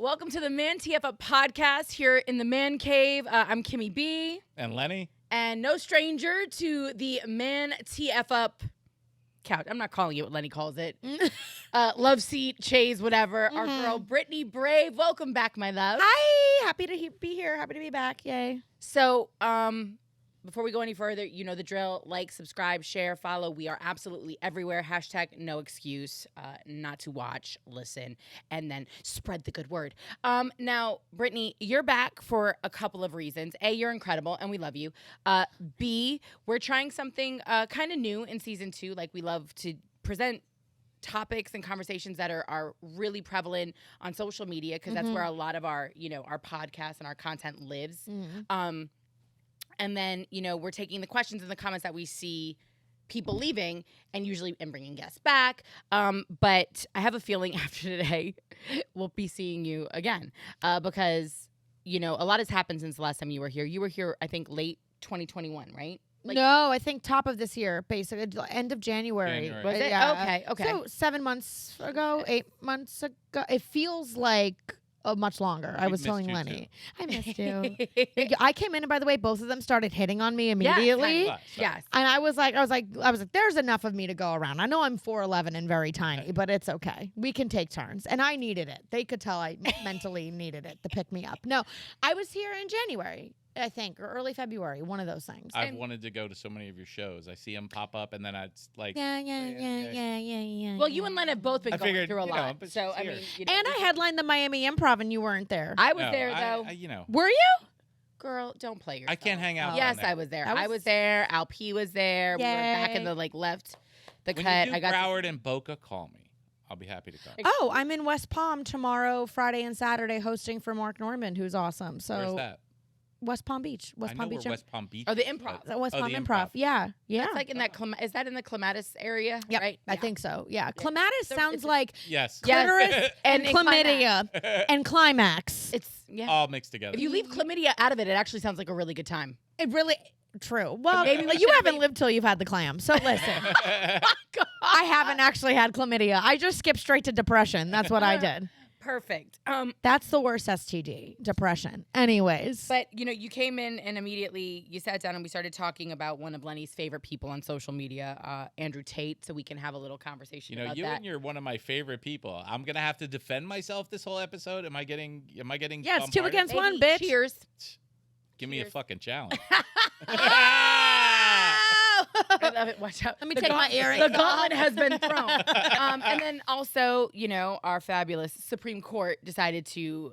Welcome to the ManTFup Podcast here in the Man Cave. I'm KimmyB. And Lenny. And no stranger to the ManTFup couch. I'm not calling it what Lenny calls it. Love seat, chaise, whatever. Our girl, Brittany Brave. Welcome back, my love. Hi. Happy to be here. Happy to be back. Yay. So, before we go any further, you know the drill. Like, subscribe, share, follow. We are absolutely everywhere. Hashtag no excuse not to watch, listen, and then spread the good word. Now, Brittany, you're back for a couple of reasons. A, you're incredible, and we love you. B, we're trying something kind of new in season 2. Like, we love to present topics and conversations that are really prevalent on social media because that's where a lot of our, our podcast and our content lives. And then, we're taking the questions and the comments that we see people leaving and bringing guests back. But I have a feeling after today, we'll be seeing you again because, a lot has happened since the last time you were here. You were here, I think, late 2021, right? No, I think top of this year, basically, end of January. Was it? Yeah. Okay. So 7 months ago, 8 months ago. It feels like much longer. I was telling Lenny. I missed you. I came in and by the way, both of them started hitting on me immediately. Yes. And I was like, there's enough of me to go around. I know I'm 4'11" and very tiny, but it's okay. We can take turns. And I needed it. They could tell I mentally needed it to pick me up. No, I was here in January, I think, or early February, one of those things. I've wanted to go to so many of your shows. I see them pop up, and then it's like... Yeah. Well, you and Len have both been going through a lot. But so, I here. mean... And I headlined the Miami Improv, and you weren't there. I was there, though. Were you? Girl, don't play yourself. I can't hang out. Yes, I was there. I was there. Al P was there. Yay. We were back in the left the when cut. You do Broward and Boca, call me. I'll be happy to come. Oh, I'm in West Palm tomorrow, Friday and Saturday, hosting for Mark Norman, who's awesome. So where's that? West Palm Beach. West Palm Beach. Oh, the Improv. West Palm Improv. Yeah. It's like in that. Is that in the Clematis area? Yep, Right. I think so. Yeah. Clematis sounds like Yes. clitoris and chlamydia climax. and climax. It's all mixed together. If you leave chlamydia out of it, it actually sounds like a really good time. It really true. Well, Maybe we you should haven't lived till you've had the clam. So listen, I haven't actually had chlamydia. I just skipped straight to depression. That's what I did. Perfect. That's the worst STD, depression. Anyways. But, you came in and immediately you sat down and we started talking about one of Lenny's favorite people on social media, Andrew Tate, so we can have a little conversation about that. And you're one of my favorite people. I'm going to have to defend myself this whole episode. Am I getting Yeah, it's 2 bombarded? against 1, bitch. Cheers. Give me a fucking challenge. I love it. Watch out. Let me take my earrings The gauntlet has been thrown. And then also, our fabulous Supreme Court decided to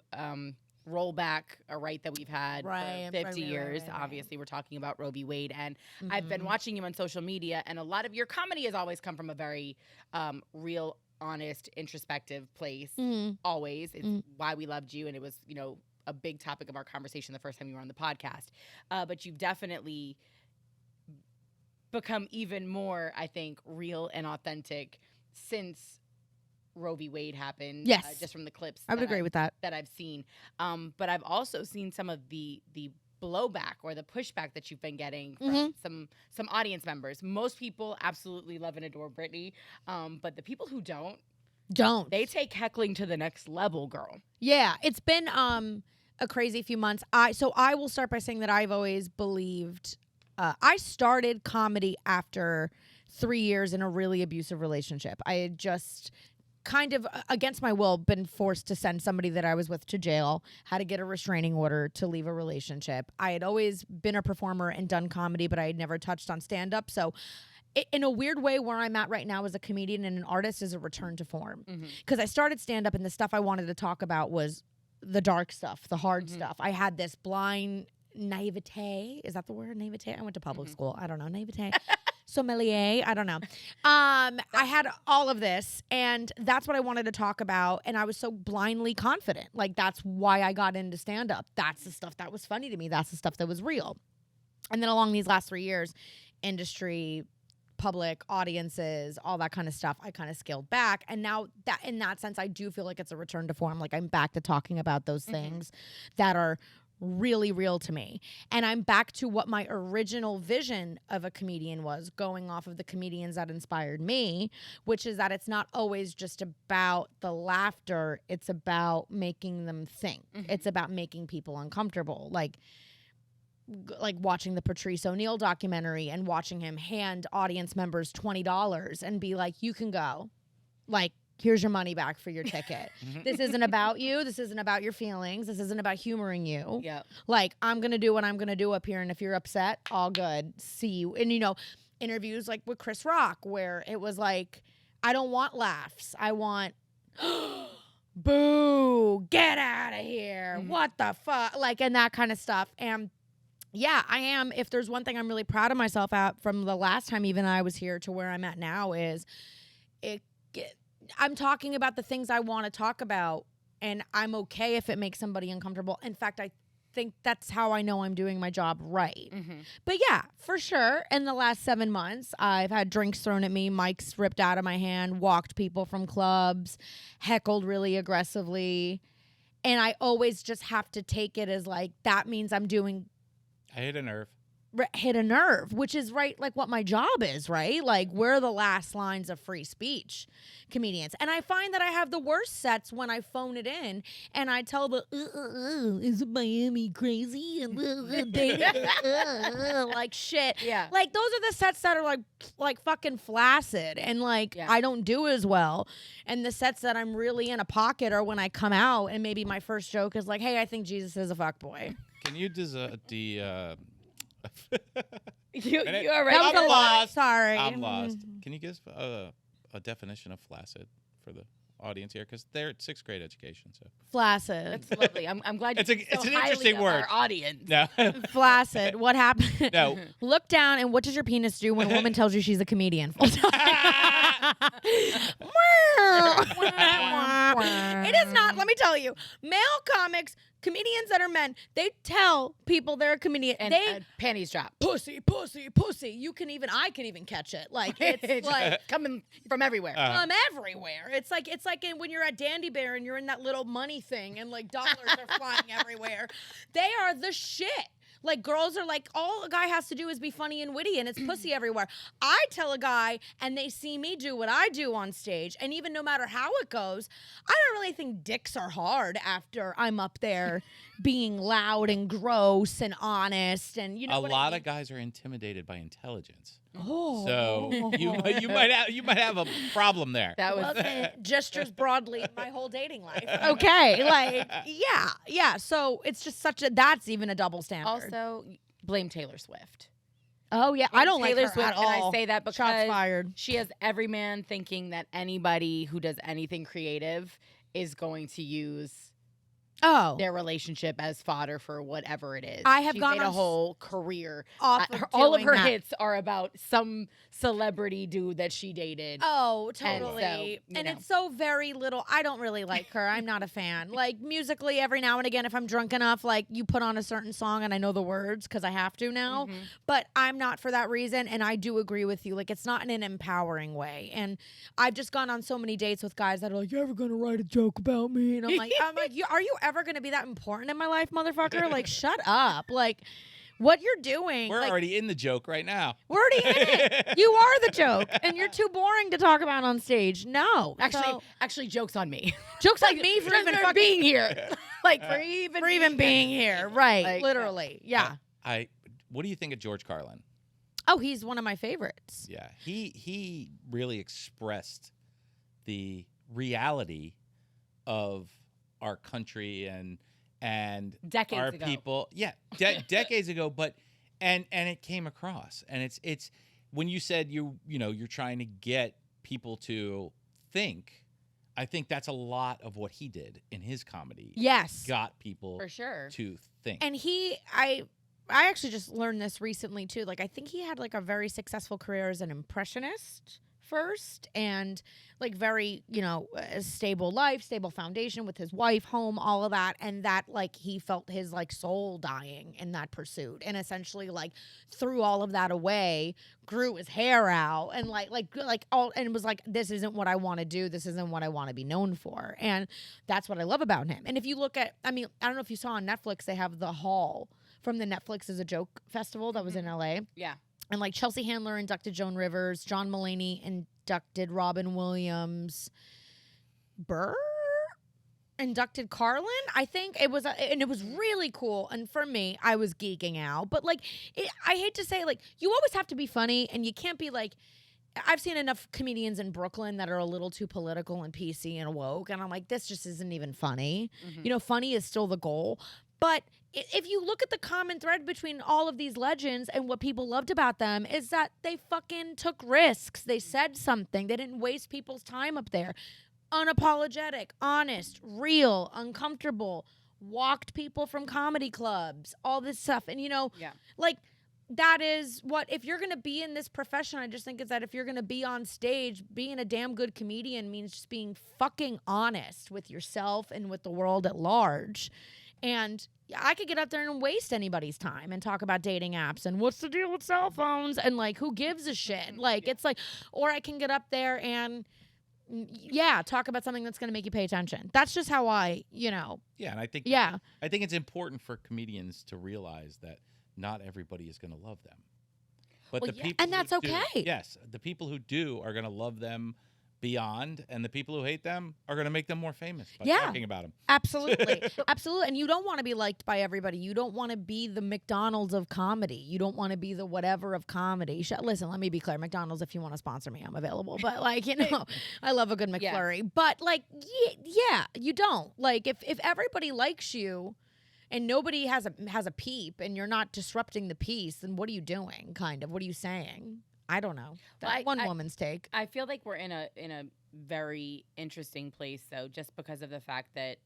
roll back a right that we've had for 50 years. Right. Obviously, we're talking about Roe v. Wade. And I've been watching you on social media, and a lot of your comedy has always come from a very real, honest, introspective place. Always. It's why we loved you, and it was, a big topic of our conversation the first time you were on the podcast. But you've definitely become even more, I think, real and authentic since Roe v. Wade happened. Yes. Just from the clips. I would agree with that. That I've seen. But I've also seen some of the blowback or the pushback that you've been getting from some audience members. Most people absolutely love and adore Brittany. But the people who don't, they take heckling to the next level, girl. Yeah. It's been a crazy few months. I will start by saying that I've always believed I started comedy after 3 years in a really abusive relationship. I had just kind of, against my will, been forced to send somebody that I was with to jail, had to get a restraining order to leave a relationship. I had always been a performer and done comedy, but I had never touched on stand-up. So in a weird way, where I'm at right now as a comedian and an artist is a return to form. Because I started stand-up and the stuff I wanted to talk about was the dark stuff, the hard stuff. I had this blind naivete. Is that the word? Naivete? I went to public school. I don't know. Naivete. Sommelier. I don't know. I had all of this, and that's what I wanted to talk about, and I was so blindly confident. Like, that's why I got into stand-up. That's the stuff that was funny to me. That's the stuff that was real. And then along these last 3 years, industry, public, audiences, all that kind of stuff, I kind of scaled back. And now that in that sense, I do feel like it's a return to form. Like, I'm back to talking about those things that are really real to me. And I'm back to what my original vision of a comedian was, going off of the comedians that inspired me, which is that it's not always just about the laughter. It's about making them think. It's about making people uncomfortable. Like watching the Patrice O'Neill documentary and watching him hand audience members $20 and be like, you can go. Like, here's your money back for your ticket. This isn't about you. This isn't about your feelings. This isn't about humoring you. Yeah. Like, I'm going to do what I'm going to do up here. And if you're upset, all good. See you. And, you know, interviews like with Chris Rock, where it was like, I don't want laughs. I want, boo, get out of here. What the fuck? Like, and that kind of stuff. And yeah, I am. If there's one thing I'm really proud of myself at from the last time even I was here to where I'm at now is I'm talking about the things I want to talk about, and I'm okay if it makes somebody uncomfortable. In fact, I think that's how I know I'm doing my job right. But yeah, for sure, in the last 7 months, I've had drinks thrown at me, mics ripped out of my hand, walked people from clubs, heckled really aggressively, and I always just have to take it as like, that means I'm doing... I hit a nerve. Hit a nerve, which is right, like what my job is, right? Like, we're the last lines of free speech comedians. And I find that I have the worst sets when I phone it in and I tell the is Miami crazy and like shit. Yeah. Like, those are the sets that are like fucking flaccid and like I don't do as well. And the sets that I'm really in a pocket are when I come out and maybe my first joke is like, hey, I think Jesus is a fuckboy. Can you You That already. That was I'm a lot. lost. Sorry. I'm lost. Can you give a definition of flaccid for the audience here? Because they're at 6th grade education. So Flaccid. That's lovely. I'm glad It's you a- think it's so an highly interesting of word. our audience. no, Flaccid. What happened? no. Look down and what does your penis do when a woman tells you she's a comedian? Full time. It is not. Let me tell you. Male comics, comedians that are men, they tell people they're a comedian. And they panties drop. pussy, pussy, pussy. I can even catch it. Like, it's like coming from everywhere. from everywhere. It's like when you're at Dandy Bear and you're in that little money thing and like dollars are flying everywhere. They are the shit. Like, girls are like, all a guy has to do is be funny and witty, and it's pussy everywhere. I tell a guy, and they see me do what I do on stage, and even no matter how it goes, I don't really think dicks are hard after I'm up there being loud and gross and honest, and you know A what lot I mean? of guys are intimidated by intelligence. Oh. So you might have a problem there. That was Okay, gestures broadly in my whole dating life. Okay, like, yeah. So it's just that's even a double standard. also blame Taylor Swift. Oh yeah, I don't Taylor like her Swift, at and all. I say that Shots because fired. she has every man thinking that anybody who does anything creative is going to use Oh, their relationship as fodder for whatever it is. I have She's gone made a on whole career. off of All of doing her that. hits are about some celebrity dude that she dated. Oh, And totally. so, you And know. it's so very little. I don't really like her. I'm not a fan. Like, musically, every now and again, if I'm drunk enough, like, you put on a certain song and I know the words because I have to now. Mhm. But I'm not for that reason. And I do agree with you. Like, it's not in an empowering way. And I've just gone on so many dates with guys that are like, you ever going to write a joke about me? And I'm like, are you ever going to be that important in my life, motherfucker? Like, shut up. Like, what you're doing. We're like, already in the joke right now. we're already in it. You are the joke, and you're too boring to talk about on stage. No, Actually, jokes on me. jokes like me for even fucking being here. Like for even being here, right? Like, literally, yeah. What do you think of George Carlin? Oh, he's one of my favorites. Yeah, he really expressed the reality of our country and Decades our ago. people. Yeah, decades ago. But and it came across, and it's when you said you're trying to get people to think. I think that's a lot of what he did in his comedy. Yes, Got people For sure. to think. and I actually just learned this recently too. Like, I think he had like a very successful career as an impressionist first, and like very, a stable life, stable foundation with his wife, home, all of that. And that like he felt his like soul dying in that pursuit, and essentially like threw all of that away, grew his hair out, and like all, and was like, this isn't what I want to do. This isn't what I want to be known for. And that's what I love about him. And if you look at, I don't know if you saw on Netflix, they have The Hall from the Netflix is a Joke festival that was in LA. Yeah. And like Chelsea Handler inducted Joan Rivers, John Mulaney inducted Robin Williams, Burr inducted Carlin. I think it was, and it was really cool. And for me, I was geeking out. But like, I hate to say, like, you always have to be funny, and you can't be like. I've seen enough comedians in Brooklyn that are a little too political and PC and woke, and I'm like, this just isn't even funny. Funny is still the goal. But if you look at the common thread between all of these legends and what people loved about them is that they fucking took risks. They said something. They didn't waste people's time up there. Unapologetic, honest, real, uncomfortable, walked people from comedy clubs, all this stuff. And, like, that is what, if you're going to be in this profession, I just think is that if you're going to be on stage, being a damn good comedian means just being fucking honest with yourself and with the world at large. And I could get up there and waste anybody's time and talk about dating apps and what's the deal with cell phones and like, who gives a shit? Like, it's like, or I can get up there and talk about something that's going to make you pay attention. That's just how I, Yeah. And I think it's important for comedians to realize that not everybody is going to love them. But the people and that's okay. Yes. The people who do are going to love them beyond, and the people who hate them are going to make them more famous by talking about them. Absolutely. Absolutely. And you don't want to be liked by everybody. You don't want to be the McDonald's of comedy. You don't want to be the whatever of comedy. Listen, let me be clear. McDonald's, if you want to sponsor me, I'm available. But like, I love a good McFlurry. Yeah. But like, you don't. Like, if everybody likes you and nobody has a peep and you're not disrupting the peace, then what are you doing, kind of? What are you saying? I don't know. That's one woman's take. I feel like we're in a very interesting place, though, just because of the fact that,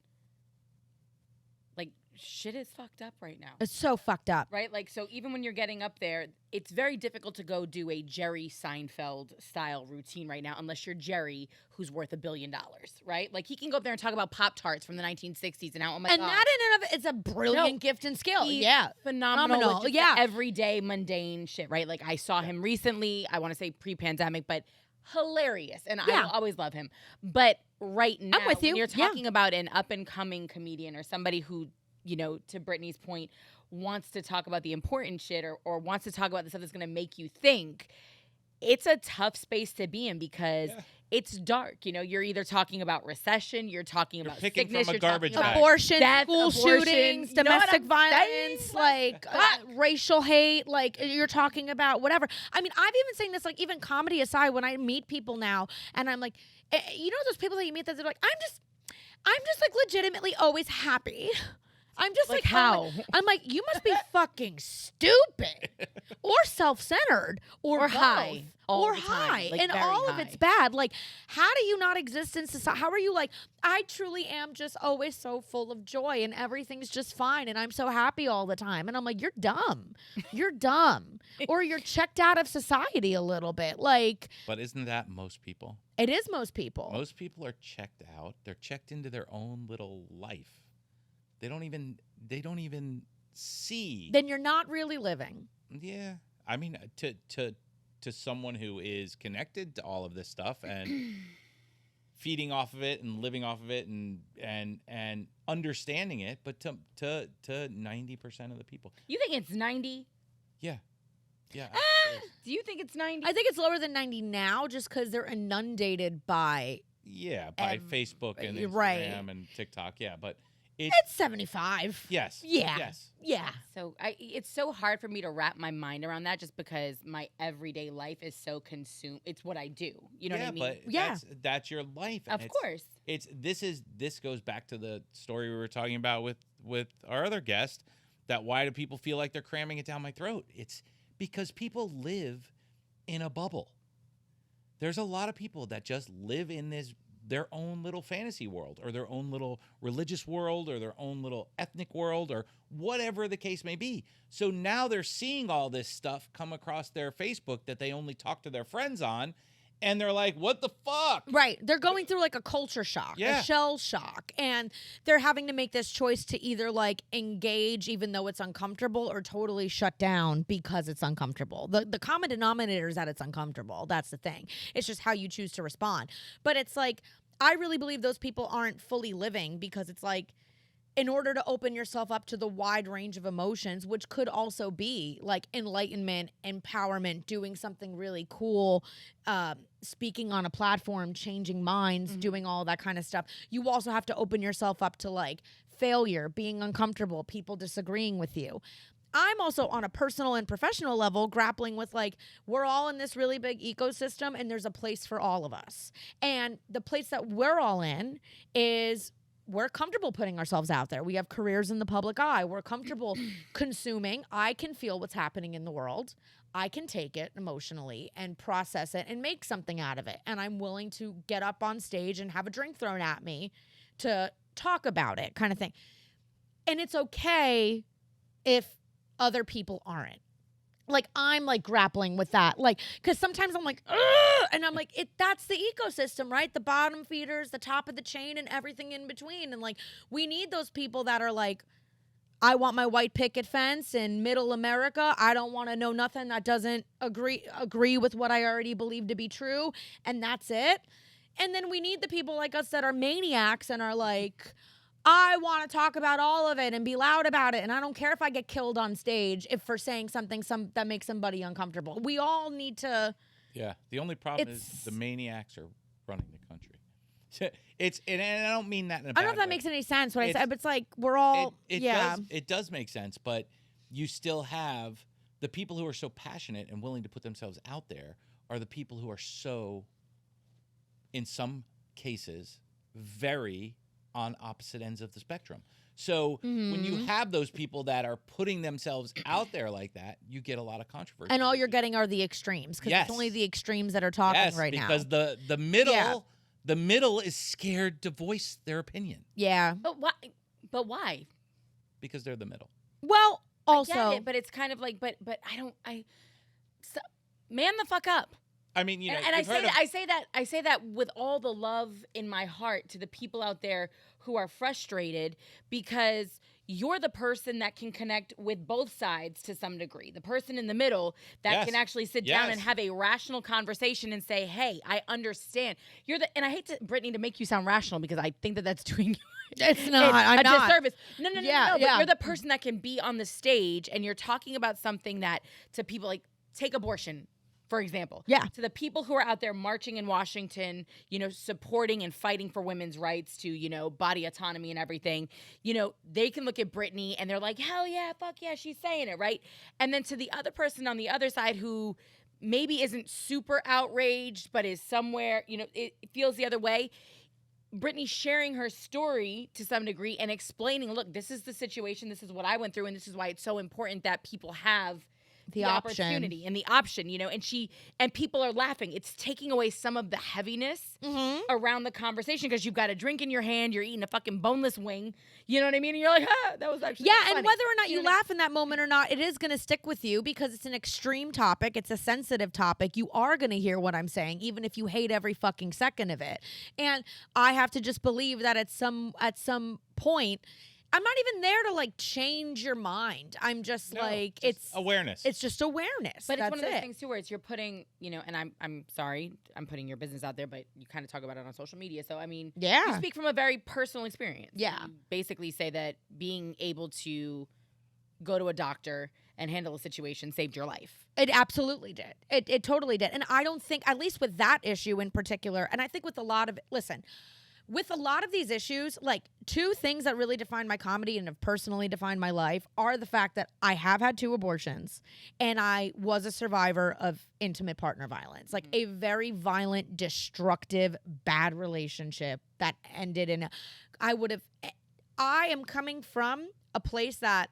like, shit is fucked up right now. It's so fucked up. Right? Like, so even when you're getting up there, it's very difficult to go do a Jerry Seinfeld-style routine right now, unless you're Jerry, who's worth $1 billion, right? Like, he can go up there and talk about Pop-Tarts from the 1960s and how, oh my God. And that in and of it is a brilliant gift and skill. Phenomenal. Everyday, mundane shit, right? Like, I saw him recently, I want to say pre-pandemic, but hilarious. And I will always love him. But right now, I'm with you. When you're talking about an up-and-coming comedian or somebody who, to Brittany's point, wants to talk about the important shit or wants to talk about the stuff that's going to make you think, it's a tough space to be in because it's dark. You're either talking about recession, you're talking about picking sickness, from a garbage bag. Abortion, death, school shootings, domestic violence, like racial hate, like you're talking about whatever. I've even seen this, like, even comedy aside, when I meet people now and I'm like, those people that you meet that they're like, I'm just like legitimately always happy. I'm just like how? I'm like, you must be fucking stupid or self-centered or high. Or high. Like, and all of it's bad. Like, how do you not exist in society? How are you like, I truly am just always so full of joy and everything's just fine and I'm so happy all the time. And I'm like, you're dumb. You're dumb. Or you're checked out of society a little bit. Like, but isn't that most people? It is most people. Most people are checked out. They're checked into their own little life. They don't even see. Then you're not really living. Yeah. I mean, to someone who is connected to all of this stuff and feeding off of it and living off of it and understanding it, but to 90% of the people. You think it's 90? Yeah. Yeah. Do you think it's 90? I think it's lower than 90 now just because they're inundated by Facebook and Instagram and TikTok. Yeah, but it's 75. Yes. Yeah. Yes. Yeah. So it's so hard for me to wrap my mind around that just because my everyday life is so consumed. It's what I do. You know what I mean? But that's your life. Of course. This goes back to the story we were talking about with our other guest, that why do people feel like they're cramming it down my throat? It's because people live in a bubble. There's a lot of people that just live in their own little fantasy world or their own little religious world or their own little ethnic world or whatever the case may be. So now they're seeing all this stuff come across their Facebook that they only talk to their friends on, and they're like, what the fuck? Right. They're going through like a culture shock, Yeah. a shell shock. And they're having to make this choice to either like engage even though it's uncomfortable or totally shut down because it's uncomfortable. The common denominator is that it's uncomfortable. That's the thing. It's just how you choose to respond. But it's like, I really believe those people aren't fully living because it's like, in order to open yourself up to the wide range of emotions, which could also be like enlightenment, empowerment, doing something really cool, speaking on a platform, changing minds, doing all that kind of stuff. You also have to open yourself up to like failure, being uncomfortable, people disagreeing with you. I'm also on a personal and professional level grappling with like, we're all in this really big ecosystem and there's a place for all of us. And the place that we're all in is we're comfortable putting ourselves out there. We have careers in the public eye. We're comfortable consuming. I can feel what's happening in the world. I can take it emotionally and process it and make something out of it. And I'm willing to get up on stage and have a drink thrown at me to talk about it, kind of thing. And it's okay if other people aren't. Like, I'm like grappling with that. Like, because sometimes I'm like, ugh! And I'm like, that's the ecosystem, right? The bottom feeders, the top of the chain, and everything in between. And like, we need those people that are like, I want my white picket fence in middle America. I don't want to know nothing that doesn't agree with what I already believe to be true. And that's it. And then we need the people like us that are maniacs and are like, I want to talk about all of it and be loud about it. And I don't care if I get killed on stage if for saying something that makes somebody uncomfortable. We all need to. Yeah. The only problem is the maniacs are running the country. And I don't mean that in a bad I don't know if that way. makes any sense what I said, but it's like we're all. It does make sense, but you still have the people who are so passionate and willing to put themselves out there are the people who are so, in some cases, very on opposite ends of the spectrum. So when you have those people that are putting themselves out there like that, you get a lot of controversy. And all you're getting are the extremes because it's only the extremes that are talking right now. Because the middle is scared to voice their opinion. Yeah. But why? Because they're the middle. Well, also, I get it, but it's kind of like, but man the fuck up. I mean, you know, and I say that with all the love in my heart to the people out there who are frustrated because you're the person that can connect with both sides to some degree. The person in the middle that can actually sit down and have a rational conversation and say, "Hey, I understand." And I hate Brittany, to make you sound rational because I think that's doing you it's not. I'm not. disservice. No. But you're the person that can be on the stage and you're talking about something that to people like take abortion, for example. Yeah. To the people who are out there marching in Washington, you know, supporting and fighting for women's rights to, you know, body autonomy and everything, you know, they can look at Brittany and they're like, hell yeah, fuck yeah, she's saying it, right? And then to the other person on the other side who maybe isn't super outraged, but is somewhere, you know, it feels the other way. Brittany sharing her story to some degree and explaining, look, this is the situation, this is what I went through, and this is why it's so important that people have the opportunity and the option, you know, and people are laughing. It's taking away some of the heaviness around the conversation because you've got a drink in your hand, you're eating a fucking boneless wing, you know what I mean? And you're like, that was actually funny. And whether or not you laugh in that moment or not, it is going to stick with you because it's an extreme topic. It's a sensitive topic. You are going to hear what I'm saying, even if you hate every fucking second of it. And I have to just believe that at some point, I'm not even there to like change your mind. I'm just it's awareness. It's just awareness. But it's one of those things too where you're putting, you know, and I'm sorry, I'm putting your business out there, but you kind of talk about it on social media. So I mean, you speak from a very personal experience. Yeah. You basically say that being able to go to a doctor and handle a situation saved your life. It absolutely did. It totally did. And I don't think, at least with that issue in particular, and I think with a lot of with a lot of these issues, like two things that really define my comedy and have personally defined my life are the fact that I have had 2 abortions and I was a survivor of intimate partner violence, like a very violent, destructive, bad relationship that ended in I am coming from a place that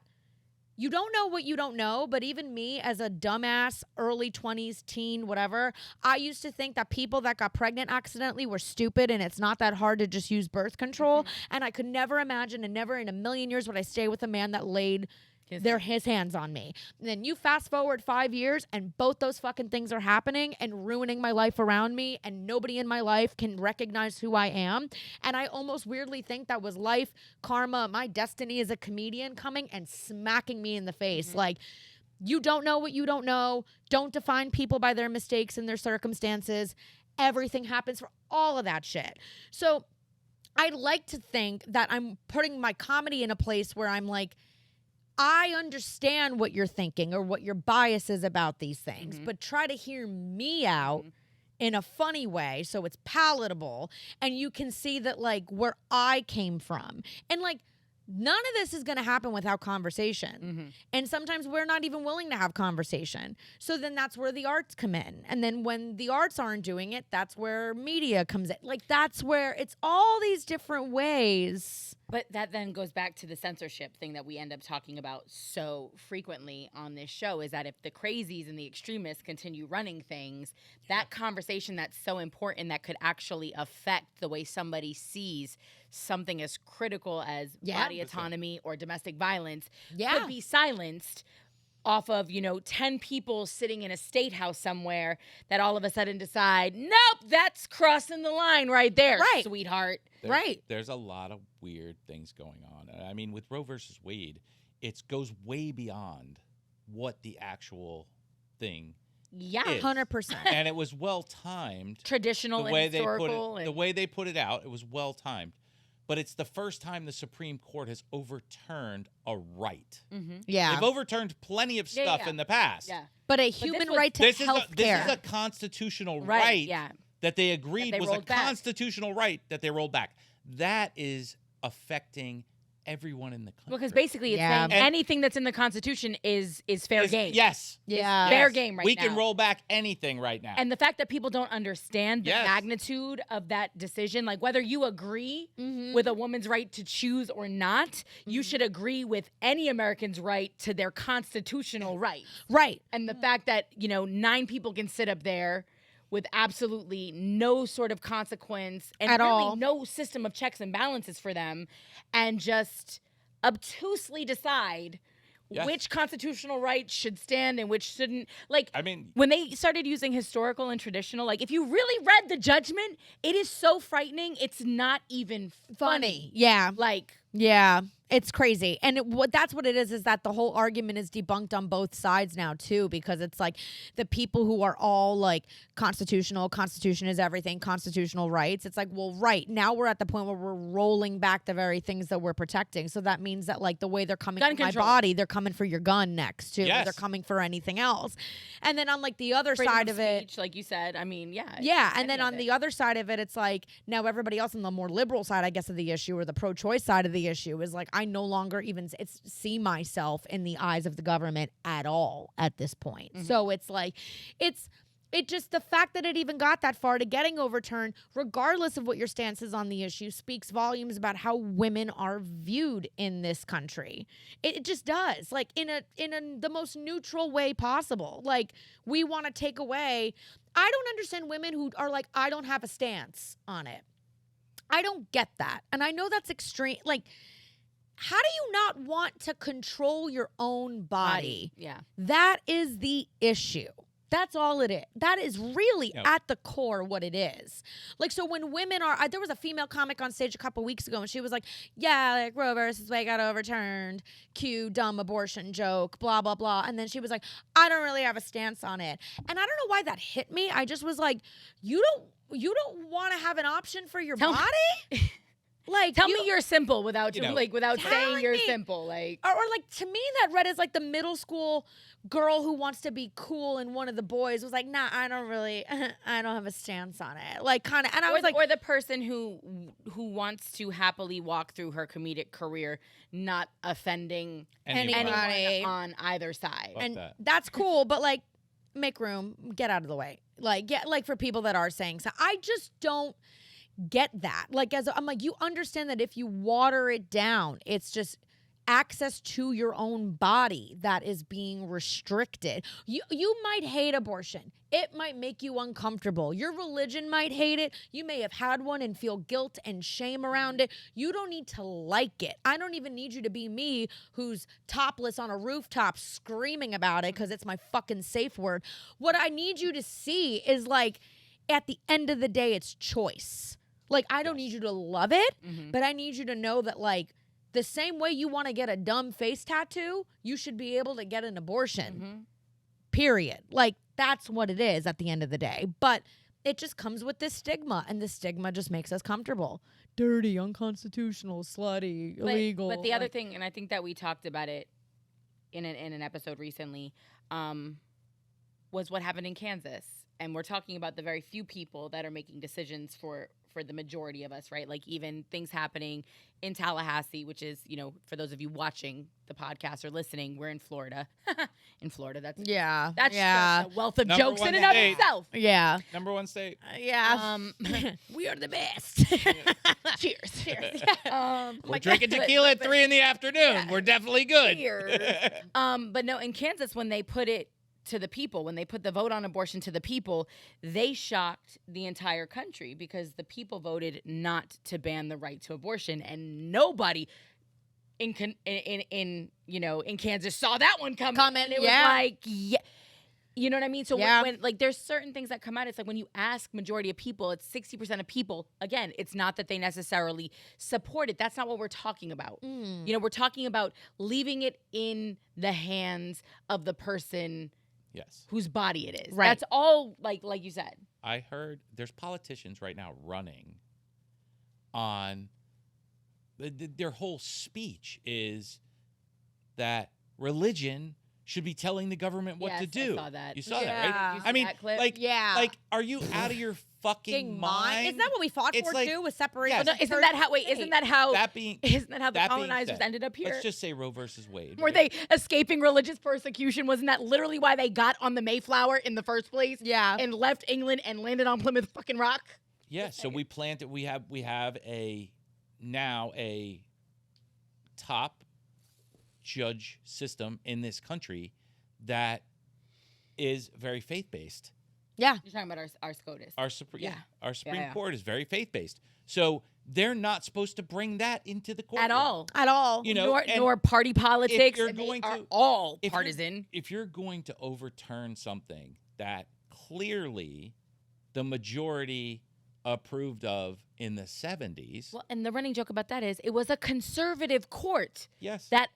you don't know what you don't know, but even me as a dumbass, early 20s, teen, whatever, I used to think that people that got pregnant accidentally were stupid and it's not that hard to just use birth control. And I could never imagine and never in a million years would I stay with a man that laid his hands on me. And then you fast forward 5 years and both those fucking things are happening and ruining my life around me, and nobody in my life can recognize who I am. And I almost weirdly think that was life, karma, my destiny as a comedian coming and smacking me in the face. Like, you don't know what you don't know. Don't define people by their mistakes and their circumstances. Everything happens for all of that shit. So I'd like to think that I'm putting my comedy in a place where I'm like, I understand what you're thinking or what your bias is about these things, but try to hear me out in a funny way so it's palatable and you can see that, like, where I came from. And, like, none of this is going to happen without conversation. And sometimes we're not even willing to have conversation. So then that's where the arts come in. And then when the arts aren't doing it, that's where media comes in. Like, that's where it's all these different ways. But that then goes back to the censorship thing that we end up talking about so frequently on this show, is that if the crazies and the extremists continue running things, that conversation that's so important that could actually affect the way somebody sees something as critical as body autonomy or domestic violence could be silenced off of, 10 people sitting in a state house somewhere that all of a sudden decide, nope, that's crossing the line right there, sweetheart. There's a lot of weird things going on. I mean, with Roe versus Wade, it goes way beyond what the actual thing is. 100%. And it was well timed. Traditional and historical. The way they put it out, it was well timed. But it's the first time the Supreme Court has overturned a right. Yeah. They've overturned plenty of stuff in the past. Yeah. But a human right to health care. This is a constitutional right that they agreed was a constitutional right that they rolled back. That is affecting everyone in the country. Because basically it's saying anything that's in the Constitution is fair game. Yes. Yeah. Fair game right now. We can roll back anything right now. And the fact that people don't understand the magnitude of that decision, like whether you agree with a woman's right to choose or not, you should agree with any American's right to their constitutional right. Right. And the fact that, 9 people can sit up there with absolutely no sort of consequence and at really all, no system of checks and balances for them, and just obtusely decide which constitutional rights should stand and which shouldn't. Like, I mean, when they started using historical and traditional, like, if you really read the judgment, it is so frightening. It's not even funny. Yeah. Like, yeah. It's crazy. And that's what it is that the whole argument is debunked on both sides now, too, because it's like the people who are all like constitution is everything, constitutional rights. It's like, well, right. Now we're at the point where we're rolling back the very things that we're protecting. So that means that, like, the way they're coming for my body, they're coming for your gun next, too. Yes. They're coming for anything else. And then on, like, the other side of it, like you said, I mean, yeah. And then on the other side of it, it's like now everybody else on the more liberal side, I guess, of the issue, or the pro-choice side of the issue, is like, I no longer even see myself in the eyes of the government at all at this point. So it's like, it just, the fact that it even got that far to getting overturned, regardless of what your stance is on the issue, speaks volumes about how women are viewed in this country. It just does, like, in the most neutral way possible. Like, we want to take away. I don't understand women who are like, I don't have a stance on it. I don't get that. And I know that's extreme. Like, how do you not want to control your own body? Yeah. That is the issue. That's all it is. That is really at the core what it is. Like, so when women are, there was a female comic on stage a couple weeks ago, and she was like, yeah, like, Roe versus Wade got overturned, cue dumb abortion joke, blah, blah, blah. And then she was like, I don't really have a stance on it. And I don't know why that hit me. I just was like, you don't want to have an option for your body? Like, tell me you're simple without without saying you're simple, like, or like, to me that read as like the middle school girl who wants to be cool, and one of the boys was like, nah, I don't have a stance on it, like, kind of. And I was like, or the person who wants to happily walk through her comedic career, not offending anyone on either side, and that's cool, but like, make room, get out of the way, like, for people that are saying so. I just don't get that. Like, I'm like, you understand that if you water it down, it's just access to your own body that is being restricted. You might hate abortion. It might make you uncomfortable. Your religion might hate it. You may have had one and feel guilt and shame around it. You don't need to like it. I don't even need you to be me who's topless on a rooftop screaming about it because it's my fucking safe word. What I need you to see is like, at the end of the day, it's choice. Like, I don't need you to love it, but I need you to know that, like, the same way you want to get a dumb face tattoo, you should be able to get an abortion. Period. Like, that's what it is at the end of the day. But it just comes with this stigma, and the stigma just makes us comfortable. Dirty, unconstitutional, slutty, illegal. But the other thing, and I think that we talked about it in an episode recently, was what happened in Kansas. And we're talking about the very few people that are making decisions for the majority of us, right? Like even things happening in Tallahassee, which is, you know, for those of you watching the podcast or listening, we're in Florida. In Florida, that's just a wealth of Number jokes one in and of state. itself. Yeah. Number one state. Yeah. We are the best. Cheers. Cheers. We're drinking tequila at 3 in the afternoon. Yeah. We're definitely good. Cheers. But no, in Kansas, when they put it to the people, when they put the vote on abortion to the people, they shocked the entire country because the people voted not to ban the right to abortion, and nobody in Kansas saw that one coming. It was like, yeah. You know what I mean? So when like there's certain things that come out, it's like when you ask majority of people, it's 60% of people. Again, it's not that they necessarily support it. That's not what we're talking about. You know, we're talking about leaving it in the hands of the person whose body it is. Right. That's all, like you said. I heard there's politicians right now running on their whole speech is that religion should be telling the government what to do. I saw that. You saw that, right? Did you see I mean, that clip? like, are you out of your fucking mind? Isn't that what we fought It's for like- too? Was separation? Yes. No, isn't that how That being the that being colonizers said, ended up here? Let's just say Roe versus Wade. Were right? they escaping religious persecution? Wasn't that literally why they got on the Mayflower in the first place? Yeah. And left England and landed on Plymouth fucking Rock? Yeah, so we planted. We have a top judge system in this country that is very faith-based. Yeah. You're talking about our SCOTUS. Our Supreme Yeah. Court is very faith-based. So they're not supposed to bring that into the court At all. You know, nor party politics. you're and they going are to- all if you're- partisan. If you're going to overturn something that clearly the majority approved of in the 70s. Well, and the running joke about that is it was a conservative court Yes. that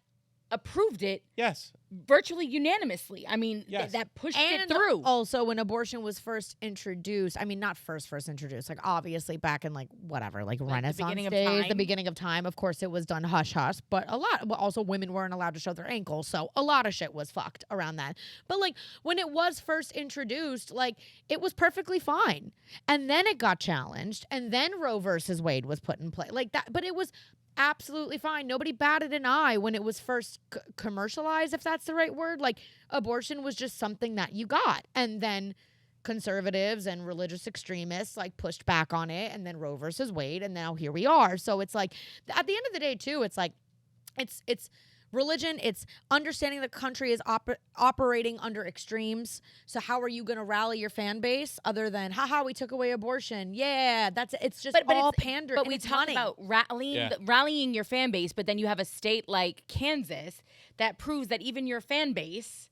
approved it Yes. virtually unanimously. I mean, Yes. that pushed And it through. also, when abortion was first introduced, I mean, not first introduced, like obviously back in like whatever, like Renaissance beginning of days, time? the beginning of time. Of course, it was done hush hush, but also women weren't allowed to show their ankles, so a lot of shit was fucked around that. But like when it was first introduced, like it was perfectly fine, and then it got challenged, and then Roe versus Wade was put in play, like that. But it was absolutely fine. Nobody batted an eye when it was first commercialized, if that's the right word. Like abortion was just something that you got, and then conservatives and religious extremists like pushed back on it, and then Roe versus Wade, and now here we are. So it's like at the end of the day too, it's like it's religion, it's understanding the country is operating under extremes. So how are you going to rally your fan base other than haha, we took away abortion? Yeah, it's just all pander. But and we it's talk money. about rallying your fan base, but then you have a state like Kansas that proves that even your fan base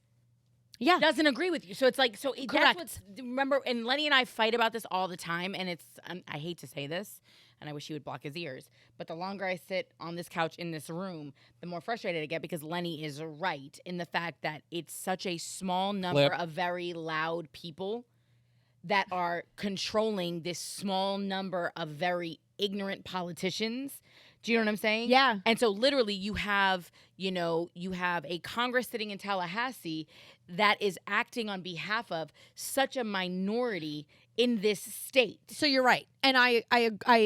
doesn't agree with you. So it's like, that's what's, remember, and Lenny and I fight about this all the time, and it's, I hate to say this, and I wish he would block his ears, but the longer I sit on this couch in this room, the more frustrated I get, because Lenny is right in the fact that it's such a small number of very loud people that are controlling this small number of very ignorant politicians. Do you know what I'm saying? Yeah. And so literally you have a Congress sitting in Tallahassee that is acting on behalf of such a minority in this state. So you're right, and I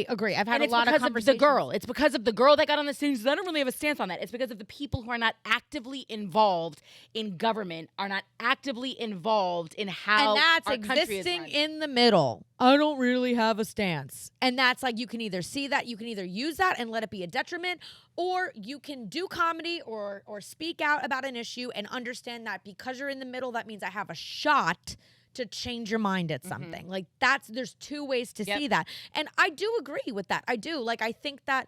agree. I've had And a lot of it's because conversations. of the girl. It's because of the girl that got on the stage. I don't really have a stance on that. It's because of the people who are not actively involved in government, are not actively involved in how and that's our country is existing run. in the middle. I don't really have a stance, and that's like you can either see that, you can either use that and let it be a detriment, or you can do comedy or speak out about an issue and understand that because you're in the middle, that means I have a shot to change your mind at something. Like there's two ways to see that. And I do agree with that. I do. Like, I think that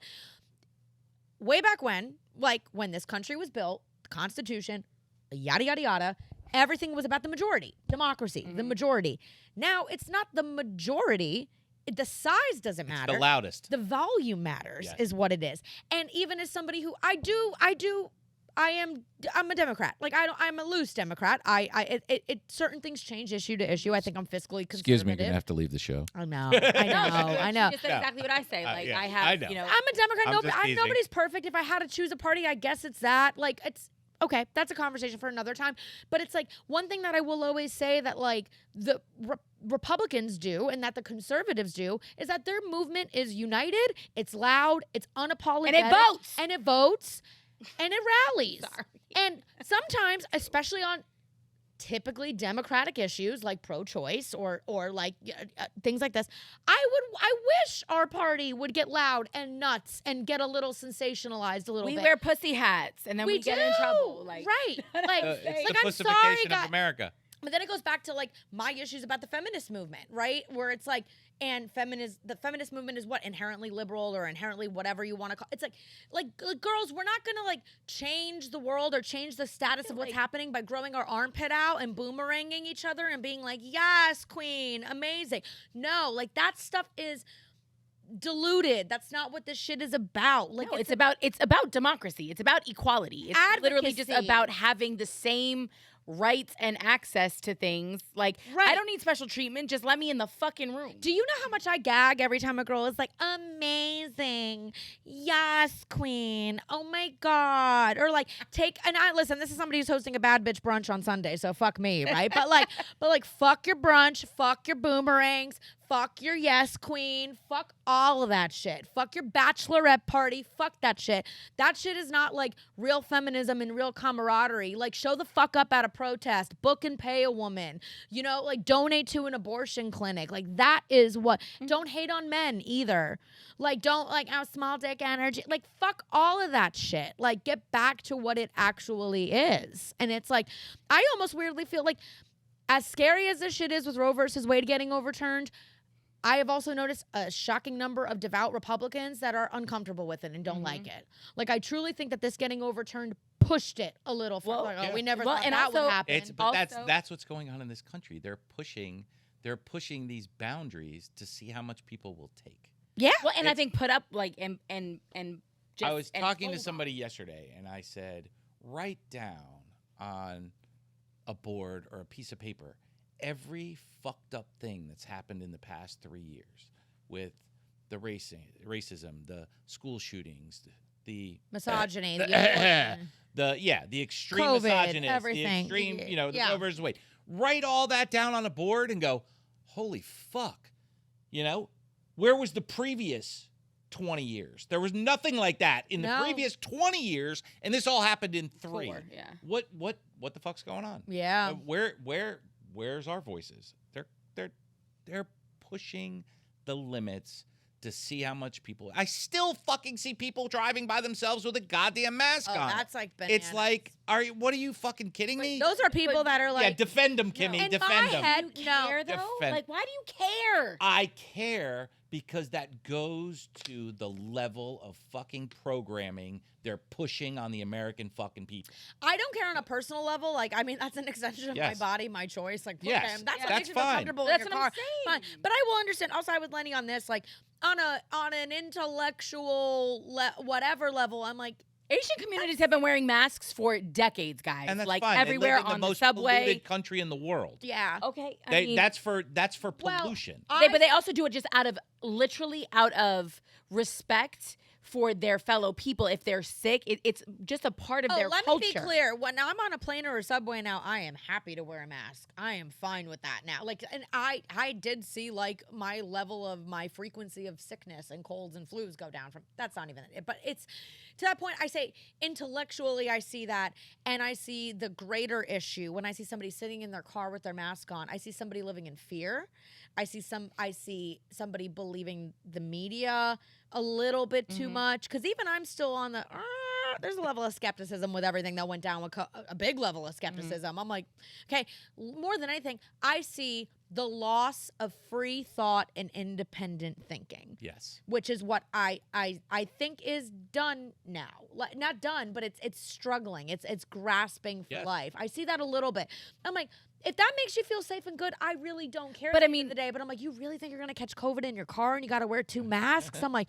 way back when, like when this country was built, the Constitution, yada, yada, yada, everything was about the majority, democracy, the majority. Now it's not the majority. The size doesn't matter. The loudest. The volume matters is what it is. And even as somebody who I'm a Democrat. Like I'm a loose Democrat. Certain things change issue to issue. I think I'm fiscally conservative. Excuse me, you're gonna have to leave the show. I know. I know. She just said exactly what I say. Like yeah, I have, I know. you know. I'm a Democrat. I'm just teasing. Nobody's perfect. If I had to choose a party, I guess it's that. Like it's okay. That's a conversation for another time. But it's like one thing that I will always say that like the Republicans do and that the conservatives do is that their movement is united. It's loud. It's unapologetic. And it votes. And it votes. And it rallies. Sorry. And sometimes, especially on typically democratic issues like pro-choice or like things like this, I wish our party would get loud and nuts and get a little sensationalized a little We bit. wear pussy hats and then we get in trouble. Like right. Like, It's like the I'm sorry, pussification guys. of America. But then it goes back to like my issues about the feminist movement, right? Where it's like, and the feminist movement is what? Inherently liberal or inherently whatever you want to call it. It's like girls, we're not gonna like change the world or change the status of what's happening by growing our armpit out and boomeranging each other and being like, yes, queen, amazing. No, like that stuff is diluted. That's not what this shit is about. Like no, it's about democracy. It's about equality. It's literally just Advocacy. about having the same rights and access to things. Like I don't need special treatment. Just let me in the fucking room. Do you know how much I gag every time a girl is like, amazing, yes, queen, oh my God, or like listen, this is somebody who's hosting a bad bitch brunch on Sunday, so fuck me, right? but like fuck your brunch, fuck your boomerangs, fuck your yes queen, fuck all of that shit, fuck your bachelorette party, fuck that shit. That shit is not like real feminism and real camaraderie. Like show the fuck up at a protest, book and pay a woman, you know, like donate to an abortion clinic. Like that is what, don't hate on men either. Like don't like small dick energy, like fuck all of that shit. Like get back to what it actually is. And it's like, I almost weirdly feel like as scary as this shit is with Roe versus Wade getting overturned, I have also noticed a shocking number of devout Republicans that are uncomfortable with it and don't like it. Like, I truly think that this getting overturned pushed it a little further. Well, we never well, thought and that also- would happen. That's what's going on in this country. They're pushing these boundaries to see how much people will take. Yeah. Well, and I think put up like and just I was and talking to hold somebody yesterday, and I said, write down on a board or a piece of paper every fucked up thing that's happened in the past 3 years with the racism, the school shootings, the Misogyny. the extreme COVID, misogynist, everything. the extreme, the Yeah. Roe versus Wade. Write all that down on a board and go, holy fuck, where was the previous 20 years? There was nothing like that in the previous 20 years, and this all happened in 3. 4, yeah. What the fuck's going on? Yeah. Where's our voices? They're pushing the limits to see how much people. I still fucking see people driving by themselves with a goddamn mask on. That's like bananas. It's like, what are you fucking kidding me? Those are people that are like. Yeah, defend them, Kimmy. In defend my them. head, Do you care though? Defend- Like, why do you care? I care because that goes to the level of fucking programming they're pushing on the American fucking people. I don't care on a personal level. Like, I mean, that's an extension of my Yes. body, my choice. Like, fuck Yes. him. That's what That's makes me feel fine. comfortable That's in your what car. I'm saying. Fine. But I will understand. Also, I with Lenny on this, like, on an intellectual whatever level, I'm like, Asian communities have been wearing masks for decades, guys. And that's like fine. everywhere they live in on the most subway. polluted country in the world. yeah. Okay, I They, mean, that's for Well, pollution. but they also do it just out of respect for their fellow people. If they're sick, it's just a part of their let culture. me be clear. When I'm on a plane or a subway now, I am happy to wear a mask. I am fine with that now. Like, and I did see like my level of my frequency of sickness and colds and flus go down from. That's not even it, but it's to that point. I say intellectually, I see that, and I see the greater issue when I see somebody sitting in their car with their mask on. I see somebody living in fear. I see somebody believing the media a little bit too much, because even I'm still on the there's a level of skepticism with everything that went down with a big level of skepticism. I'm like, okay, more than anything, I see the loss of free thought and independent thinking. Yes. Which is what I think is done now. Not done, but it's struggling. It's grasping for life. I see that a little bit. I'm like, if that makes you feel safe and good, I really don't care. But at I mean, the end of the day, but I'm like, you really think you're gonna catch COVID in your car and you got to wear 2 masks? I'm like,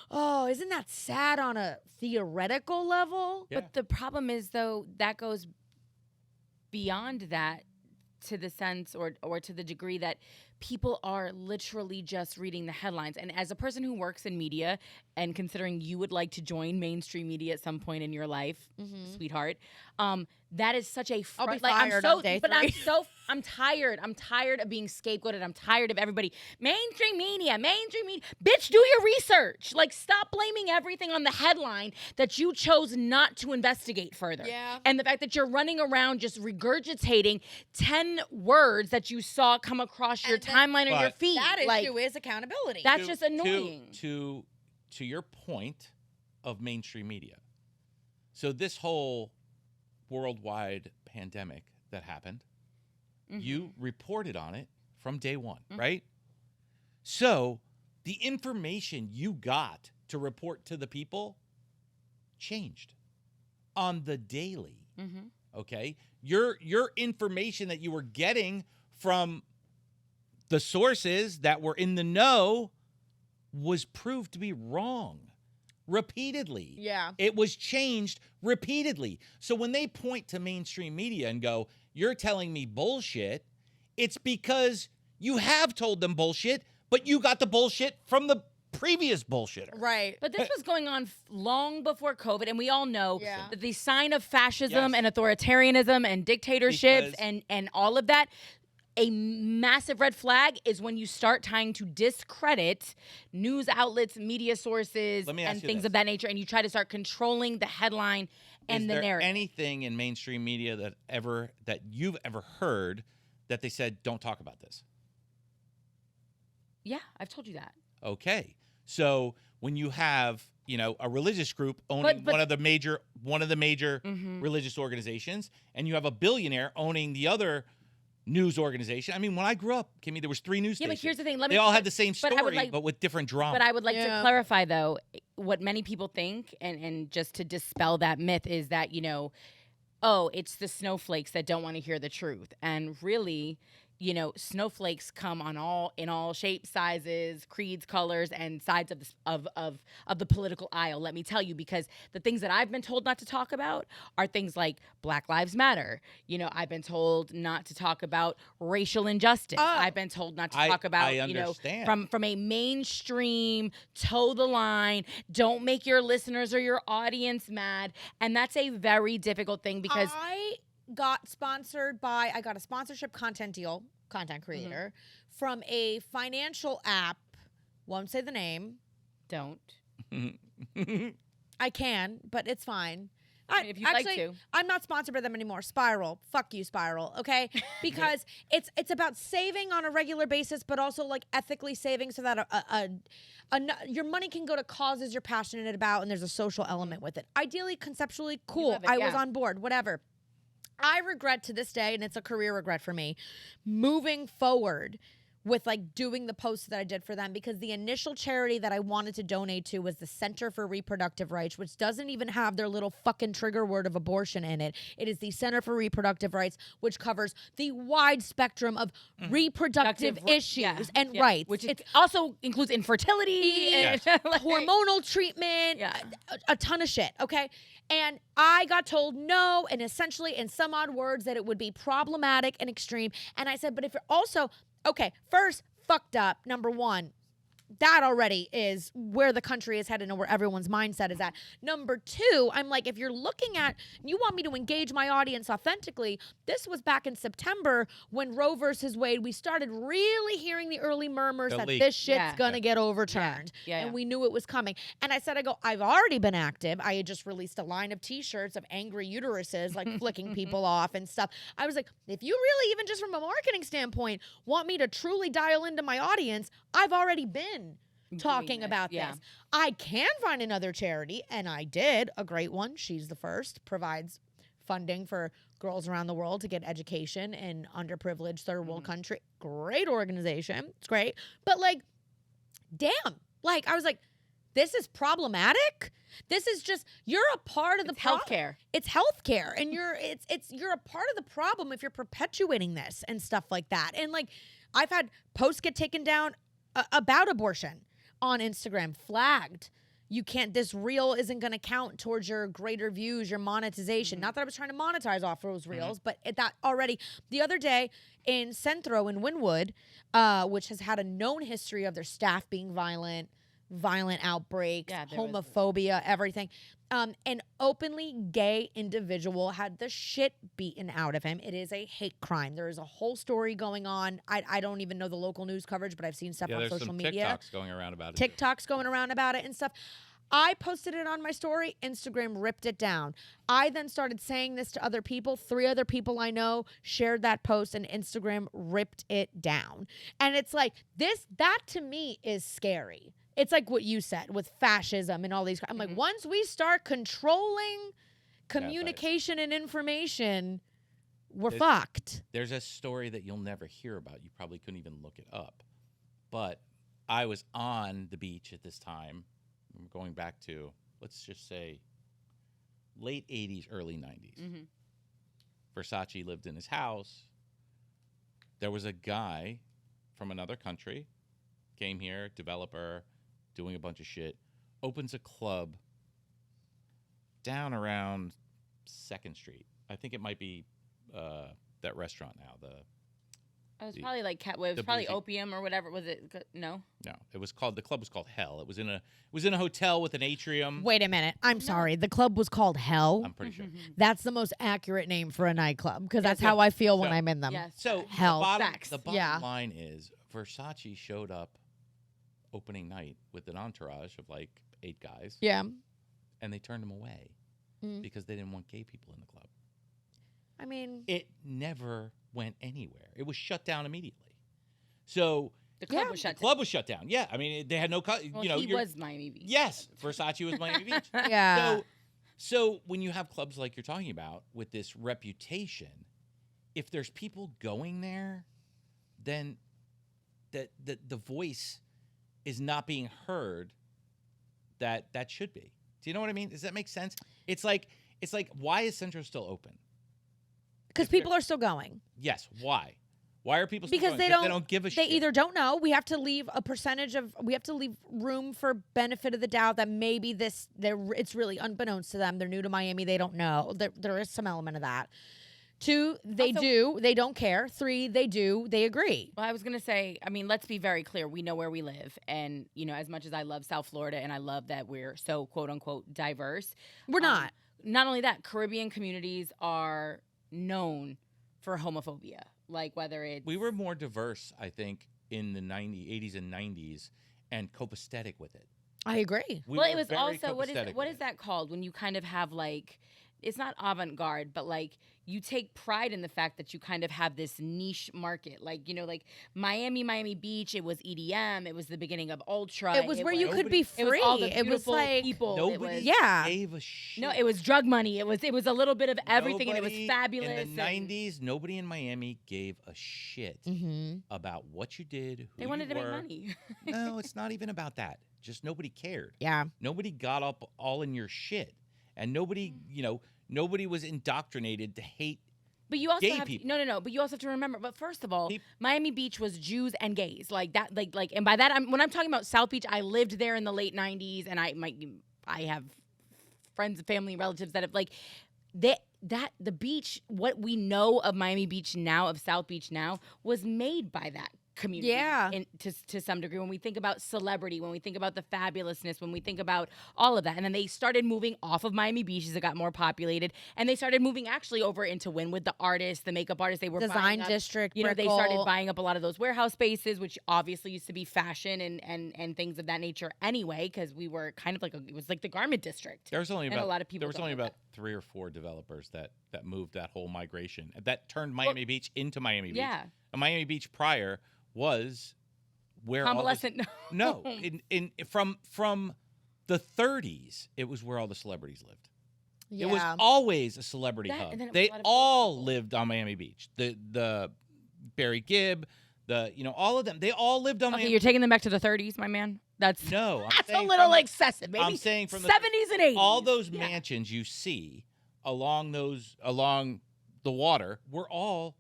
oh, isn't that sad on a theoretical level? Yeah. But the problem is, though, that goes beyond that to the sense or to the degree that people are literally just reading the headlines. And as a person who works in media, and considering you would like to join mainstream media at some point in your life, sweetheart, that is such a I'll be fired on day 3. I'm tired. I'm tired of being scapegoated. I'm tired of everybody. Mainstream media. Bitch, do your research. Like, stop blaming everything on the headline that you chose not to investigate further. Yeah. And the fact that you're running around just regurgitating 10 words that you saw come across your timeline or your feed. That like, issue is accountability. that's just annoying. To your point of mainstream media. So this whole worldwide pandemic that happened, you reported on it from day one, right? So the information you got to report to the people changed on the daily. Okay? Your information that you were getting from the sources that were in the know was proved to be wrong repeatedly. Yeah. It was changed repeatedly. So when they point to mainstream media and go, you're telling me bullshit, it's because you have told them bullshit, but you got the bullshit from the previous bullshitter. Right. But this was going on long before COVID, and we all know Yeah. that the sign of fascism and authoritarianism and dictatorships and all of that, a massive red flag is when you start trying to discredit news outlets, media sources, and things of that nature, and you try to start controlling the headline and the narrative. Is there anything in mainstream media that you've ever heard that they said, don't talk about this? Yeah, I've told you that. Okay. So when you have, a religious group owning one of the major religious organizations, and you have a billionaire owning the other news organization. I mean, when I grew up, Kimmy, there was 3 news stations. Yeah, but here's the thing. They all had the same story, but with different drama. But I would like to clarify, though, what many people think, and just to dispel that myth, is that, it's the snowflakes that don't want to hear the truth. And really, snowflakes come in all shapes, sizes, creeds, colors, and sides of the political aisle. Let me tell you, because the things that I've been told not to talk about are things like Black Lives Matter. I've been told not to talk about racial injustice. I've been told not to talk about, from a mainstream, toe the line, don't make your listeners or your audience mad. And that's a very difficult thing because I got a sponsorship content creator from a financial app. Won't say the name. Don't. I can, but it's fine. If you'd like to. I'm not sponsored by them anymore. Spiral. Fuck you, Spiral. Okay? Because it's about saving on a regular basis, but also like ethically saving so that your money can go to causes you're passionate about, and there's a social element with it. Ideally, conceptually, cool. I was on board. Whatever. I regret to this day, and it's a career regret for me, moving forward with like doing the posts that I did for them, because the initial charity that I wanted to donate to was the Center for Reproductive Rights, which doesn't even have their little fucking trigger word of abortion in it. It is the Center for Reproductive Rights, which covers the wide spectrum of reproductive issues and rights. Which also includes infertility, and hormonal treatment, a ton of shit, okay? And I got told no, and essentially in some odd words that it would be problematic and extreme. And I said, but if you're also, okay, first, fucked up, number one, that already is where the country is headed and where everyone's mindset is at. Number two, I'm like, if you're looking at, you want me to engage my audience authentically, this was back in September when Roe versus Wade, we started really hearing the early murmurs that this shit's going to get overturned. And we knew it was coming. And I said, I've already been active. I had just released a line of t-shirts of angry uteruses, like flicking people off and stuff. I was like, if you really, even just from a marketing standpoint, want me to truly dial into my audience, I've already been talking about this. I can find another charity, and I did, a great one. She's the First, provides funding for girls around the world to get education in underprivileged third world country. Great organization. It's great. But like, damn. Like, I was like, this is problematic. This is just, you're a part of the healthcare. It's healthcare. And you're a part of the problem if you're perpetuating this and stuff like that. And like, I've had posts get taken down about abortion on Instagram, flagged. You can't, this reel isn't going to count towards your greater views, your monetization. Not that I was trying to monetize off those reels, but that already, the other day in Centro in Wynwood, which has had a known history of their staff being violent outbreaks, homophobia, everything. An openly gay individual had the shit beaten out of him. It is a hate crime. There is a whole story going on. I don't even know the local news coverage, but I've seen stuff on social media. TikToks going around about it. TikToks going around about it and stuff. I posted it on my story. Instagram ripped it down. I then started saying this to other people. 3 other people I know shared that post, and Instagram ripped it down. And it's like, that to me is scary. It's like what you said with fascism and all these. I'm like, once we start controlling communication and information, we're fucked. There's a story that you'll never hear about. You probably couldn't even look it up. But I was on the beach at this time. I'm going back to, let's just say, late 80s, early 90s. Versace lived in his house. There was a guy from another country, came here, developer, doing a bunch of shit, opens a club down around 2nd Street. I think it might be that restaurant now. It was probably like it was probably Opium or whatever. Was it? No. No, the club was called Hell. It was in a hotel with an atrium. Wait a minute. I'm sorry. The club was called Hell. I'm pretty sure. That's the most accurate name for a nightclub, because that's how I feel when I'm in them. Yes. So Hell. The bottom line is Versace showed up opening night with an entourage of like 8 guys. Yeah. And they turned him away because they didn't want gay people in the club. I mean, it never went anywhere. It was shut down immediately. So the club was shut down. The club was shut down. Yeah, I mean, they had no. He was Miami Beach. Yes, Versace was Miami Beach. Yeah. So when you have clubs like you're talking about with this reputation, if there's people going there, then the voice is not being heard that should be. Do you know what I mean? Does that make sense? It's like why is Centro still open? Because people are still going. Yes. Why? Why are people still because going? They don't give a shit. They either don't know. We have to leave we have to leave room for benefit of the doubt that maybe it's really unbeknownst to them. They're new to Miami. They don't know. There is some element of that. 2, they don't care. 3, they do, they agree. Well, I was going to say, I mean, let's be very clear. We know where we live. And, as much as I love South Florida and I love that we're so quote unquote diverse. We're not. Not only that, Caribbean communities are known for homophobia. Like whether it's... We were more diverse, I think, in the 80s and 90s and copacetic with it. I agree. It was also, what is that called? When you kind of have like... It's not avant-garde, but like you take pride in the fact that you kind of have this niche market. Like, like Miami Beach, it was EDM. It was the beginning of Ultra. It was where you could be free. It was all the it was like people. Nobody gave a shit. No, it was drug money. It was a little bit of everything, and it was fabulous. In the 90s, nobody in Miami gave a shit about what you did, who they wanted you to were. make money. No, it's not even about that. Just nobody cared. Yeah. Nobody got up all in your shit. And nobody, nobody was indoctrinated to hate but you also gay have people. No. But you also have to remember. But first of all, Miami Beach was Jews and gays, like that. Like, and by that, when I'm talking about South Beach, I lived there in the late '90s, and I have friends and family and relatives that have like the beach. What we know of Miami Beach now, of South Beach now, was made by that community Yeah. to some degree. When we think about celebrity, when we think about the fabulousness, when we think about all of that. And then they started moving off of Miami Beach as it got more populated. And they started moving actually over into Wynwood, the artists, the makeup artists. They were Design buying up, District, you know, they started Brickell. buying up a lot of those warehouse spaces, which obviously used to be fashion and things of that nature anyway, because we were kind of like, it was like the garment district. There was only And about a lot of people there was don't only know about 3 or 4 developers that moved that whole migration that turned Miami Beach into Miami Beach. Yeah. And Miami Beach prior was where all this, Convalescent. no, from the 30s, it was where all the celebrities lived. Yeah. It was always a celebrity That- hub. and then it was They a lot of all people. lived on Miami Beach. The Barry Gibb, all of them. They all lived on Okay, Miami. you're taking them back to the 30s, my man. That's No, I'm that's a saying little from the- excessive. Maybe I'm saying from the 70s and 80s. all those Yeah. mansions you see along the water were all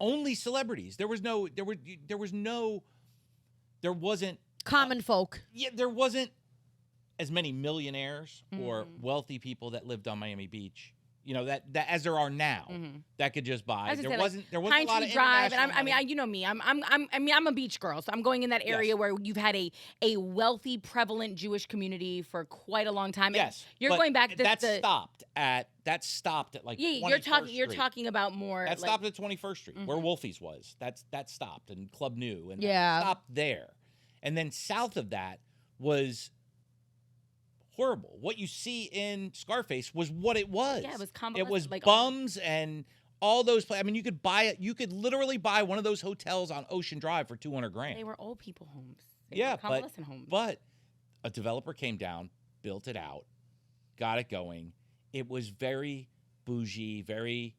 only celebrities. There wasn't Common folk. there wasn't as many millionaires or Mhm. wealthy people that lived on Miami Beach. You know that as there are now that could just buy. I was There gonna say, wasn't a Pine lot Tree of Drive, and international money. you know me. I'm a beach girl, so I'm going in that area Yes. where you've had a wealthy, prevalent Jewish community for quite a long time. And Yes, you're but going back. That stopped at like Yeah, 21st you're Street. talking about more. That like, stopped at 21st Street, where Wolfie's was. That stopped, and Club New, and Yeah. that stopped there. And then south of that was horrible. What you see in Scarface was what it was. Yeah, it was It convalescent, was like, bums and all those. I mean, you could buy it. You could literally buy one of those hotels on Ocean Drive for $200,000. They were old people homes. They Yeah, were convalescent homes. But a developer came down, built it out, got it going. It was very bougie, very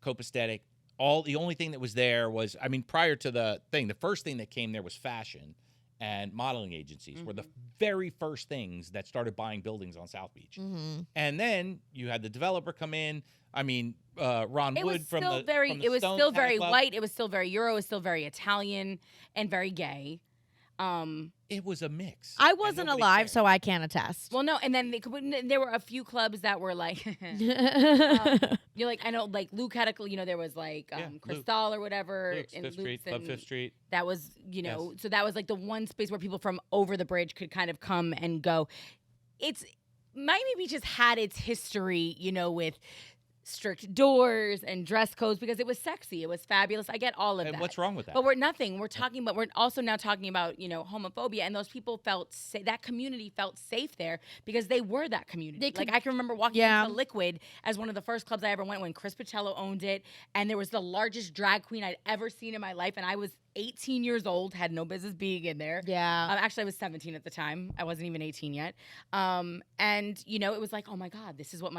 copacetic. The only thing that was there was, I mean, prior to the first thing that came there was fashion and modeling agencies were the very first things that started buying buildings on South Beach. Mm-hmm. And then you had the developer come in. I mean, Ron It Wood was from still the very. from the It was Stone still Talent very Club. white. It was still very Euro. It was still very Italian and very gay. It was a mix. I and wasn't nobody alive, cared. so I can't attest. Well, no, and then there were a few clubs that were like, you're like, I know, like Luke had there was like Yeah, Luke. Crystal or whatever, Luke's in Fifth Street, Club and Fifth Street. that was, so that was like the one space where people from over the bridge could kind of come and go. Miami Beach has had its history, with strict doors and dress codes because it was sexy. It was fabulous. I get all of And that. what's wrong with that? But we're also now talking about, homophobia, and those people that community felt safe there because they were that community. I can remember walking into Liquid as one of the first clubs I ever went when Chris Pacello owned it, and there was the largest drag queen I'd ever seen in my life, and I was 18 years old, had no business being in there. Yeah. Actually, I was 17 at the time. I wasn't even 18 yet. And, it was like, oh my God, this is what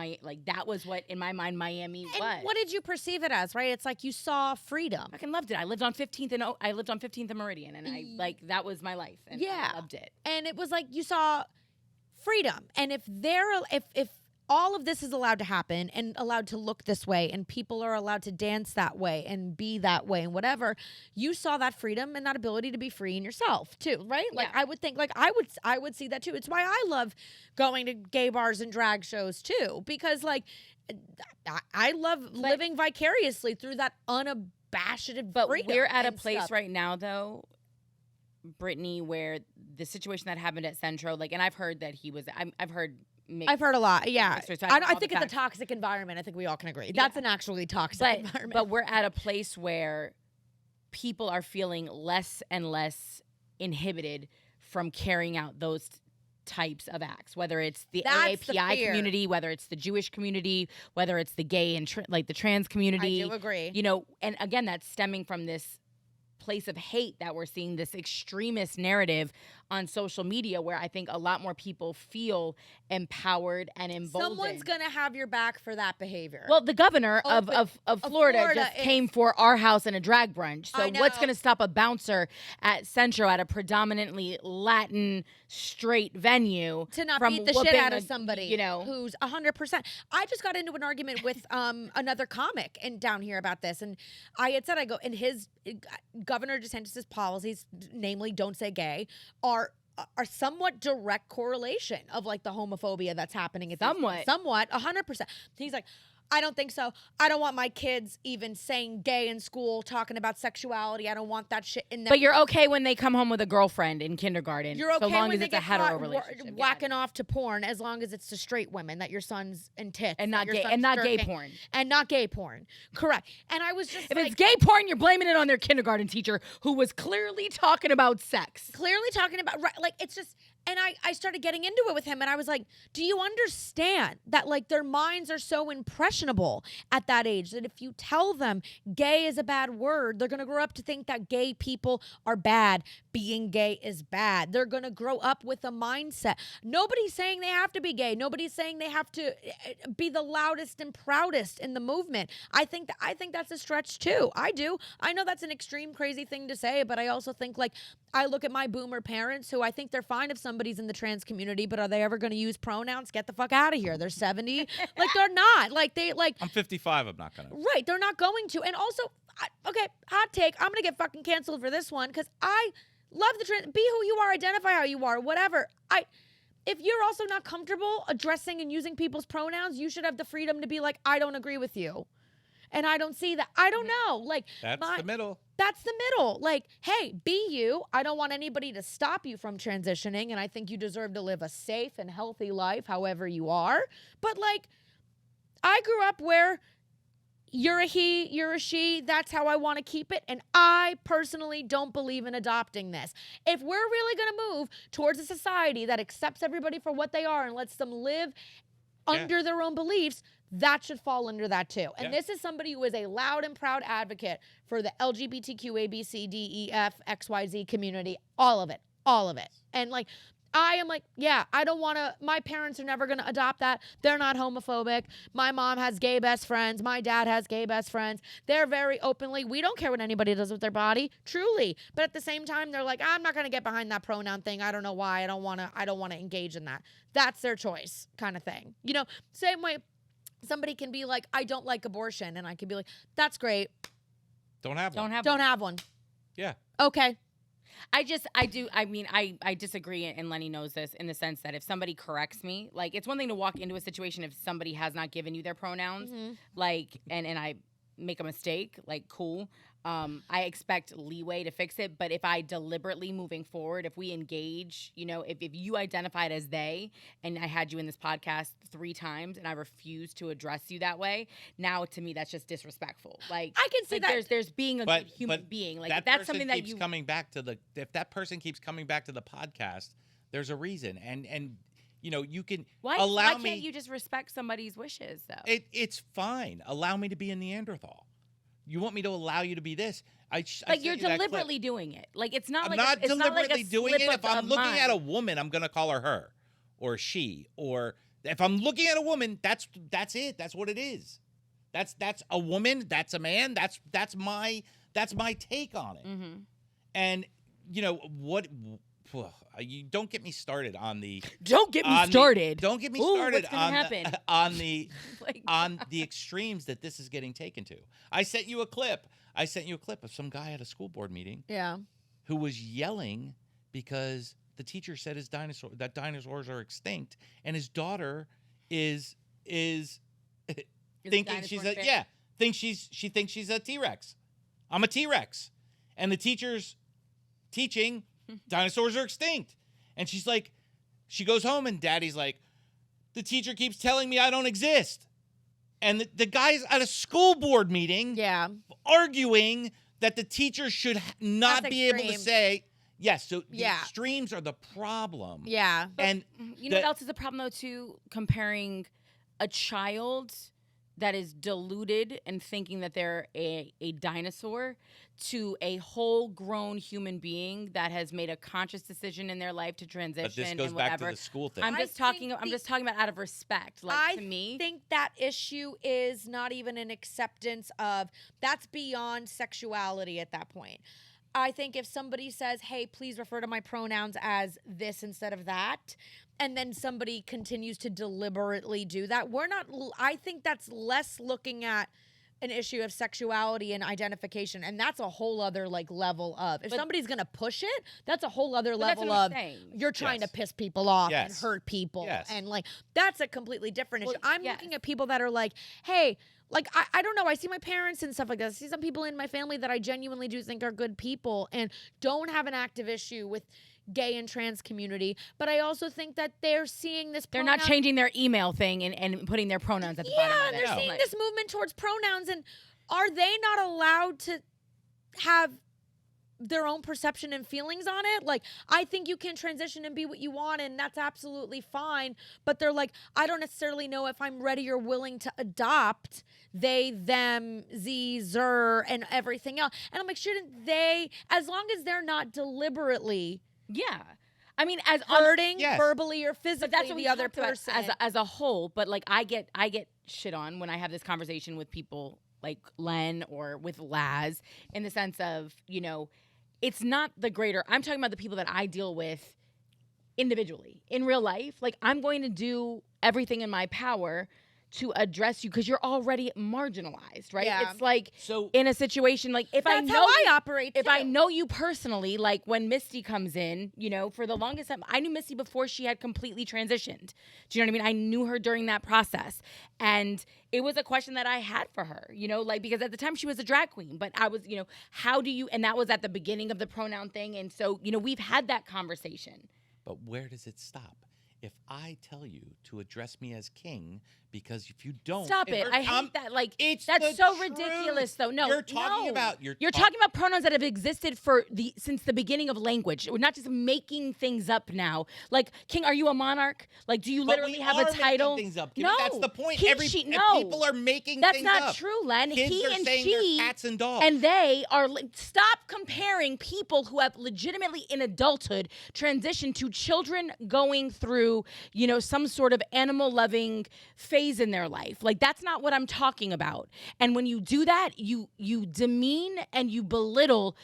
that was what in my mind Miami was. And what did you perceive it as, right? It's like you saw freedom. I fucking loved it. I lived on 15th and Meridian, and that was my life. And Yeah. I loved it. And it was like you saw freedom. And if all of this is allowed to happen and allowed to look this way and people are allowed to dance that way and be that way and whatever, you saw that freedom and that ability to be free in yourself too, right? Like Yeah. I would think I would see that too. It's why I love going to gay bars and drag shows too, because I love living vicariously through that unabashed But freedom we're at a and place stuff. right now, though, Brittany, where the situation that happened at Centro, and I've heard that he was. I've heard a lot. Yeah. So I think it's a toxic environment. I think we all can agree. That's an actually toxic environment. But we're at a place where people are feeling less and less inhibited from carrying out those types of acts, whether it's the That's the AAPI fear. community, whether it's the Jewish community, whether it's the gay and the trans community. I do agree. And again, that's stemming from this place of hate that we're seeing, this extremist narrative on social media where I think a lot more people feel empowered and emboldened. Someone's going to have your back for that behavior. Well, the governor of Florida Florida just came for our house in a drag brunch. So I know. what's going to stop a bouncer at Centro at a predominantly Latin straight venue to not from beat the shit whooping out of somebody, who's 100%. I just got into an argument with another comic and down here about this, and I had said, in his Governor DeSantis's policies, namely "Don't Say Gay," are somewhat direct correlation of the homophobia that's happening at Somewhat. 100%. He's like, I don't think so. I don't want my kids even saying gay in school, talking about sexuality. I don't want that shit in there. But you're okay when they come home with a girlfriend in kindergarten. You're okay so long when as they it's a get hetero caught relationship. whacking off to porn, as long as it's to straight women that your son's in tits And not that your gay son's and not gay jerking, porn. and not gay porn. Correct. And I was just If like, it's gay porn, you're blaming it on their kindergarten teacher who was clearly talking about sex. clearly talking about like it's just. And I started getting into it with him, and I was like, do you understand that, like, their minds are so impressionable at that age that if you tell them gay is a bad word, they're going to grow up to think that gay people are bad. Being gay is bad. They're going to grow up with a mindset. Nobody's saying they have to be gay. Nobody's saying they have to be the loudest and proudest in the movement. I think that's a stretch, too. I do. I know that's an extreme, crazy thing to say, but I also think, like, I look at my boomer parents who I think they're fine if somebody's in the trans community, but are they ever going to use pronouns? Get the fuck out of here. They're 70. Like, they're not. Like, I'm 55. I'm not going to. Right. They're not going to. And also, okay, hot take. I'm going to get fucking canceled for this one because I love the trans. Be who you are. Identify how you are. Whatever. If you're also not comfortable addressing and using people's pronouns, you should have the freedom to be like, I don't agree with you. And I don't see that. I don't know. Like, That's the middle. That's the middle. Like, hey, be you. I don't want anybody to stop you from transitioning. And I think you deserve to live a safe and healthy life, however you are. But, like, I grew up where you're a he, you're a she. That's how I want to keep it. And I personally don't believe in adopting this. If we're really going to move towards a society that accepts everybody for what they are and lets them live under their own beliefs, that should fall under that too. And this is somebody who is a loud and proud advocate for the LGBTQ, A, B, C, D, E, F, X, Y, Z community. All of it. And like, I am like, I don't want to, my parents are never going to adopt that. They're not homophobic. My mom has gay best friends. My dad has gay best friends. They're very openly, we don't care what anybody does with their body, truly. But at the same time, they're like, I'm not going to get behind that pronoun thing. I don't know why. I don't want to engage in that. That's their choice kind of thing. You know, same way somebody can be like, I don't like abortion. And I can be like, that's great. Don't have one. Don't have one. Yeah. Okay. I disagree, and Lenny knows this in the sense that if somebody corrects me, like, it's one thing to walk into a situation if somebody has not given you their pronouns, like, and I make a mistake, like, cool. I expect leeway to fix it, but if I deliberately moving forward, if we engage, you know, if you identified as they, and I had you in this podcast 3 times and I refuse to address you that way, now to me that's just disrespectful. Like, I can see like that there's being a good human being. Like, if that's something that if that person keeps coming back to the podcast, there's a reason. And you know, you can why can't you just respect somebody's wishes though? It's fine. Allow me to be a Neanderthal. You want me to allow you to be this? Like, you're deliberately doing it. Like, it's not I'm like not it's deliberately not like a doing slip it. If I'm looking mind. at a woman, I'm gonna call her or she. Or if I'm looking at a woman, that's it. That's what it is. That's a woman. That's a man. That's my take on it. Mm-hmm. And you know what? You don't get me started on the. Don't get me started. Don't get me started on the extremes that this is getting taken to. I sent you a clip of some guy at a school board meeting. Yeah. Who was yelling because the teacher said that dinosaurs are extinct, and his daughter is thinking she thinks she's a T-Rex. I'm a T-Rex, and the teacher's teaching dinosaurs are extinct, and she's like, she goes home and daddy's like, the teacher keeps telling me I don't exist, and the guy's at a school board meeting, arguing that the teacher should not be able to say yes. So the extremes are the problem. Yeah, and you know what else is the problem though too? Comparing a child that is deluded and thinking that they're a dinosaur to a whole grown human being that has made a conscious decision in their life to transition. But this goes and whatever. Back to the school thing. I'm just talking about out of respect. Like, to me, I think that issue is not even an acceptance of, that's beyond sexuality at that point. I think if somebody says, hey, please refer to my pronouns as this instead of that, and then somebody continues to deliberately do that, I think that's less looking at an issue of sexuality and identification, and that's a whole other like level of if somebody's gonna push it, that's a whole other level of you're trying to piss people off and hurt people, and like that's a completely different issue. I'm looking at people that are like, hey, like I don't know, I see my parents and stuff like that. I see some people in my family that I genuinely do think are good people and don't have an active issue with gay and trans community, but I also think that they're seeing this they're not changing their email thing and putting their pronouns at the bottom of it. They're seeing this movement towards pronouns, and are they not allowed to have their own perception and feelings on it? Like, I think you can transition and be what you want, and that's absolutely fine, but they're like, I don't necessarily know if I'm ready or willing to adopt they, them, z, zer, and everything else. And I'm like, shouldn't they, as long as they're not deliberately I mean, as hurting verbally or physically, that's what the other person as a whole. But like, I get shit on when I have this conversation with people like Len or with Laz, in the sense of, you know, it's not the greater. I'm talking about the people that I deal with individually in real life. Like, I'm going to do everything in my power to address you because you're already marginalized, right? Yeah. It's like, so in a situation, like if I know how I operate too. If I know you personally, like when Misty comes in, you know, for the longest time, I knew Misty before she had completely transitioned. Do you know what I mean? I knew her during that process. And it was a question that I had for her, you know, like, because at the time she was a drag queen, but I was, you know, how do you, and that was at the beginning of the pronoun thing. And so, you know, we've had that conversation. But where does it stop? If I tell you to address me as king, because if you don't, stop it. I hate that. Like, it's that's so ridiculous, though. No, you're talking about you're talking about pronouns that have existed since the beginning of language. We're not just making things up now. Like, king, are you a monarch? Like, do you literally have a title? Things up. No, that's the point. People are making that's things not up. true, Len. Kids He are and saying she they're cats and dogs, and they are. Stop comparing people who have legitimately in adulthood transitioned to children going through, you know, some sort of animal loving phase in their life. Like, that's not what I'm talking about. And when you do that, you demean and you belittle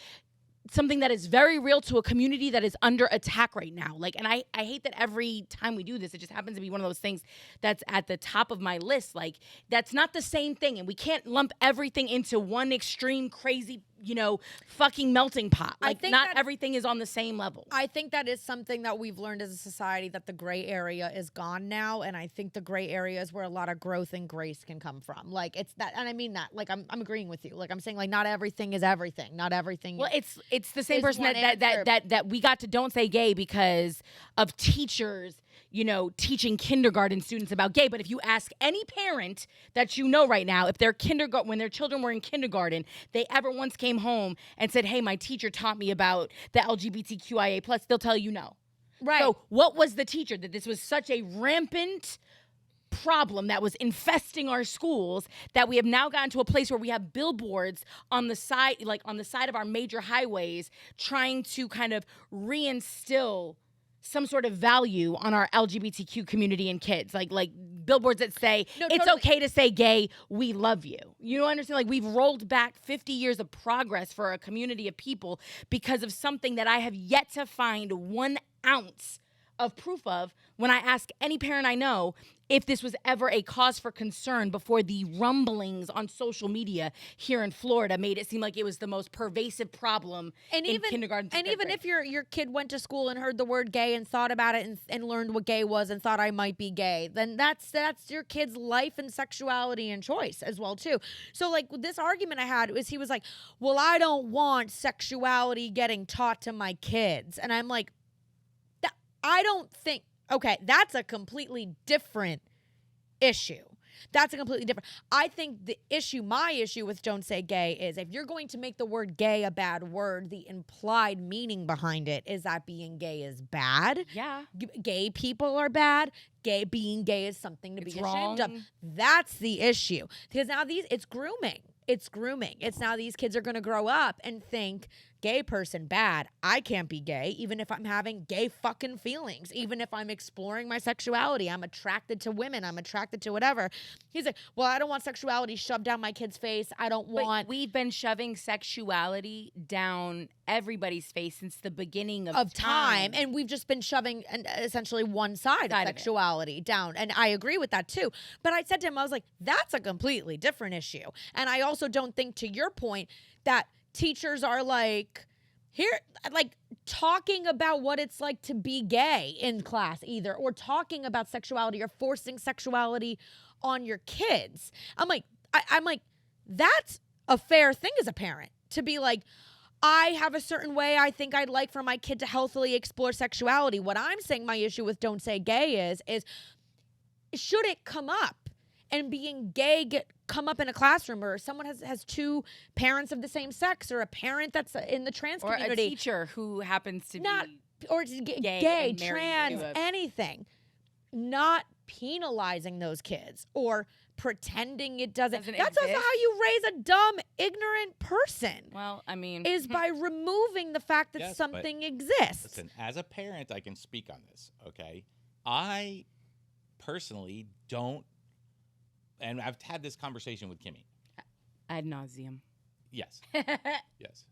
something that is very real to a community that is under attack right now. Like, and I hate that every time we do this, it just happens to be one of those things that's at the top of my list. Like, that's not the same thing. And we can't lump everything into one extreme, crazy, you know, fucking melting pot. Like, not everything is on the same level. I think that is something that we've learned as a society, that the gray area is gone now. And I think the gray area is where a lot of growth and grace can come from. Like, it's that, and I mean that, like, I'm agreeing with you. Like, I'm saying, like, not everything is everything. Not everything. Well, it's the same person that we got to Don't Say Gay because of teachers, you know, teaching kindergarten students about gay. But if you ask any parent that you know right now, if their when their children were in kindergarten, they ever once came home and said, hey, my teacher taught me about the LGBTQIA+, they'll tell you no. Right. So what was the teacher? That this was such a rampant problem that was infesting our schools that we have now gotten to a place where we have billboards on the side, like on the side of our major highways, trying to kind of reinstill some sort of value on our LGBTQ community and kids, like billboards that say, it's okay to say gay, we love you. You don't understand? Like, we've rolled back 50 years of progress for a community of people because of something that I have yet to find 1 ounce of proof of when I ask any parent I know if this was ever a cause for concern before the rumblings on social media here in Florida made it seem like it was the most pervasive problem in kindergarten. And even if your kid went to school and heard the word gay and thought about it and learned what gay was and thought I might be gay, then that's your kid's life and sexuality and choice as well too. So like this argument I had was, he was like, well, I don't want sexuality getting taught to my kids. And I'm like, I don't think, okay, that's a completely different issue. That's a completely different. I think my issue with Don't Say Gay is if you're going to make the word gay a bad word, the implied meaning behind it is that being gay is bad. Yeah. Gay people are bad. Being gay is something to be ashamed of. That's the issue. Because now it's grooming. It's grooming. It's now these kids are going to grow up and think gay person bad. I can't be gay, even if I'm having gay fucking feelings, even if I'm exploring my sexuality. I'm attracted to women. I'm attracted to whatever. He's like, well, I don't want sexuality shoved down my kid's face. I don't want. We've been shoving sexuality down everybody's face since the beginning of time. And we've just been shoving essentially one side of of it. sexuality down. And I agree with that too. But I said to him, I was like, that's a completely different issue. And I also don't think, to your point, that teachers are like, here, like talking about what it's like to be gay in class either, or talking about sexuality or forcing sexuality on your kids. I'm like, I'm like, that's a fair thing as a parent to be like, I have a certain way I think I'd like for my kid to healthily explore sexuality. What I'm saying my issue with Don't Say Gay is should it come up and being gay come up in a classroom, or someone has two parents of the same sex, or a parent that's in the trans or community. a teacher who happens to Not, be or gay, and married trans, to a- anything. Not penalizing those kids or pretending it doesn't. That's also exist. how you raise a dumb, ignorant person. Well, I mean, Is by removing the fact that Yes, but something exists. Listen, as a parent, I can speak on this, okay? I personally don't, and I've had this conversation with Kimmy. ad nauseum. Yes. Yes.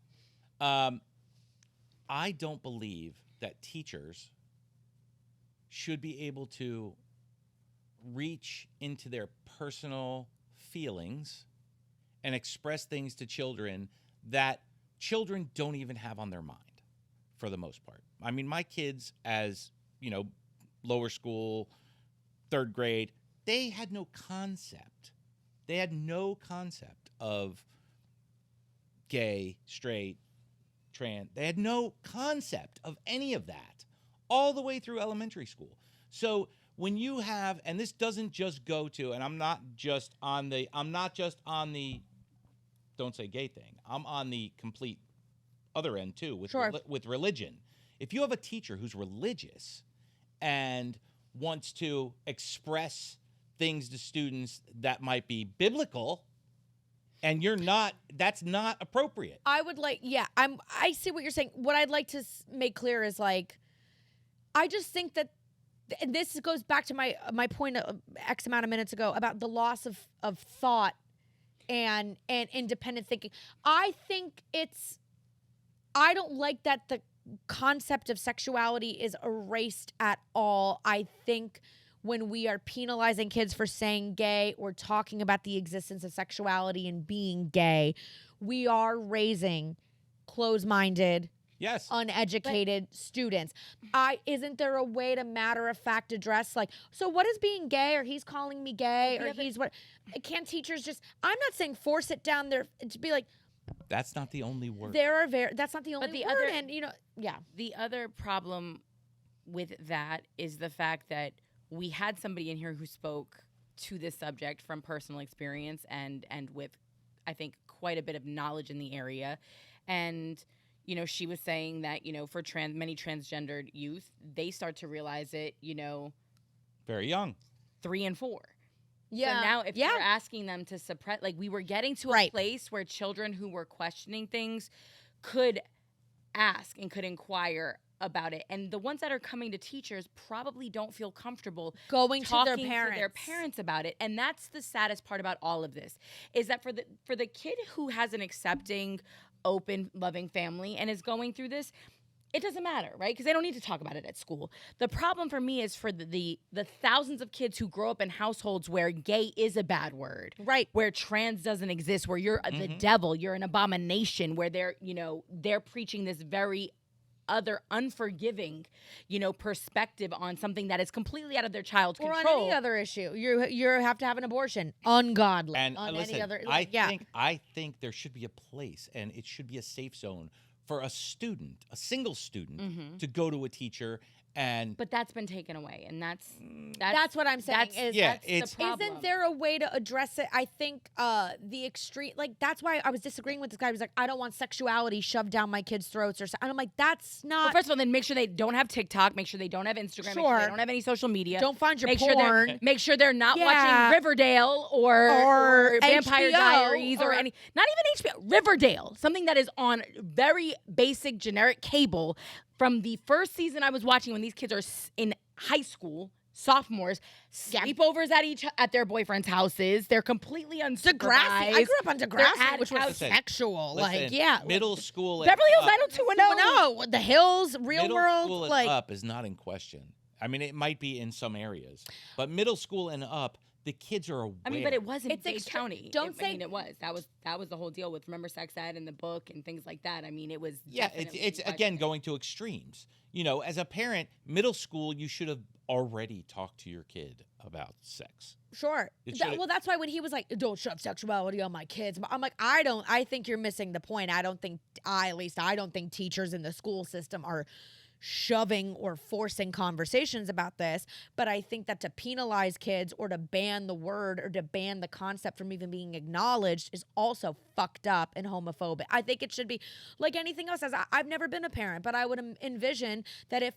I don't believe that teachers should be able to reach into their personal feelings and express things to children that children don't even have on their mind, for the most part. I mean, my kids, as, lower school, 3rd grade, they had no concept. They had no concept of gay, straight, trans. They had no concept of any of that all the way through elementary school. So when you have, and this doesn't just go to, and I'm not just on the Don't Say Gay thing. I'm on the complete other end too with Sure. with religion. If you have a teacher who's religious and wants to express things to students that might be biblical, and you're not, that's not appropriate. I would like, I see what you're saying. What I'd like to make clear is like, I just think that, and this goes back to my point X amount of minutes ago about the loss of thought and independent thinking. I think I don't like that the concept of sexuality is erased at all. I think when we are penalizing kids for saying gay or talking about the existence of sexuality and being gay, we are raising closed-minded, Yes. uneducated students. Isn't there a way to matter-of-fact address, like, so what is being gay, or he's calling me gay, or he's what? Can't teachers just, I'm not saying force it down there to be like, That's not the only word. that's not the only the word, other- and The other problem with that is the fact that we had somebody in here who spoke to this subject from personal experience and with, I think, quite a bit of knowledge in the area. And, she was saying that, for many transgendered youth, they start to realize it, Very young. 3 and 4. Yeah. So now if you're asking them to suppress, like we were getting to a place where children who were questioning things could ask and could inquire about it. And the ones that are coming to teachers probably don't feel comfortable going to talking their parents. about it. And that's the saddest part about all of this, is that for the kid who has an accepting, open, loving family and is going through this, it doesn't matter, right? Because they don't need to talk about it at school. The problem for me is for the thousands of kids who grow up in households where gay is a bad word, Right. where trans doesn't exist, where you're the devil, you're an abomination, where they're preaching this very other unforgiving, perspective on something that is completely out of their child's Or control. on any other issue. You have to have an abortion. Ungodly. And on listen, any other, I think there should be a place, and it should be a safe zone for a single student, to go to a teacher But that's been taken away, and that's what I'm saying. That's the problem. Isn't there a way to address it? I think the extreme, like that's why I was disagreeing with this guy. He was like, I don't want sexuality shoved down my kids' throats, and I'm like, that's not. Well, first of all, then make sure they don't have TikTok. Make sure they don't have Instagram. Make sure they don't have any social media. Don't find your make porn. Sure make sure they're not watching Riverdale or Vampire HBO, Diaries or any. Not even HBO. Riverdale, something that is on very basic generic cable. From the first season I was watching, when these kids are in high school, sophomores, sleepovers at their boyfriends' houses. They're completely unsupervised. Degrassi. I grew up on Degrassi, which was sexual. Middle school. Beverly Hills 90210. No, the Hills, Real middle World. School and up is not in question. I mean, it might be in some areas, but middle school and up, the kids are aware. I mean, but it wasn't Dade County. It was. That was the whole deal with Remember Sex Ed and the book and things like that. I mean, it was. Yeah, it's again going to extremes. You know, as a parent, middle school, you should have already talked to your kid about sex. Sure. Well, that's why when he was like, don't shove sexuality on my kids, I'm like, I think you're missing the point. I don't think teachers in the school system are shoving or forcing conversations about this, but I think that to penalize kids or to ban the word or to ban the concept from even being acknowledged is also fucked up and homophobic. I think it should be like anything else. As I've never been a parent, but I would envision that if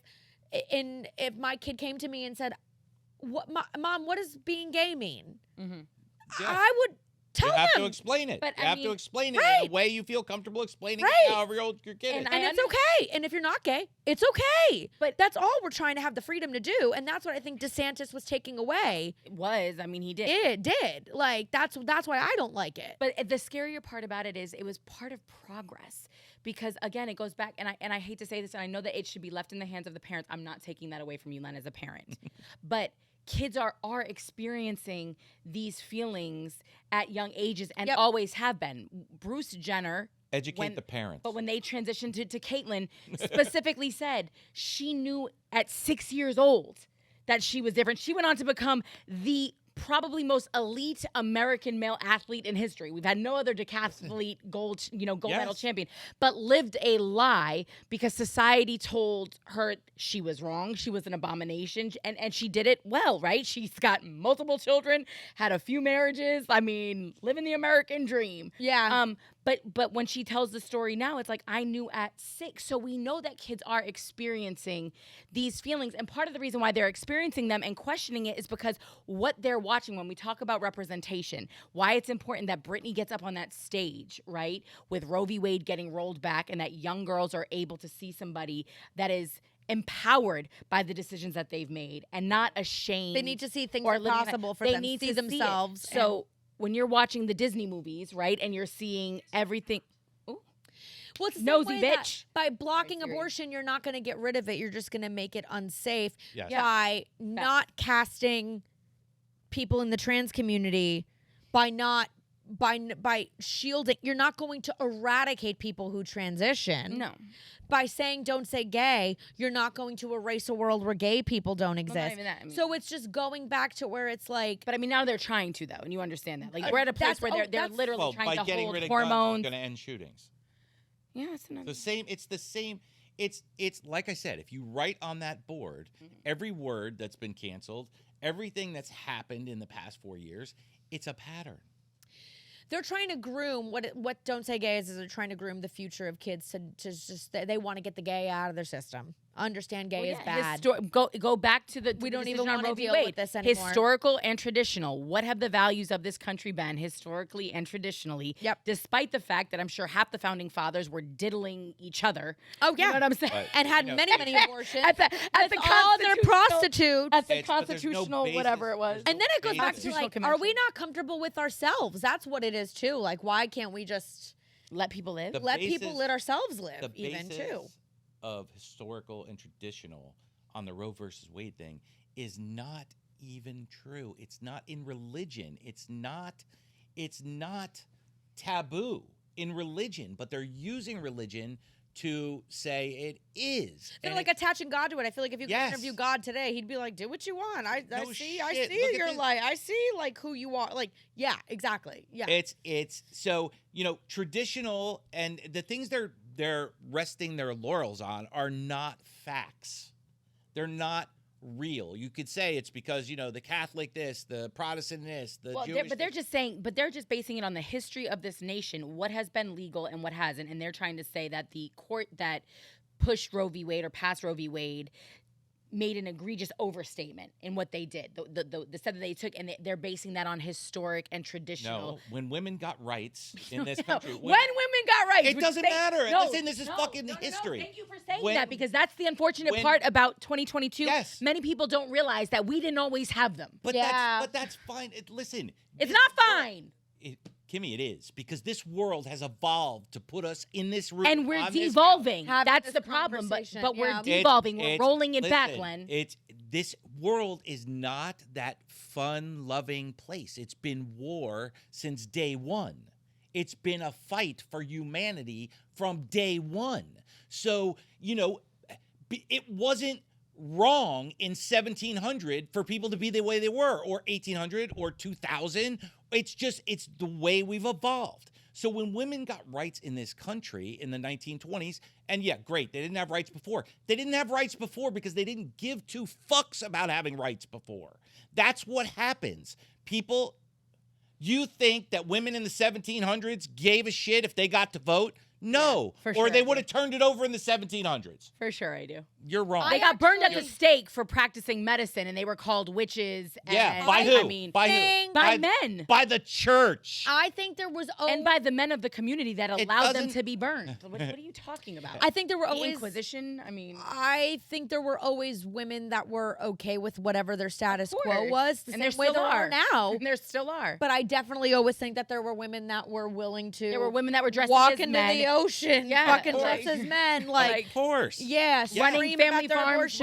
my kid came to me and said, Mom, what does being gay mean? Mm-hmm. Yeah. I would tell them. You have to explain it. But you have to explain it in a way you feel comfortable explaining it however old your kid is. And it's okay. And if you're not gay, it's okay. But that's all we're trying to have the freedom to do. And that's what I think DeSantis was taking away. It was. I mean, he did. It did. Like, that's why I don't like it. But the scarier part about it is it was part of progress. Because, again, it goes back, and I hate to say this, and I know that it should be left in the hands of the parents. I'm not taking that away from you, Len, as a parent. But kids are experiencing these feelings at young ages and always have been. Bruce Jenner. Educate the parents. But when they transitioned to Caitlyn, specifically said she knew at 6 years old that she was different. She went on to become the probably most elite American male athlete in history. We've had no other decathlete gold medal champion, but lived a lie because society told her she was wrong. She was an abomination, and she did it well, right? She's got multiple children, had a few marriages. I mean, living the American dream. Yeah. But when she tells the story now, it's like, I knew at 6. So we know that kids are experiencing these feelings. And part of the reason why they're experiencing them and questioning it is because what they're watching, when we talk about representation, why it's important that Brittany gets up on that stage, right, with Roe v. Wade getting rolled back, and that young girls are able to see somebody that is empowered by the decisions that they've made and not ashamed. They need to see things are possible for them. They need to see themselves. So when you're watching the Disney movies, right, and you're seeing everything. Ooh. Well, it's the nosy way bitch. By blocking abortion, you're not going to get rid of it. You're just going to make it unsafe Yes. by not casting people in the trans community, by shielding. You're not going to eradicate people who transition. No. By saying don't say gay, you're not going to erase a world where gay people don't exist. Well, not even that. I mean, so it's just going back to where it's like. But I mean, now they're trying to, though, and you understand that. Like, we're at a place where they're literally trying to getting hold rid of hormones. Guns, going to end shootings. Yeah, it's another. It's the same. It's like I said, if you write on that board every word that's been canceled, everything that's happened in the past 4 years, it's a pattern. They're trying to groom what Don't Say Gay is they're trying to groom the future of kids to just they want to get the gay out of their system. Understand gay is bad. Go back to the we don't decision even on want to Roe v. deal Wade. with this anymore. Historical and traditional. What have the values of this country been historically and traditionally? Yep. Despite the fact that I'm sure half the founding fathers were diddling each other. Oh yeah, you know what I'm saying? And had many abortions. at the all their prostitutes. At the constitutional whatever it was. And then it goes back to Constitutional like, convention. are we not comfortable with ourselves? That's what it is too. Like, why can't we just let people live? Let people let ourselves live, the even basis too. Of historical and traditional on the Roe versus Wade thing is not even true. It's not in religion. It's not taboo in religion, but they're using religion to say it is. They're like attaching God to it. I feel like if you could interview God today, he'd be like, do what you want. I see your life. I see like who you are. Like, yeah, exactly. Yeah. It's so, traditional, and the things they're resting their laurels on are not facts. They're not real. You could say it's because, the Catholic this, the Protestant this, the Jewish they're just basing it on the history of this nation, what has been legal and what hasn't. And they're trying to say that the court that pushed Roe v. Wade or passed Roe v. Wade made an egregious overstatement in what they did, the step that they took, and they're basing that on historic and traditional. No, when women got rights in this country. When women got rights. It doesn't matter. Listen, this is fucking history. No, thank you for saying that, because that's the unfortunate part about 2022. Yes. Many people don't realize that we didn't always have them. But that's fine. Listen. It's not fine. Kimmy, it is, because this world has evolved to put us in this room. And we're devolving. That's the problem. But we're devolving. We're rolling it back, Len. This world is not that fun-loving place. It's been war since day one. It's been a fight for humanity from day one. So, it wasn't wrong in 1700 for people to be the way they were, or 1800 or 2000. It's the way we've evolved. So when women got rights in this country in the 1920s, and yeah, great, they didn't have rights before. They didn't have rights before because they didn't give two fucks about having rights before. That's what happens. You think that women in the 1700s gave a shit if they got to vote? No, for sure or they would have turned it over in the 1700s. For sure I do. You're wrong. They got burned at the stake for practicing medicine, and they were called witches. By who? By who? By men. By the church. I think there was and by the men of the community that allowed them to be burned. What are you talking about? I think there were the always Inquisition. I think there were always women that were okay with whatever their status quo was, and there still are now. And there still are. But I definitely always think that there were women that were willing to. There were women that were dressed walk as into men. the ocean, fucking dressed as men, of course. Running family farms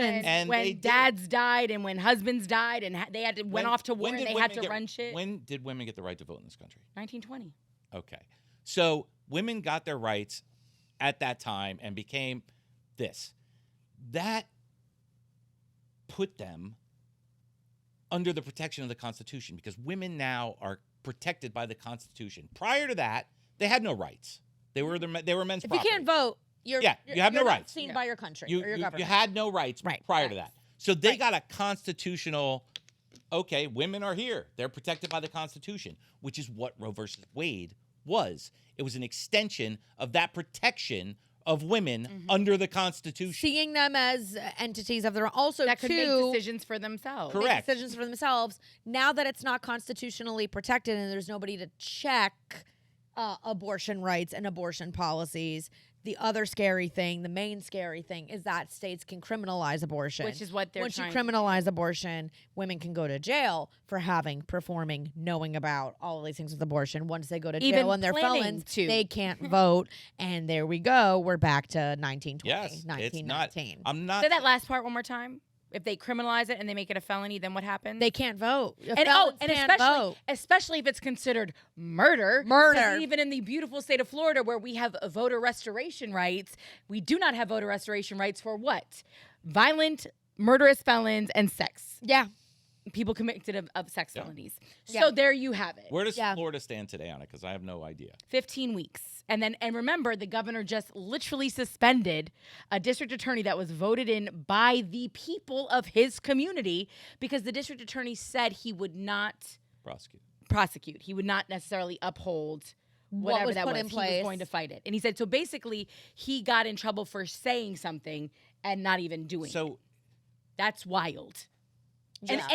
when dads died and when husbands died, and they had to went off to war and they had to run shit. When did women get the right to vote in this country? 1920. Okay, so women got their rights at that time and became this. That put them under the protection of the Constitution, because women now are protected by the Constitution. Prior to that, they had no rights. They were men's property. If you can't vote, you have no rights. Seen by your country or your government. You had no rights prior to that. So they got a constitutional. Okay, women are here. They're protected by the Constitution, which is what Roe versus Wade was. It was an extension of that protection of women under the Constitution. Seeing them as entities of their own. Also, that could make decisions for themselves. Correct. Make decisions for themselves. Now that it's not constitutionally protected and there's nobody to check abortion rights and abortion policies, the other scary thing, the main scary thing, is that states can criminalize abortion. Which is what they're Once you trying criminalize abortion, women can go to jail for performing, knowing about all of these things with abortion. Once they go to jail and they're felons, they can't vote. And there we go. We're back to 1920, yes, 1919. I'm not. Say that last part one more time. If they criminalize it and they make it a felony, then what happens? They can't vote. Especially if it's considered murder. Murder. Even in the beautiful state of Florida, where we have voter restoration rights, we do not have voter restoration rights for what? Violent, murderous felons and sex. Yeah. People convicted of sex felonies. So there you have it. Where does Florida stand today on it? Because I have no idea. 15 weeks. And remember, the governor just literally suspended a district attorney that was voted in by the people of his community, because the district attorney said he would not prosecute. He would not necessarily uphold whatever that was. He was going to fight it. And he said, so basically, he got in trouble for saying something and not even doing it. So that's wild. Yeah.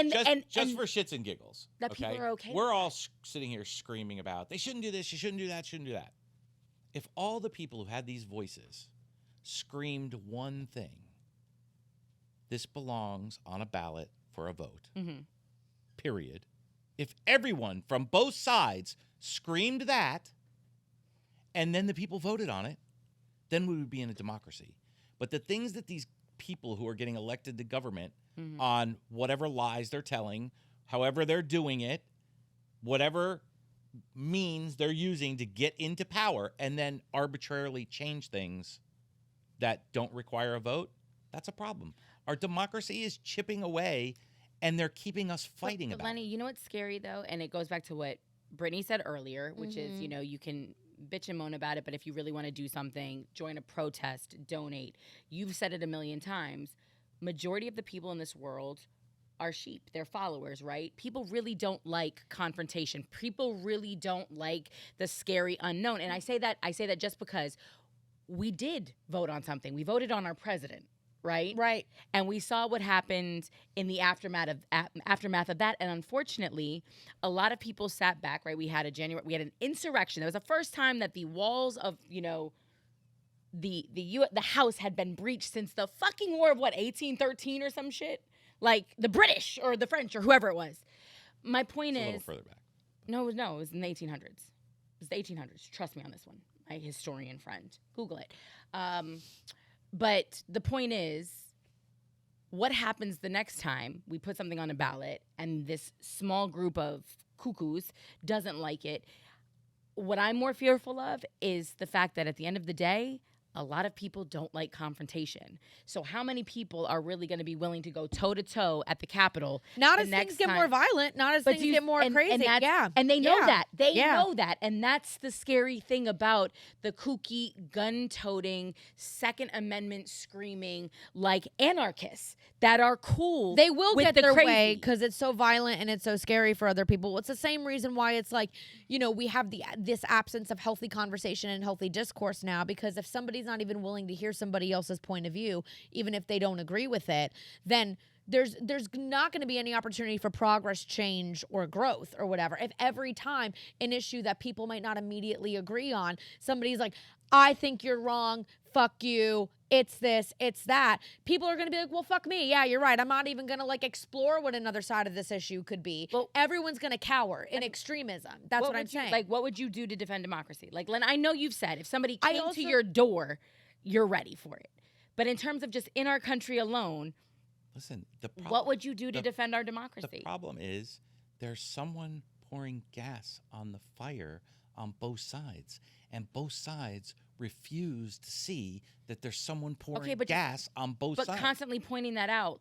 Just for shits and giggles. That people are okay. We're all sitting here screaming about, they shouldn't do this, you shouldn't do that, shouldn't do that. If all the people who had these voices screamed one thing, this belongs on a ballot for a vote, period. If everyone from both sides screamed that, and then the people voted on it, then we would be in a democracy. But the things that these people who are getting elected to government on whatever lies they're telling, however they're doing it, whatever means they're using to get into power, and then arbitrarily change things that don't require a vote, that's a problem. Our democracy is chipping away, and they're keeping us fighting about Lenny, it. you know what's scary, though? And it goes back to what Brittany said earlier, which is, you can bitch and moan about it, but if you really want to do something, join a protest, donate. You've said it a million times. majority of the people in this world are sheep. They're followers, right? People really don't like confrontation. People really don't like the scary unknown. And I say that just because we did vote on something. We voted on our president, right? Right. And we saw what happened in the aftermath of that. And unfortunately, a lot of people sat back, right? We had an insurrection. That was the first time that the walls of, the house had been breached since the fucking war of 1813 or some shit? Like the British or the French or whoever it was. My point is, a little further back. No, it was in the 1800s. It was the 1800s. Trust me on this one. My historian friend. Google it. But the point is, what happens the next time we put something on a ballot and this small group of cuckoos doesn't like it? What I'm more fearful of is the fact that at the end of the day, a lot of people don't like confrontation. So how many people are really going to be willing to go toe-to-toe at the Capitol? Not as things get more violent, not as things get more crazy. And they know that. They know that. And that's the scary thing about the kooky, gun-toting, Second Amendment screaming, like anarchists that are cool. They will get their way crazy. because it's so violent and it's so scary for other people. It's the same reason why it's like, we have this absence of healthy conversation and healthy discourse now, because if somebody's not even willing to hear somebody else's point of view, even if they don't agree with it, then there's not going to be any opportunity for progress, change, or growth or whatever. If every time an issue that people might not immediately agree on, somebody's like, I think you're wrong, fuck you, it's this, it's that, people are going to be like, well, fuck me. Yeah, you're right. I'm not even going to explore what another side of this issue could be. Well, everyone's going to cower in extremism. That's what I'm saying. What would you do to defend democracy? Len, I know you've said if somebody came to your door, you're ready for it. But in terms of just in our country alone, listen, what would you do to defend our democracy? The problem is there's someone pouring gas on the fire on both sides, and both sides refuse to see that there's someone pouring gas on both sides. But constantly pointing that out,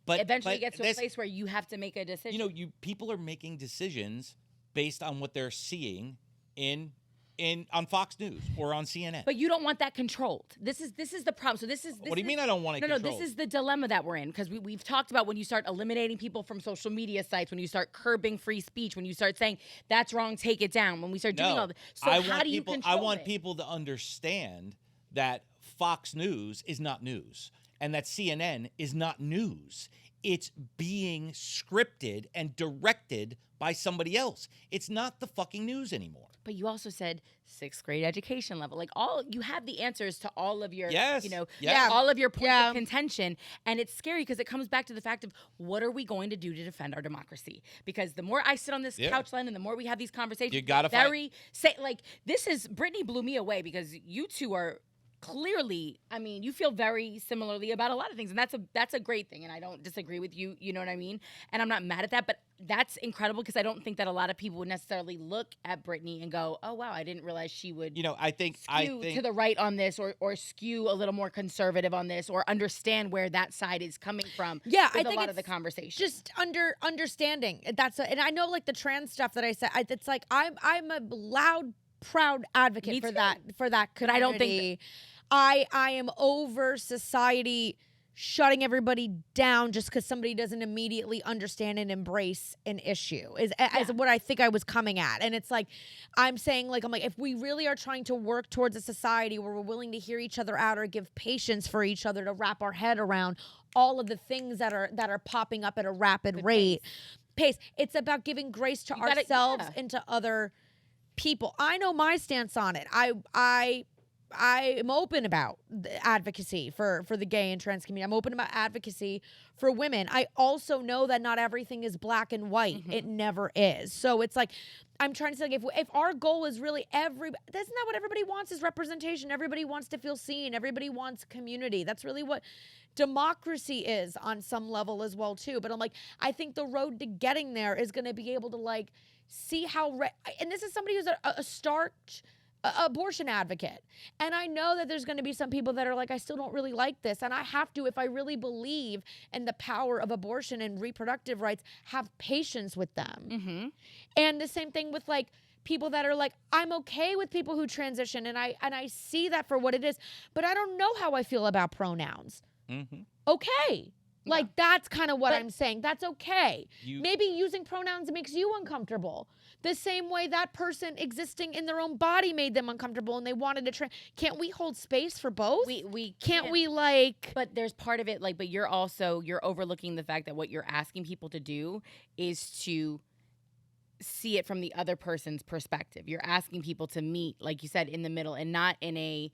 but eventually gets to a place where you have to make a decision. People are making decisions based on what they're seeing on Fox News or on CNN. But you don't want that controlled. This is the problem. So what do you mean I don't want it controlled? No, this is the dilemma that we're in, because we've talked about when you start eliminating people from social media sites, when you start curbing free speech, when you start saying that's wrong, take it down, when we start doing all this. So how do you control I want people to understand that Fox News is not news and that CNN is not news. It's being scripted and directed by somebody else. It's not the fucking news anymore. But you also said 6th grade education level. You have the answers to all of your, all of your points of contention. And it's scary because it comes back to the fact of what are we going to do to defend our democracy? Because the more I sit on this couch, Len, and the more we have these conversations, you gotta Brittany blew me away because you two are clearly, you feel very similarly about a lot of things, and that's a great thing, and I don't disagree with you, you know what I mean? And I'm not mad at that, but that's incredible because I don't think that a lot of people would necessarily look at Brittany and go, oh wow, I didn't realize she would I think to the right on this or skew a little more conservative on this or understand where that side is coming from. Yeah, I think a lot of the conversation. Just understanding. And I know the trans stuff that I said, it's like I'm a loud, proud advocate for that community. But I don't think I am over society shutting everybody down just because somebody doesn't immediately understand and embrace an issue as what I think I was coming at. And it's like, I'm saying if we really are trying to work towards a society where we're willing to hear each other out or give patience for each other to wrap our head around all of the things that are popping up at a rapid pace. It's about giving grace to ourselves and to other people. I know my stance on it. I am open about advocacy for the gay and trans community. I'm open about advocacy for women. I also know that not everything is black and white. Mm-hmm. It never is. So it's like, I'm trying to say, if our goal is really isn't that what everybody wants is representation? Everybody wants to feel seen. Everybody wants community. That's really what democracy is on some level as well too. But I'm like, I think the road to getting there is going to be able to see how, and this is somebody who's a starch abortion advocate. And I know that there's going to be some people that are like, I still don't really like this. And I have to, if I really believe in the power of abortion and reproductive rights, have patience with them. Mm-hmm. And the same thing with people that are like, I'm okay with people who transition and I see that for what it is, but I don't know how I feel about pronouns. Okay. Like, that's kind of what But- I'm saying. That's okay. You- Maybe using pronouns makes you uncomfortable. The same way that person existing in their own body made them uncomfortable and they wanted to can't we hold space for both? We Can't we, like... But there's part of it, like, but you're overlooking the fact that what you're asking people to do is to see it from the other person's perspective. You're asking people to meet, like you said, in the middle, and not in a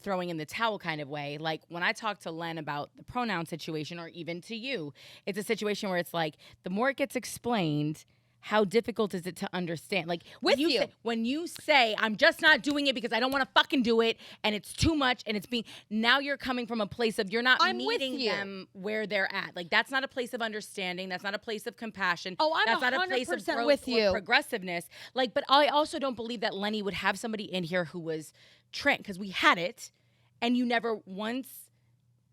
throwing in the towel kind of way. Like when I talk to Len about the pronoun situation, or even to you, it's a situation where it's like the more it gets explained, how difficult is it to understand? Like With you. when you say, I'm just not doing it because I don't want to fucking do it and it's too much and it's being, now you're coming from a place of you're not I'm with meeting you. them where they're at. Like that's not a place of understanding. That's not a place of compassion. Oh, I'm that's not a place of 100% growth with or you. progressiveness. Like, but I also don't believe that Lenny would have somebody in here who was trans, because we had it and you never once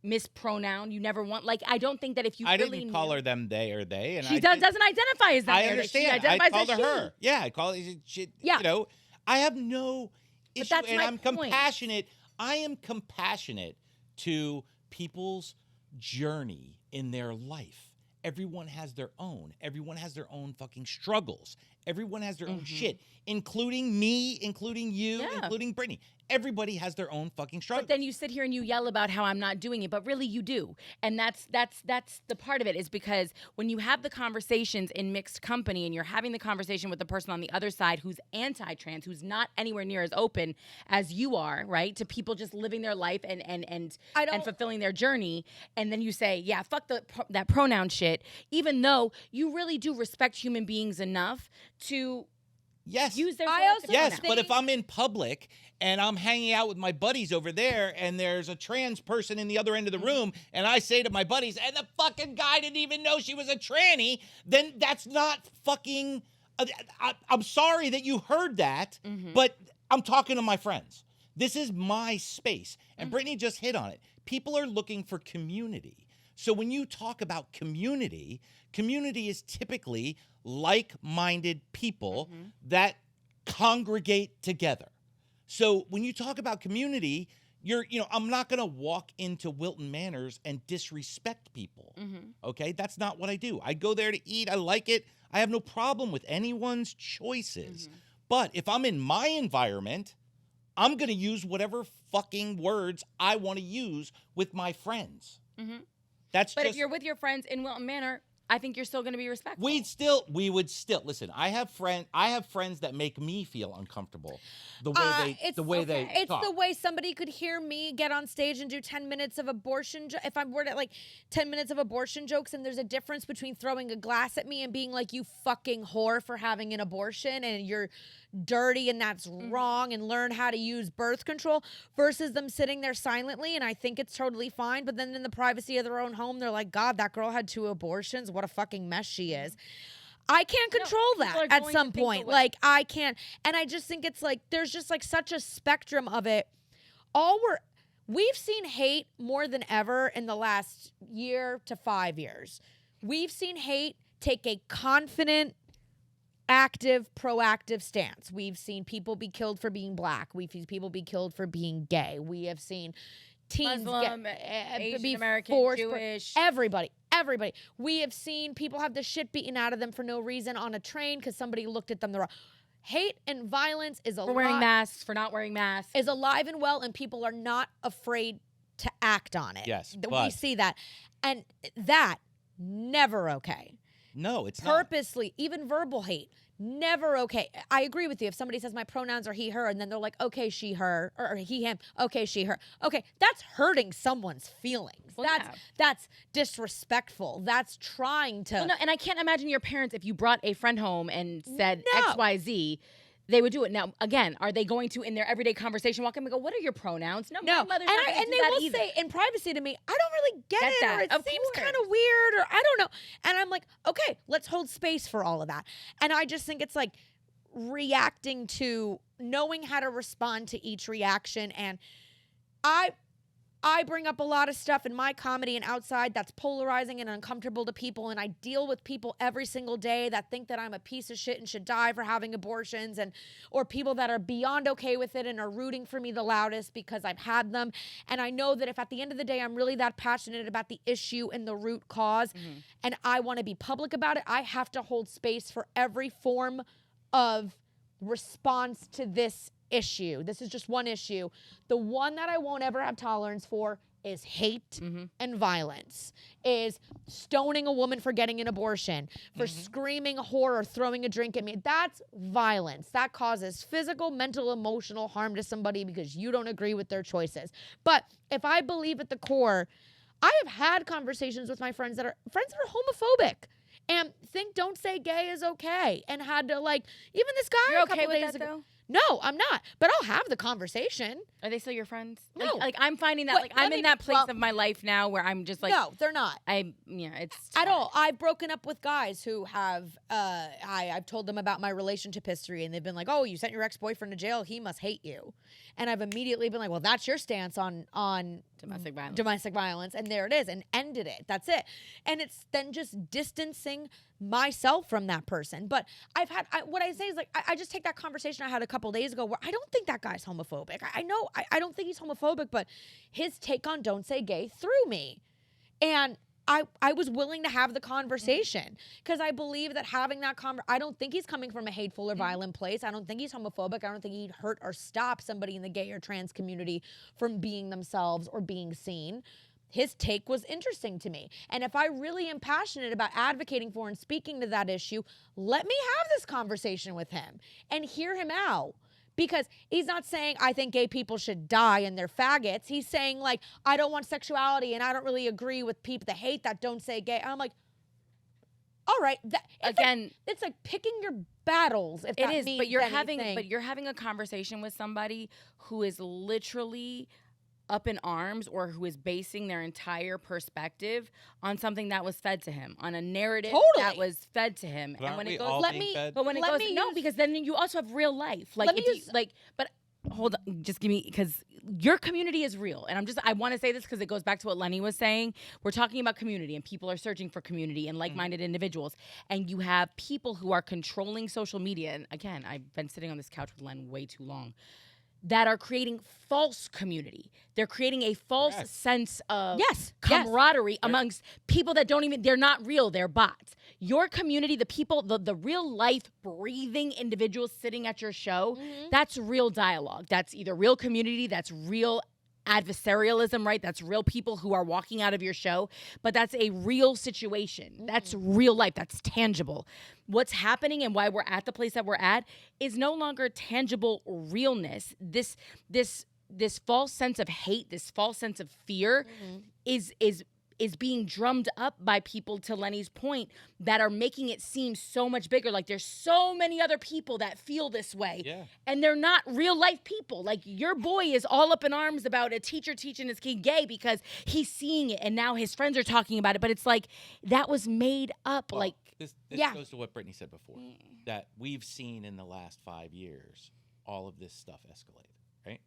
mispronoun. You never want, like, I don't think that if you I really didn't call knew- her them, they, or they. And She doesn't identify as them. I there. She understand. I identifies called as her she. her. Yeah, I call it. She, Yeah. You know, I have no issue, that's and my I'm point. compassionate. I am compassionate to people's journey in their life. Everyone has their own. Everyone has their own fucking struggles. Everyone has their own shit, including me, including you, Yeah. including Brittany. Everybody has their own fucking struggles. But then you sit here and you yell about how I'm not doing it, but really you do. And that's the part of it, is because when you have the conversations in mixed company and you're having the conversation with the person on the other side who's anti-trans, who's not anywhere near as open as you are, right? To people just living their life and fulfilling their journey, and then you say, yeah, fuck that pronoun shit, even though you really do respect human beings enough to yes. use their I also Yes, think- but if I'm in public and I'm hanging out with my buddies over there and there's a trans person in the other end of the room and I say to my buddies, and the fucking guy didn't even know she was a tranny, then that's not fucking... I'm sorry that you heard that, but I'm talking to my friends. This is my space. And Brittany just hit on it. People are looking for community. So when you talk about community is typically like-minded people that congregate together. So when you talk about community, I'm not going to walk into Wilton Manors and disrespect people. Okay? That's not what I do. I go there to eat. I like it. I have no problem with anyone's choices. But if I'm in my environment, I'm going to use whatever fucking words I want to use with my friends. But if you're with your friends in Wilton Manor, I think you're still going to be respectful. we would still listen. I have friends that make me feel uncomfortable. The way It's talk. the way somebody could hear me get on stage and do 10 minutes of abortion. If I'm word at like 10 minutes of abortion jokes, and there's a difference between throwing a glass at me and being like, you fucking whore for having an abortion and you're dirty and that's wrong and learn how to use birth control, versus them sitting there silently. And I think it's totally fine. But then in the privacy of their own home, they're like, God, that girl had 2 abortions. What a fucking mess she is. I can't control people are that at going some to think point. away. Like, I can't. And I just think it's like, there's just like such a spectrum of it. We've seen hate more than ever in the last year to 5 years. We've seen hate take a confident, active, proactive stance. We've seen people be killed for being black. We've seen people be killed for being gay. We have seen teens Muslim, be Asian American, forced Jewish. everybody. We have seen people have the shit beaten out of them for no reason on a train because somebody looked at them the wrong. Hate and violence is for wearing masks, for not wearing masks. is alive and well, and people are not afraid to act on it. Yes, we but- see that, and that never okay. No, it's not. Purposely, even verbal hate, never okay. I agree with you. If somebody says my pronouns are he, her, and then they're like, okay, she, her, or he, him, okay, she, her. Okay, that's hurting someone's feelings. Well, That's disrespectful. That's trying to. Well, no, and I can't imagine your parents, if you brought a friend home and said No. XYZ, they would do it. Now, again, are they going to, in their everyday conversation, walk in and go, what are your pronouns? No, No, my mother's and, not gonna and do they that will either. say in privacy to me, I don't really get it, that. or it Of seems course. kind of weird, or I don't know. And I'm like, okay, let's hold space for all of that. And I just think it's like reacting to, knowing how to respond to each reaction. And I bring up a lot of stuff in my comedy and outside that's polarizing and uncomfortable to people, and I deal with people every single day that think that I'm a piece of shit and should die for having abortions, or people that are beyond okay with it and are rooting for me the loudest because I've had them. And I know that if at the end of the day I'm really that passionate about the issue and the root cause, and I want to be public about it, I have to hold space for every form of response to this issue. This is just one issue. The one that I won't ever have tolerance for is hate and violence, is stoning a woman for getting an abortion, for screaming whore or throwing a drink at me. That's violence. That causes physical, mental, emotional harm to somebody because you don't agree with their choices. But if I believe at the core, I have had conversations with my friends that are homophobic and think don't say gay is okay, and had to, like, even this guy You're a couple okay with days that, ago. though? No, I'm not. But I'll have the conversation. Are they still your friends? No. Like I'm finding that, Wait, like, let I'm me in be- that place well- of my life now where I'm just like, No, they're not. it's At all. I've broken up with guys who have, I've told them about my relationship history, and they've been like, oh, you sent your ex-boyfriend to jail, he must hate you. And I've immediately been like, well, that's your stance on domestic violence. and there it is, and ended it. That's it. And it's then just distancing myself from that person. But what I say is, like, I just take that conversation I had a couple days ago where I don't think that guy's homophobic. I know I don't think he's homophobic, but his take on don't say gay threw me. And I was willing to have the conversation because I believe that having that I don't think he's coming from a hateful or violent place. I don't think he's homophobic. I don't think he'd hurt or stop somebody in the gay or trans community from being themselves or being seen. His take was interesting to me. And if I really am passionate about advocating for and speaking to that issue, let me have this conversation with him and hear him out. Because he's not saying, I think gay people should die and they're faggots. He's saying, like, I don't want sexuality and I don't really agree with people that hate that don't say gay. And I'm like, all right. It's like picking your battles. If that means but you're anything. having a conversation with somebody who is literally up in arms, or who is basing their entire perspective on something that was fed to him, on a narrative that was fed to him. But and when aren't it we goes, all let being me, fed? but when it Let goes, me no, use- because then you also have real life. Like Let me if you use- like, but hold on, just give me, because your community is real, and I want to say this because it goes back to what Lenny was saying. We're talking about community, and people are searching for community and like-minded individuals, and you have people who are controlling social media. And again, I've been sitting on this couch with Len way too long, that are creating false community. They're creating a false sense of camaraderie amongst people that they're not real, they're bots. Your community, the people, the real life breathing individuals sitting at your show, that's real dialogue. That's either real community, that's real adversarialism, right? That's real people who are walking out of your show, but that's a real situation. That's real life. That's tangible. What's happening and why we're at the place that we're at is no longer tangible realness. This false sense of hate, this false sense of fear is being drummed up by people, to Lenny's point, that are making it seem so much bigger. Like there's so many other people that feel this way. Yeah. And they're not real life people. Like your boy is all up in arms about a teacher teaching his kid gay because he's seeing it and now his friends are talking about it. But it's like, that was made up. Well, like, this yeah. goes to what Brittany said before, that we've seen in the last 5 years, all of this stuff escalate, right?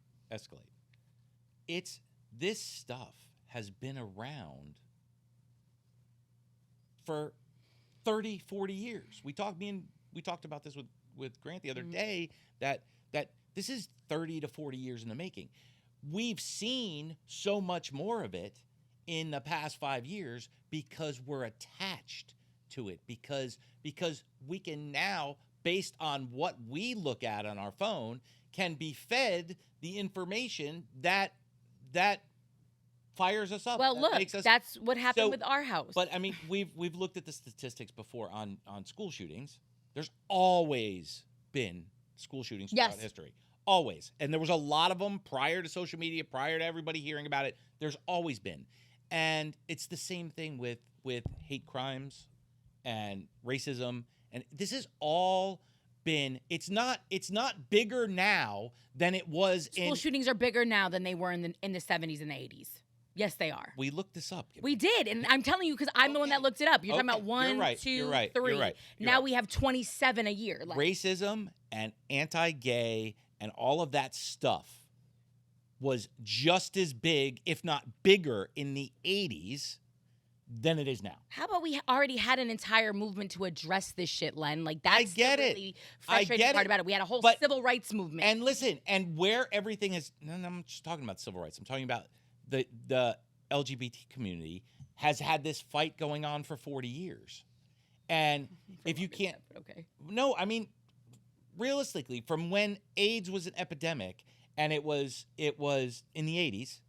This stuff has been around for 30, 40 years. We talked about this with Grant the other day, that this is 30 to 40 years in the making. We've seen so much more of it in the past 5 years because we're attached to it, because we can now, based on what we look at on our phone, can be fed the information that fires us up. well, look, that's what happened So- with our house. But I mean, we've looked at the statistics before on school shootings. There's always been school shootings throughout history. Always. And there was a lot of them prior to social media, prior to everybody hearing about it. There's always been. And it's the same thing with hate crimes and racism. And this has all been, it's not bigger now than it was School shootings are bigger now than they were in the 70s and the 80s. Yes, they are. We looked this up. We did, and I'm telling you because I'm the one that looked it up. You're talking about one, You're 2, right. 3. You're right. Now we have 27 a year. Racism and anti-gay and all of that stuff was just as big, if not bigger, in the 80s than it is now. How about we already had an entire movement to address this shit, Len? Like, that's I get the it. really I frustrating get part it. about it. We had a whole But- civil rights movement. And listen, and where everything is, no, I'm just talking about civil rights. I'm talking about the LGBT community has had this fight going on for 40 years. And if you can't, okay. no, I mean, realistically, from when AIDS was an epidemic, and it was in the 80s,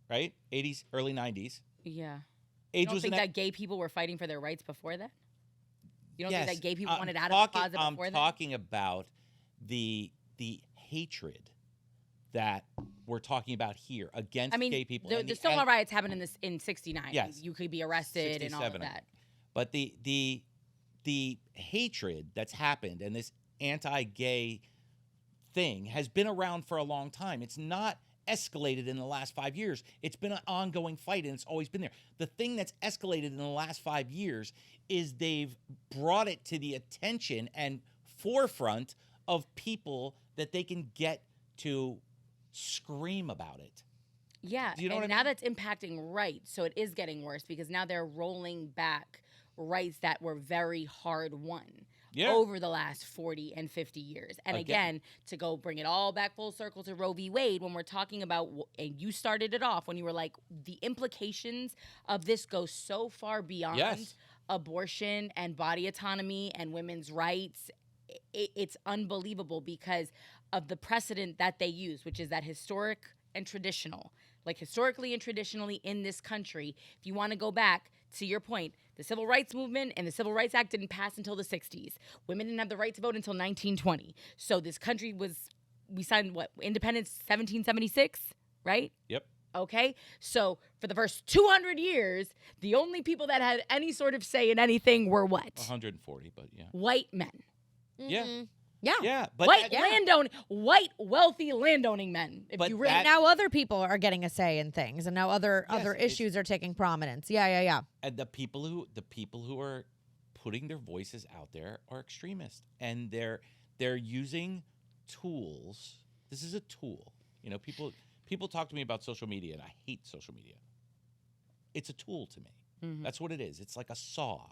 right? 80s, early 90s. Yeah. AIDS You don't was think an that gay people were fighting for their rights before that? You don't yes, think that gay people I'm wanted out talking- of the closet before I'm that? talking about the hatred that we're talking about here against I mean, gay people. the and Stonewall riots happened in 69. Yes. You could be arrested and all of 67. that. But the hatred that's happened and this anti-gay thing has been around for a long time. It's not escalated in the last 5 years. It's been an ongoing fight, and it's always been there. The thing that's escalated in the last 5 years is they've brought it to the attention and forefront of people that they can get to scream about it. Yeah, Do you know and what I now mean? that's impacting rights, so it is getting worse because now they're rolling back rights that were very hard won Yeah. over the last 40 and 50 years. And again, to go bring it all back full circle to Roe v. Wade, when we're talking about, and you started it off when you were like, the implications of this go so far beyond Yes. abortion and body autonomy and women's rights. It's unbelievable because of the precedent that they use, which is that historic and traditional. Like historically and traditionally in this country, if you want to go back to your point, the Civil Rights Movement and the Civil Rights Act didn't pass until the 60s. Women didn't have the right to vote until 1920. So this country we signed independence 1776, right? Yep. Okay, so for the first 200 years, the only people that had any sort of say in anything were what? 140, but yeah. White men. Yeah. Yeah. Yeah, but White wealthy landowning men. If But you really that- Now other people are getting a say in things, and now other it's- issues are taking prominence. Yeah. and the people who are putting their voices out there are extremists, and they're using tools. This is a tool. You know, people talk to me about social media, and I hate social media. It's a tool to me. Mhm. That's what it is. It's like a saw.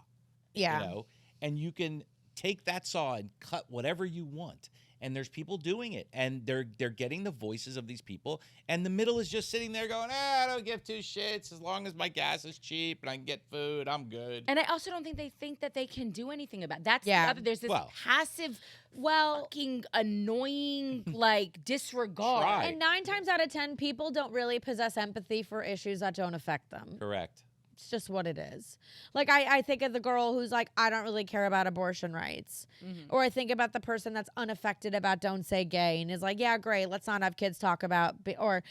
Yeah. You know, and you can take that saw and cut whatever you want. And there's people doing it, and they're getting the voices of these people, and the middle is just sitting there going, I don't give two shits as long as my gas is cheap and I can get food, I'm good. And I also don't think they think that they can do anything about that's Yeah. the other, there's this Well. passive, fucking annoying like disregard. Try. And 9 times out of 10, people don't really possess empathy for issues that don't affect them. Correct. It's just what it is. Like, I think of the girl who's like, I don't really care about abortion rights. Mhm. Or I think about the person that's unaffected about don't say gay and is like, yeah, great, let's not have kids talk about, or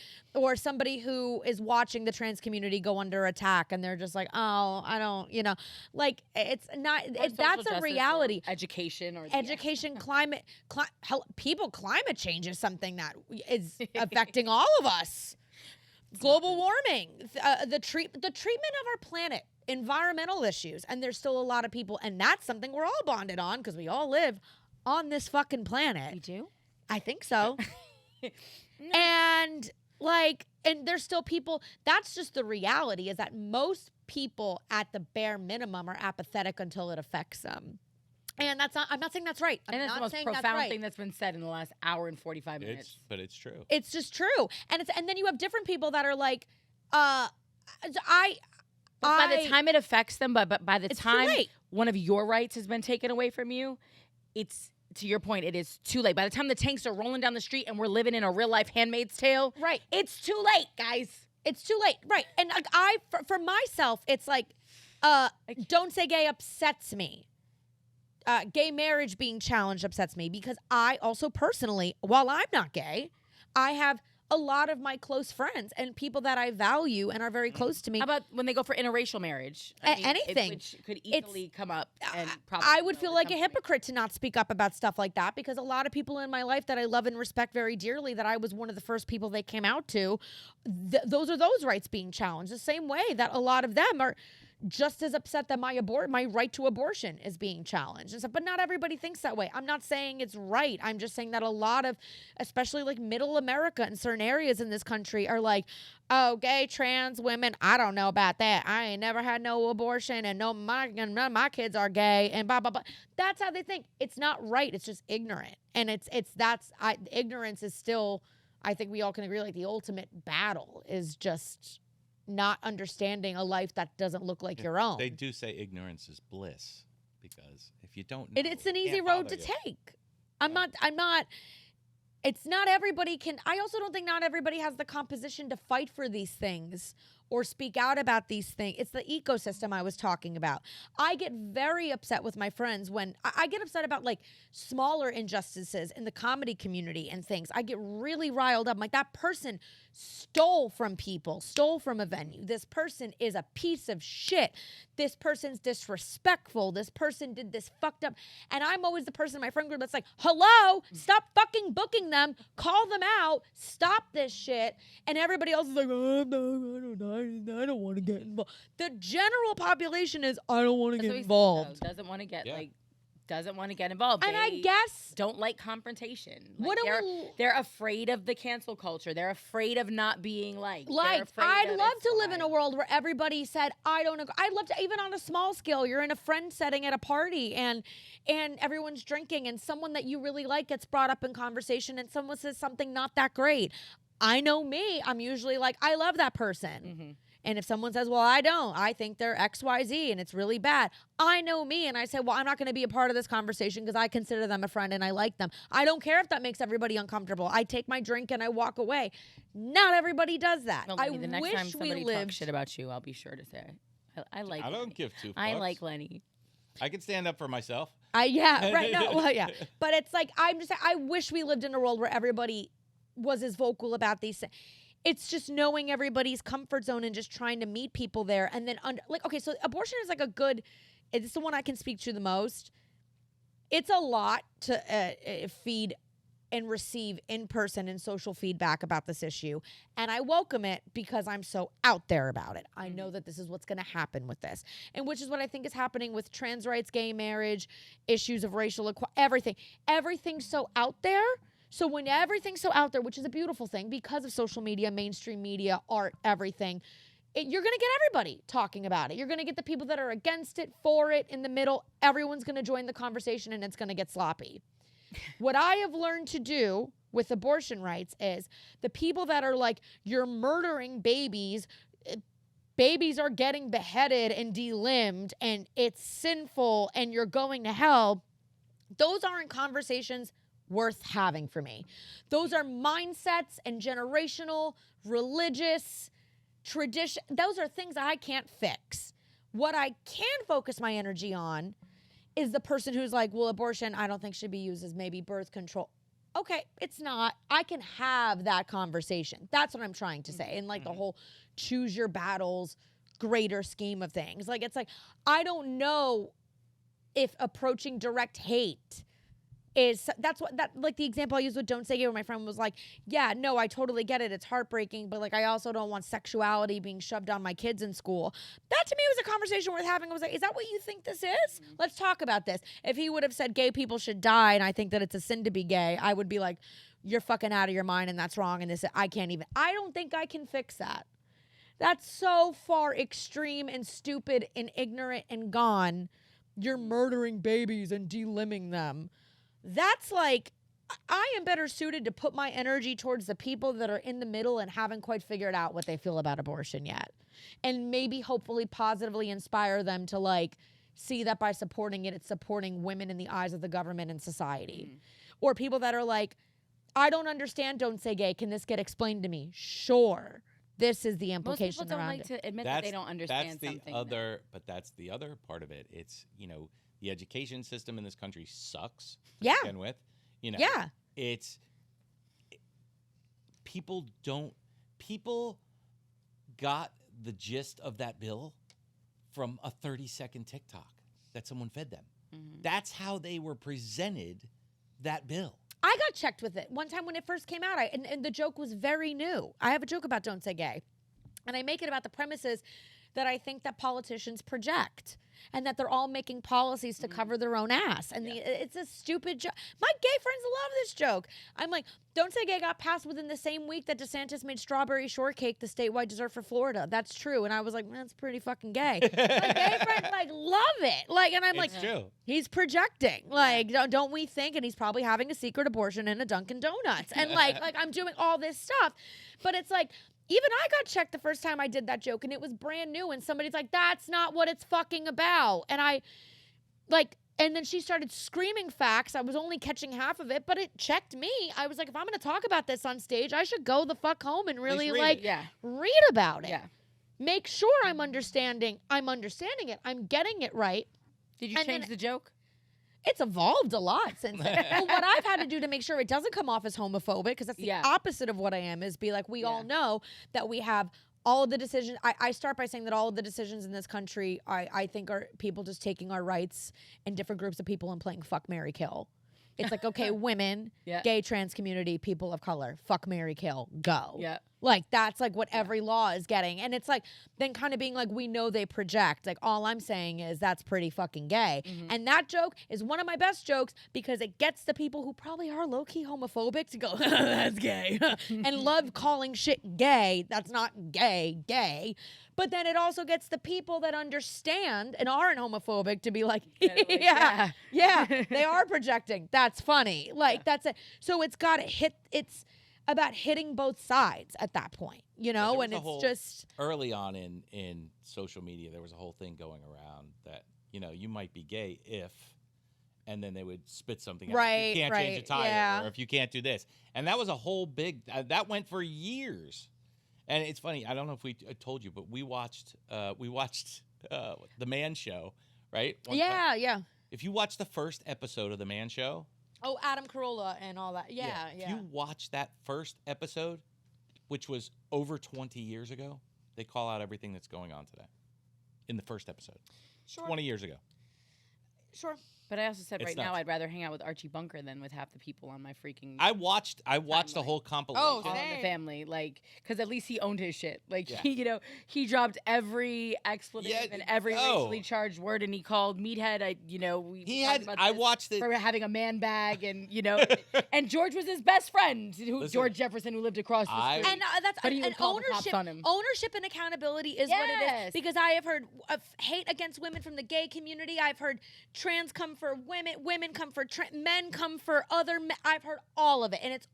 somebody who is watching the trans community go under attack and they're just like, oh, I don't, like, it's not, Or that's social a justice or reality. education or Education, climate, climate change is something that is affecting all of us. Global warming, the treatment of our planet, environmental issues, and there's still a lot of people, and that's something we're all bonded on because we all live on this fucking planet. You do? I think so. And there's still people. That's just the reality, is that most people at the bare minimum are apathetic until it affects them. And that's not. I'm not saying that's right. I'm And that's not the most saying that's profound right. thing that's been said in the last hour and 45 minutes. But it's true. It's just true. And then you have different people that are like, But by the time it affects them, but by the It's too time late. one of your rights has been taken away from you, it's, to your point, it is too late. By the time the tanks are rolling down the street and we're living in a real life Hand Maids Tale, Right. it's too late, guys. It's too late. Right. And like, for myself, it's like, don't say gay upsets me. Gay marriage being challenged upsets me because I also personally, while I'm not gay, I have a lot of my close friends and people that I value and are very close to me. How about when they go for interracial marriage? Anything. Which could easily come up. And probably I would feel like a come- hypocrite to not speak up about stuff like that because a lot of people in my life that I love and respect very dearly, that I was one of the first people they came out to, those are those rights being challenged. The same way that a lot of them are, just as upset that my right to abortion is being challenged and stuff. But not everybody thinks that way. I'm not saying it's right. I'm just saying that a lot of, especially like middle America and certain areas in this country are like, oh, gay, trans women, I don't know about that. I ain't never had no abortion, and none of my kids are gay, and blah, blah, blah. That's how they think. It's not right. It's just ignorant. And ignorance is still, I think we all can agree, like the ultimate battle is just not understanding a life that doesn't look like your own. They do say ignorance is bliss, because if you don't know, it's an easy road to take. It's not everybody can. I also don't think not everybody has the composition to fight for these things or speak out about these things. It's the ecosystem I was talking about. I get very upset with my friends when I get upset about like smaller injustices in the comedy community and things. I get really riled up. I'm like, that person stole from people, stole from a venue. This person is a piece of shit. This person's disrespectful. This person did this fucked up. And I'm always the person in my friend group that's like, hello, stop fucking booking them. Call them out. Stop this shit. And everybody else is like, oh, no, I don't want to get involved. The general population is, I don't want to get involved. Doesn't want to get doesn't want to get involved. And they I guess don't like confrontation. Like they're afraid of the cancel culture. They're afraid of not being liked. I'd love to live in a world where everybody said, I don't agree. I'd love to, even on a small scale, you're in a friend setting at a party and everyone's drinking and someone that you really like gets brought up in conversation and someone says something not that great. I know me. I'm usually like, I love that person. Mm-hmm. And if someone says, well, I don't, I think they're XYZ and it's really bad. I know me. And I say, well, I'm not going to be a part of this conversation because I consider them a friend and I like them. I don't care if that makes everybody uncomfortable. I take my drink and I walk away. Not everybody does that. Well, Lenny, the next time somebody talks shit about you, I'll be sure to say, I like I don't Lenny. give two fucks. I like Lenny. I can stand up for myself. Yeah, right. No, well, yeah. But it's like, I'm just saying, I wish we lived in a world where everybody was as vocal about these things. It's just knowing everybody's comfort zone and just trying to meet people there. And then, okay, so abortion is like it's the one I can speak to the most. It's a lot to feed and receive in person and social feedback about this issue. And I welcome it because I'm so out there about it. I know that this is what's going to happen with this. And which is what I think is happening with trans rights, gay marriage, issues of racial equality, everything. Everything's so out there. So when everything's so out there, which is a beautiful thing because of social media, mainstream media, art, everything, you're going to get everybody talking about it. You're going to get the people that are against it, for it, in the middle. Everyone's going to join the conversation and it's going to get sloppy. What I have learned to do with abortion rights is the people that are like, you're murdering babies, babies are getting beheaded and delimbed and it's sinful and you're going to hell. Those aren't conversations worth having for me. Those are mindsets and generational, religious, tradition. Those are things I can't fix. What I can focus my energy on is the person who's like, well, abortion, I don't think should be used as maybe birth control. Okay, it's not. I can have that conversation. That's what I'm trying to say. And like the whole choose your battles, greater scheme of things. Like, it's like, I don't know if approaching direct hate like the example I used with Don't Say Gay, where my friend was like, yeah, no, I totally get it. It's heartbreaking, but like, I also don't want sexuality being shoved on my kids in school. That to me was a conversation worth having. I was like, is that what you think this is? Let's talk about this. If he would have said gay people should die and I think that it's a sin to be gay, I would be like, you're fucking out of your mind and that's wrong. And I don't think I can fix that. That's so far extreme and stupid and ignorant and gone. You're murdering babies and delimbing them. That's like, I am better suited to put my energy towards the people that are in the middle and haven't quite figured out what they feel about abortion yet. And maybe hopefully positively inspire them to like see that by supporting it, it's supporting women in the eyes of the government and society. Or people that are like, I don't understand Don't Say Gay. Can this get explained to me? Sure. This is the implication around it. Most people don't like to admit that they don't understand something. But that's the other part of it. It's, the education system in this country sucks. Yeah. To begin with, Yeah. People got the gist of that bill from a 30-second TikTok that someone fed them. Mm-hmm. That's how they were presented that bill. I got checked with it one time when it first came out, and the joke was very new. I have a joke about Don't Say Gay, and I make it about the premises. that I think that politicians project. And that they're all making policies to cover their own ass. And it's a stupid joke. My gay friends love this joke. I'm like, Don't Say Gay got passed within the same week that DeSantis made strawberry shortcake the statewide dessert for Florida. That's true. And I was like, that's pretty fucking gay. My gay friends like love it. Like, and I'm It's like, true. he's projecting. Like, don't we think? And he's probably having a secret abortion in a Dunkin' Donuts. And like I'm doing all this stuff. But it's like, even I got checked the first time I did that joke, and it was brand new, and somebody's like, that's not what it's fucking about. And I, like, and then she started screaming facts. I was only catching half of it, but it checked me. I was like, if I'm going to talk about this on stage, I should go the fuck home and really, read read about it. Yeah. Make sure I'm understanding it. I'm getting it right. Did you change the joke? It's evolved a lot since then. But what I've had to do to make sure it doesn't come off as homophobic, because that's the opposite of what I am, is be like, we all know that we have all of the decisions. I start by saying that all of the decisions in this country, I think, are people just taking our rights and different groups of people and playing fuck, marry, kill. It's like, okay, women, gay, trans community, people of color, fuck, marry, kill, go. Yeah. Like, that's like what every law is getting. And it's like, then kind of being like, we know they project. Like, all I'm saying is that's pretty fucking gay. Mm-hmm. And that joke is one of my best jokes because it gets the people who probably are low-key homophobic to go, that's gay. And love calling shit gay. That's not gay. But then it also gets the people that understand and aren't homophobic to be like, yeah, they are projecting. That's funny. Like, that's it. So it's got to hit, it's about hitting both sides at that point, you know? And it's just early on in social media, there was a whole thing going around that, you know, you might be gay if, and then they would spit something out. Right, You can't change a tire, yeah. or if you can't do this. And that was a whole big, that went for years. And it's funny, I don't know if we told you, but we watched The Man Show, right? Yeah. If you watch the first episode of The Man Show. Oh, Adam Carolla and all that. Yeah. If you watch that first episode, which was over 20 years ago, they call out everything that's going on today in the first episode. Sure. 20 years ago. Sure. But I also said It's right now nuts. I'd rather hang out with Archie Bunker than with half the people on my freaking I watched the whole compilation. Oh, All in same. the Family, like, because at least he owned his shit. Like, Yeah. he dropped every expletive Yeah, and every racially charged word, and he called Meathead. I watched it for having a man bag, and and George was his best friend, George Jefferson, who lived across the street. And that's But he would and call the cops on him. ownership and accountability is what it Yes. is. Because I have heard of hate against women from the gay community. I've heard trans come for women come for men come for other men. I've heard all of it, and it's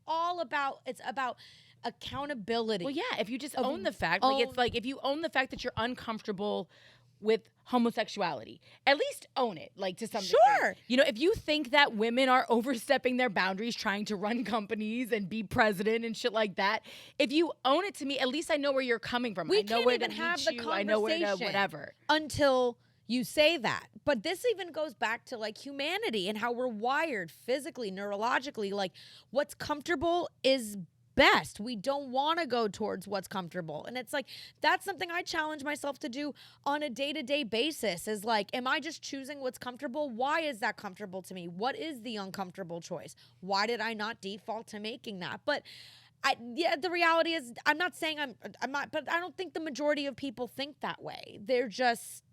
about accountability. Well, yeah, if you just own the fact, it's like if you own the fact that you're uncomfortable with homosexuality, at least own it, like, to some Sure. degree. If you think that women are overstepping their boundaries trying to run companies and be president and shit like that, if you own it to me, at least I know where you're coming from. We I know can't where even to have meet the you. conversation I know where to whatever. until you say that. But this even goes back to like humanity and how we're wired physically, neurologically. Like, what's comfortable is best. We don't want to go towards what's comfortable. And it's like, that's something I challenge myself to do on a day-to-day basis, is like, am I just choosing what's comfortable? Why is that comfortable to me? What is the uncomfortable choice? Why did I not default to making that? But the reality is, I'm not saying I'm not, but I don't think the majority of people think that way. They're just,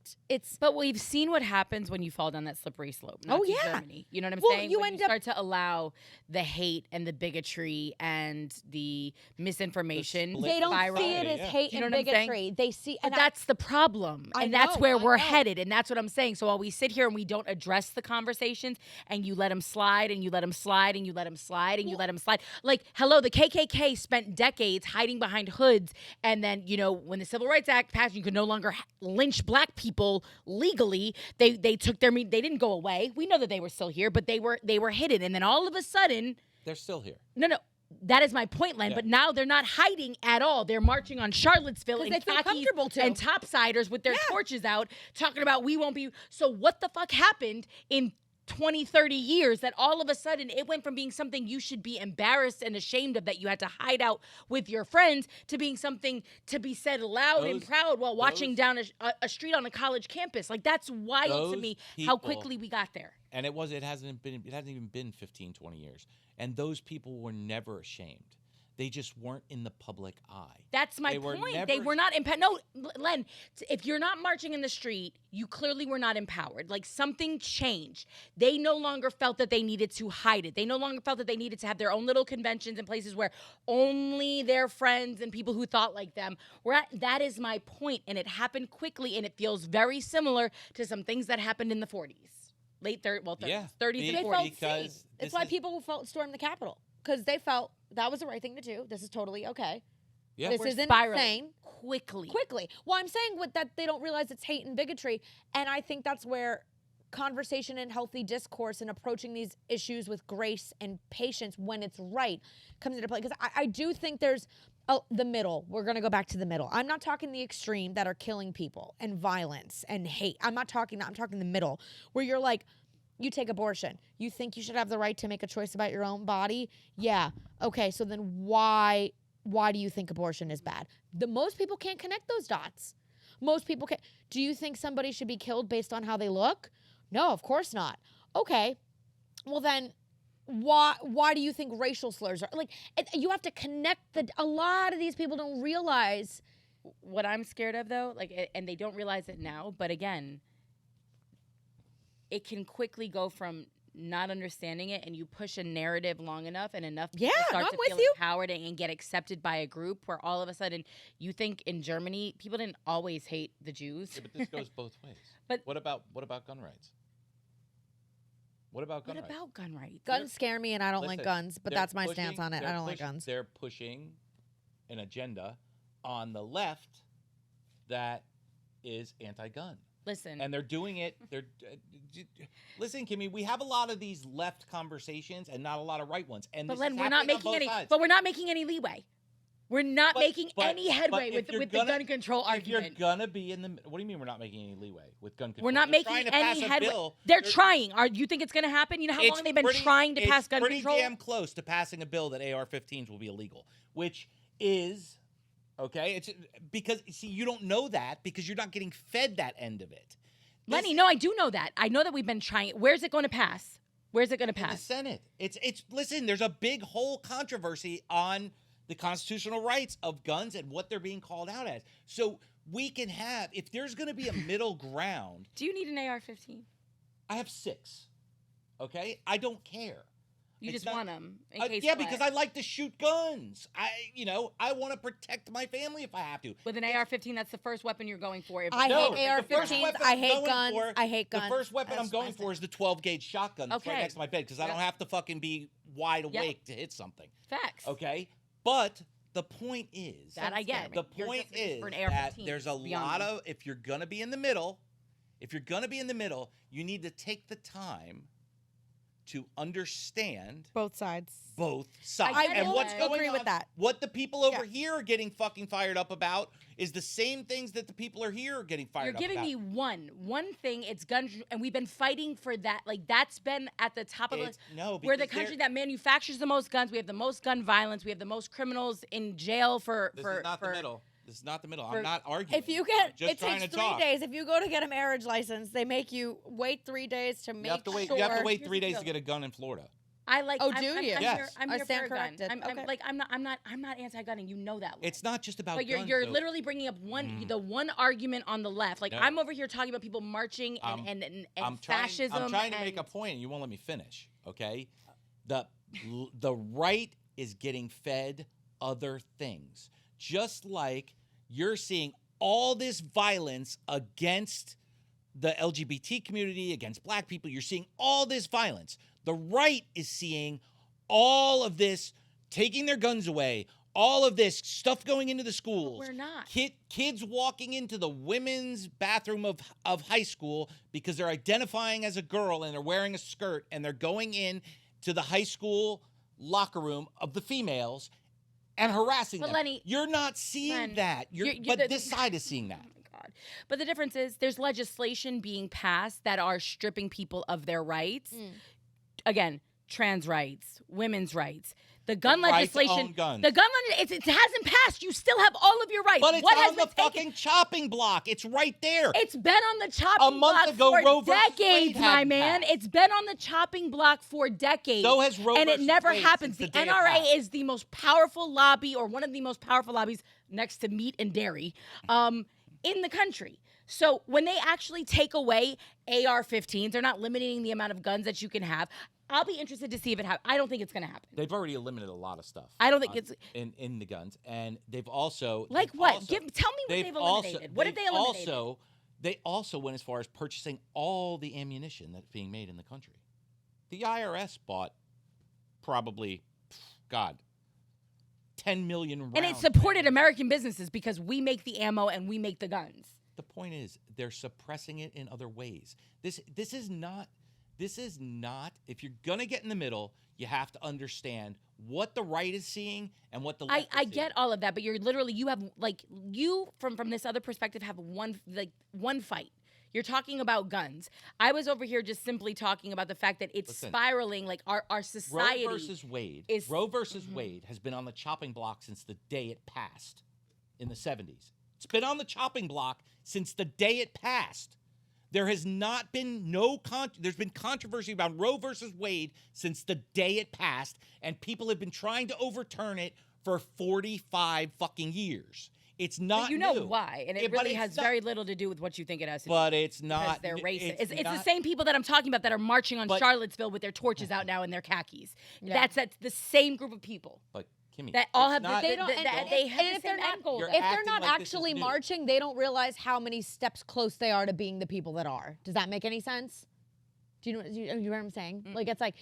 But we've seen what happens when you fall down that slippery slope. Oh, Nazi yeah. Germany. You know what I'm Well, saying? you When end you up- start to allow the hate and the bigotry and the misinformation. split. they don't spiral. see it as Yeah. hate You know and what I'm saying? bigotry. They see, But and that's the problem. I And that's know, where I we're know. headed. And that's what I'm saying. So while we sit here and we don't address the conversations and you let them slide and you let them slide and you let them slide and you let them slide. Like, hello, the KKK spent decades hiding behind hoods. And then, when the Civil Rights Act passed, you could no longer lynch black people legally. They took they didn't go away. We know that they were still here, but they were hidden. And then all of a sudden, They're still here. no. That is my point, Len. Yeah. But now they're not hiding at all. They're marching on Charlottesville in they feel khakis comfortable to. and topsiders with their torches out, talking about we won't be. So what the fuck happened in 20, 30 years that all of a sudden it went from being something you should be embarrassed and ashamed of that you had to hide out with your friends to being something to be said loud and proud while watching down a street on a college campus? Like, that's wild to me how quickly we got there. And it hasn't even been 15, 20 years. And those people were never ashamed. They just weren't in the public eye. That's my They were point. never- They were not empowered. No, Len, if you're not marching in the street, you clearly were not empowered. Like, something changed. They no longer felt that they needed to hide it. They no longer felt that they needed to have their own little conventions and places where only their friends and people who thought like them were at. That is my point. And it happened quickly, and it feels very similar to some things that happened in the 40s. Late 30s, well, 30s, Yeah. 30s They and felt 40s. Because seen. this It's why is- people felt storm the Capitol, because they felt that was the right thing to do. This is totally okay. Yeah. This We're isn't spiraling insane. quickly. Well, I'm saying with that they don't realize it's hate and bigotry, and I think that's where conversation and healthy discourse and approaching these issues with grace and patience when it's right comes into play. Because I do think there's the middle. We're going to go back to the middle. I'm not talking the extreme that are killing people and violence and hate. I'm not talking that. I'm talking the middle where you're like, you take abortion. You think you should have the right to make a choice about your own body? Yeah. Okay, so then why do you think abortion is bad? Most people can't connect those dots. Most people can't. Do you think somebody should be killed based on how they look? No, of course not. Okay. Well then, why do you think racial slurs are like? You have to connect a lot of these people don't realize. What I'm scared of, though, like, and they don't realize it now, but again, it can quickly go from not understanding it, and you push a narrative long enough, and enough people Yeah, start I'm to with feel you. empowered and get accepted by a group where all of a sudden you think in Germany people didn't always hate the Jews. Yeah, but this goes both ways. But- what about gun rights? What about gun What rights? about gun rights? Guns scare me, and I don't like Listen, guns. But they're that's my stance pushing- on it. they're I don't like pushing- guns. They're pushing an agenda on the left that is anti-gun. Listen, And they're doing it. Listen, Kimmy, we have a lot of these left conversations and not a lot of right ones. And but this Len, is we're not happening on making both any. sides. But we're not making any leeway. We're not making any headway if with you're the gonna- gun control If you're argument. gonna be in the, what do you mean we're not making any leeway with gun control? We're not They're making trying to any pass a headway. bill. They're trying. You think it's going to happen? You know how It's long they've been pretty- trying to pass gun It's control? pretty damn close to passing a bill that AR-15s will be illegal, which is okay. It's because see you don't know that because you're not getting fed that end of it. Lenny, no, I do know that. I know that we've been trying. Where's it going to pass? Where's it going to In the pass? Senate. It's listen, there's a big whole controversy on the constitutional rights of guns and what they're being called out as. So we can have, if there's going to be a middle ground, Do you need an AR-15? I have 6. Okay? I don't care. You It's just not- want them in case. Yeah, what? because I like to shoot guns. I want to protect my family if I have to. With an AR-15, that's the first weapon you're going for. I No, hate the first AR-15s. weapon I I'm hate going guns. for- I hate guns. The first weapon That's I'm going my for is the 12-gauge shotgun that's right Okay. next to my bed because I Yep. don't have to fucking be wide Yep. awake to hit something. Facts. Okay? But the point is, That I get. the You're point just looking for is an that AR-15. there's a Beyond lot me. of, if you're going to be in the middle, you need to take the time to understand Both sides. both sides. I And will what's going agree on, with that. what the people over here are getting fucking fired up about is the same things that the people are here are getting fired You're up giving about. me one thing. It's guns, and we've been fighting for that. Like, that's been at the top of the It's- no, We're the because country they're- that manufactures the most guns. We have the most gun violence. We have the most criminals in jail for This for is not for, the middle. This is not the middle. for- I'm not arguing. If you I'm get, just it trying takes to 3 talk. days. If you go to get a marriage license, they make you wait 3 days to make You have to wait. sure. You have to wait Here's 3 the days to deal. get a gun in Florida. I like. Oh, I'm, do I'm, you? I'm Yes. here, I'm I here stand for a gun. corrected. I'm Okay. like I'm not anti-gun, and you know that. Len. It's not just about But guns. you're though. literally bringing up the one argument on the left. Like No. I'm over here talking about people marching and fascism. I'm trying to and make a point, and you won't let me finish. Okay, the right is getting fed other things, just like you're seeing all this violence against the LGBT community, against black people. You're seeing all this violence. The right is seeing all of this taking their guns away, all of this stuff going into the schools. we're not. Kids walking into the women's bathroom of high school because they're identifying as a girl and they're wearing a skirt and they're going in to the high school locker room of the females and harassing But them. Lenny- You're not seeing Len, that. But this side is seeing that. Oh my God. But the difference is there's legislation being passed that are stripping people of their rights. Again, trans rights, women's rights. The gun right to legislation. own guns. The gun legislation. It hasn't passed. You still have all of your rights. But it's what has on been the taken? fucking chopping block. It's right there. It's been on the chopping month block ago, for Roe versus decades, Wade my hadn't man. passed. It's been on the chopping block for decades. So has Roe and it versus never Wade happens. since The the day it NRA passed. is the most powerful lobby, or one of the most powerful lobbies next to meat and dairy, in the country. So when they actually take away AR-15s, they're not limiting the amount of guns that you can have. I'll be interested to see if it happens. I don't think it's going to happen. They've already eliminated a lot of stuff. I don't think it's in the guns, and they've also like they've what? also- Tell me what they've eliminated. What have they eliminated? They also went as far as purchasing all the ammunition that's being made in the country. The IRS bought probably, God, 10 million rounds. And it supported American businesses because we make the ammo and we make the guns. The point is, they're suppressing it in other ways. This is not. If you're gonna get in the middle, you have to understand what the right is seeing and what the left is I seeing. get all of that, but you have like you from this other perspective have one fight. You're talking about guns. I was over here just simply talking about the fact that it's spiraling, like our society. Roe versus Wade. Roe versus Wade has been on the chopping block since the day it passed in the 70s. It's been on the chopping block since the day it passed. There has not been there's been controversy about Roe versus Wade since the day it passed, and people have been trying to overturn it for 45 fucking years. It's not But you know new. why, and it But really it's has not- very little to do with what you think it has to do. But it's not. Because they're racist. It's the not- same people that I'm talking about that are marching on Charlottesville with their torches out now and their khakis. Yeah. That's the same group of people But Kimmy, that all it's have not- They don't. they have and the if they're same not, end goal. You're if they're acting not like this is actually new. marching, they don't realize how many steps close they are to being the people that are. Does that make any sense? Do you know what I'm saying? Like it's like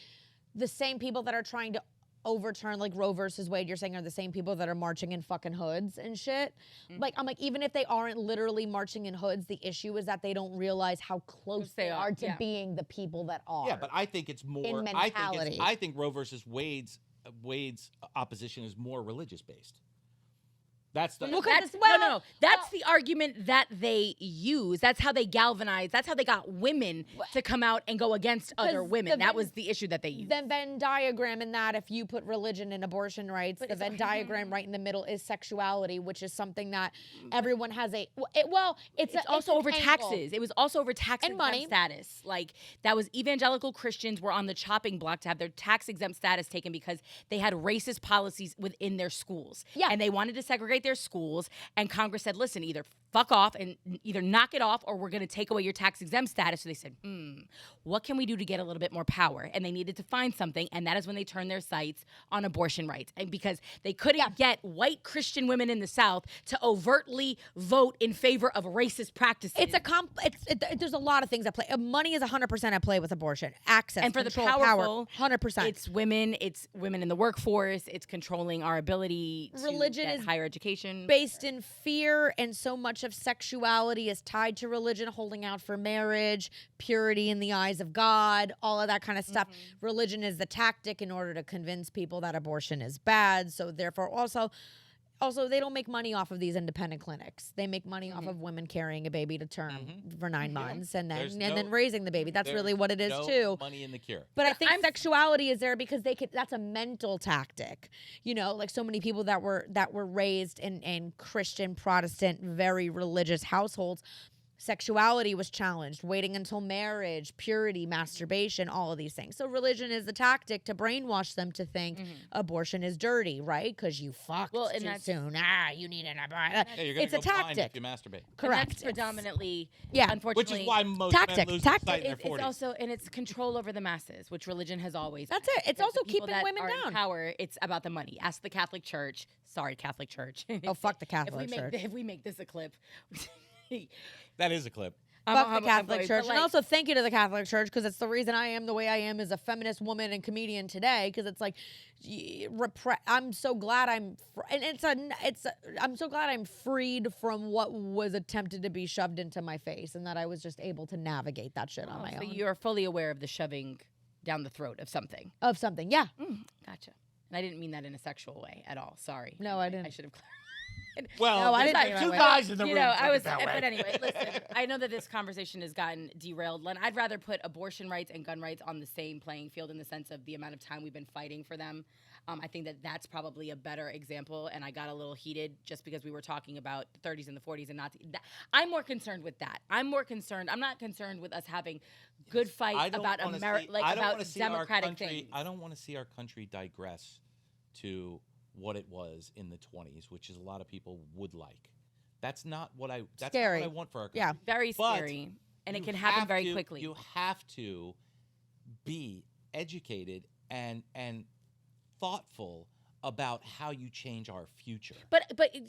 the same people that are trying to overturn like Roe versus Wade, you're saying are the same people that are marching in fucking hoods and shit. Like I'm like, even if they aren't literally marching in hoods, the issue is that they don't realize how close they are to being the people that are. Yeah, but I think it's more. In mentality. I think Roe versus Wade's opposition is more religious based. That's the. No. That's the argument that they use. That's how they galvanize. That's how they got women to come out and go against other women. That was the issue that they used. The Venn diagram in that, if you put religion and abortion rights, the Venn diagram right in the middle is sexuality, which is something that everyone has it's also over angle. taxes. It was also over tax And exempt money. status. Like that was evangelical Christians were on the chopping block to have their tax exempt status taken because they had racist policies within their schools. Yeah. And they wanted to segregate their schools, and Congress said, listen, either fuck off and either knock it off or we're going to take away your tax exempt status. So they said, what can we do to get a little bit more power? And they needed to find something, and that is when they turned their sights on abortion rights. And because they couldn't get white Christian women in the South to overtly vote in favor of racist practices. There's a lot of things at play. Money is 100% at play with abortion. Access, and for the control, powerful, power, 100%. It's women in the workforce. It's controlling our ability Religion to get is higher education. Based in fear, and so much of sexuality is tied to religion, holding out for marriage, purity in the eyes of God, all of that kind of stuff. Religion is the tactic in order to convince people that abortion is bad. So therefore also they don't make money off of these independent clinics. They make money off of women carrying a baby to term for 9 months and then raising the baby. That's really what it is too. Money in the cure. But I think sexuality is there because that's a mental tactic. You know, like so many people that were raised in Christian, Protestant, very religious households. Sexuality was challenged, waiting until marriage, purity, masturbation, all of these things. So religion is the tactic to brainwash them to think abortion is dirty, right? Because you fucked too soon. You need an abortion. Yeah, you're gonna It's go a blind tactic. if you masturbate. Correct. And that's predominantly, Yeah. unfortunately. Which is why most Tactic, men lose tactic. sight in their It's 40s. also, and it's control over the masses, which religion has always. That's had. it. It's But also the people keeping that women are down. In power. It's about the money. Ask the Catholic Church. Sorry, Catholic Church. Oh, fuck the Catholic Church. If we make this a clip. That is a clip. Fuck the Catholic Church. But And also thank you to the Catholic Church because it's the reason I am the way I am as a feminist woman and comedian today because it's like I'm so glad I'm so glad I'm freed from what was attempted to be shoved into my face and that I was just able to navigate that shit on my so own. you're fully aware of the shoving down the throat of something. Of something, yeah. Gotcha. And I didn't mean that in a sexual way at all. Sorry. No, I didn't. I should have clarified. Well, No, I there's didn't think two that way. guys in the You room. know, took I it was, that way. but anyway, listen, I know that this conversation has gotten derailed. Len, I'd rather put abortion rights and gun rights on the same playing field in the sense of the amount of time we've been fighting for them. I think that that's probably a better example, and I got a little heated just because we were talking about the 30s and the 40s and Nazi. I'm more concerned with that. I'm not concerned with us having good fights about about democratic things. I don't want to see our country digress to what it was in the 20s, which is a lot of people would like. That's not what I want for our country. Yeah. Very scary, and it can happen very quickly. You have to be educated and thoughtful about how you change our future. But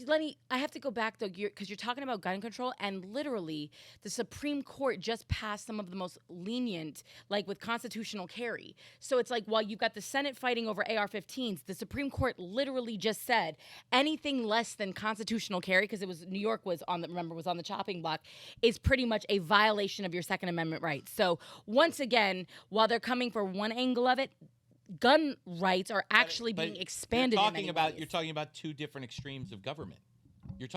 Lenny, I have to go back though, because you're talking about gun control, and literally the Supreme Court just passed some of the most lenient, like with constitutional carry. So it's like while you've got the Senate fighting over AR-15s, the Supreme Court literally just said anything less than constitutional carry, because it was New York was on the chopping block, is pretty much a violation of your Second Amendment rights. So once again, while they're coming for one angle of it, gun rights are actually being expanded. You're talking about two different extremes of government. You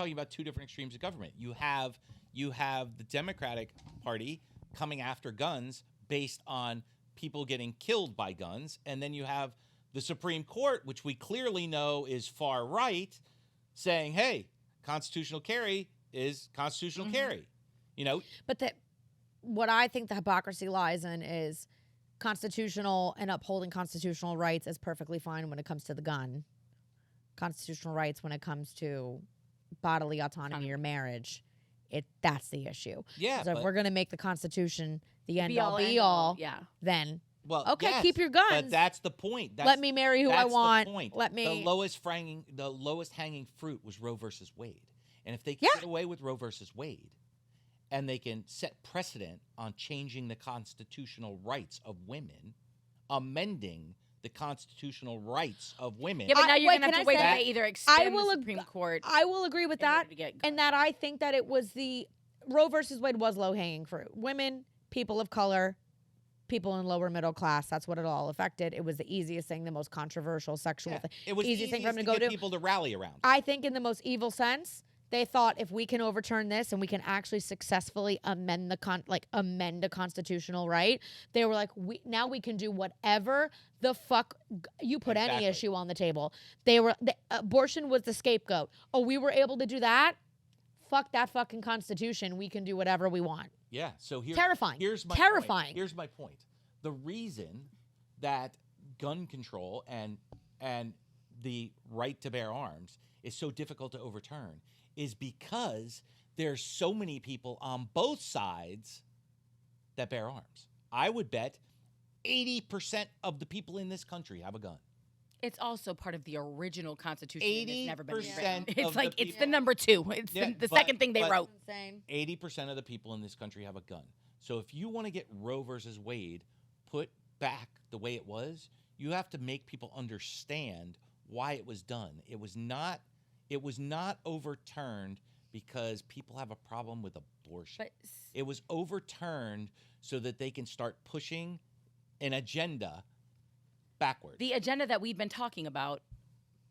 have the Democratic Party coming after guns based on people getting killed by guns, and then you have the Supreme Court, which we clearly know is far right, saying, "Hey, constitutional carry is constitutional carry." You know, but what I think the hypocrisy lies in is constitutional and upholding constitutional rights is perfectly fine when it comes to the gun. Constitutional rights when it comes to bodily autonomy or marriage, that's the issue. Yeah. So if we're going to make the Constitution the end all be all, then keep your guns. But that's the point. Let me marry who I want. The point. Let me. The lowest hanging fruit was Roe versus Wade, and if they can get away with Roe versus Wade, and they can set precedent on changing the constitutional rights of women, amending the constitutional rights of women. Yeah, but now you're going to have to wait till they either expand the Supreme Court. I will agree with that, and that I think that it was Roe versus Wade was low-hanging fruit. Women, people of color, people in lower middle class, that's what it all affected. It was the easiest thing, the most controversial sexual thing. It was the easiest thing for them to go to. People to rally around. I think in the most evil sense, they thought if we can overturn this and we can actually successfully amend a constitutional right, they were like, now we can do whatever the fuck you put any issue on the table. Abortion was the scapegoat. Oh, we were able to do that? Fuck that fucking Constitution. We can do whatever we want. Yeah. So terrifying. Here's my terrifying. Point. Here's my point. The reason that gun control and the right to bear arms is so difficult to overturn is because there's so many people on both sides that bear arms. I would bet 80% of the people in this country have a gun. It's also part of the original Constitution. 80% it's never been rewritten. of It's like the it's the number two. It's the second thing they wrote. 80% of the people in this country have a gun. So if you want to get Roe versus Wade put back the way it was, you have to make people understand why it was done. It was not overturned because people have a problem with abortion. It was overturned so that they can start pushing an agenda backward. The agenda that we've been talking about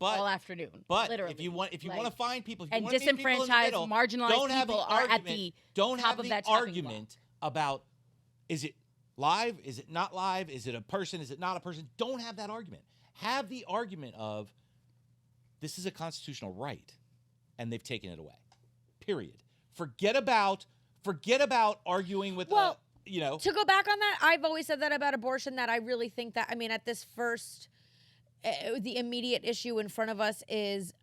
all afternoon. But literally. if you want to find people, and disenfranchised, marginalized people are at the top of that argument about is it live, is it not live, is it a person, is it not a person? Don't have that argument. Have the argument of this is a constitutional right, and they've taken it away. Period. Forget about arguing with To go back on that, I've always said that about abortion, that I really think that, at this first, the immediate issue in front of us is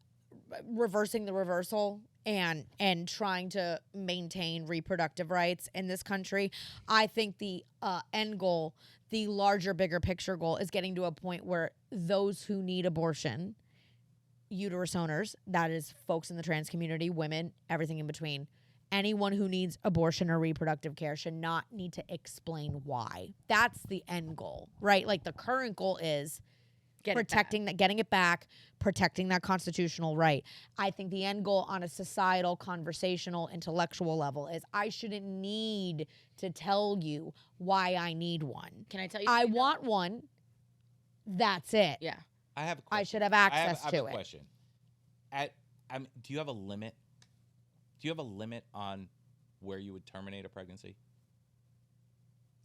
reversing the reversal and trying to maintain reproductive rights in this country. I think the end goal, the larger, bigger picture goal, is getting to a point where those who need abortion, uterus owners, that is folks in the trans community, women, everything in between, anyone who needs abortion or reproductive care should not need to explain why. That's the end goal, right? Like the current goal is getting it back, protecting that constitutional right. I think the end goal on a societal, conversational, intellectual level is I shouldn't need to tell you why I need one. Can I tell you? I want one. That's it. Yeah. I have a question. I should have access to it. I have a question. do you have a limit? Do you have a limit on where you would terminate a pregnancy?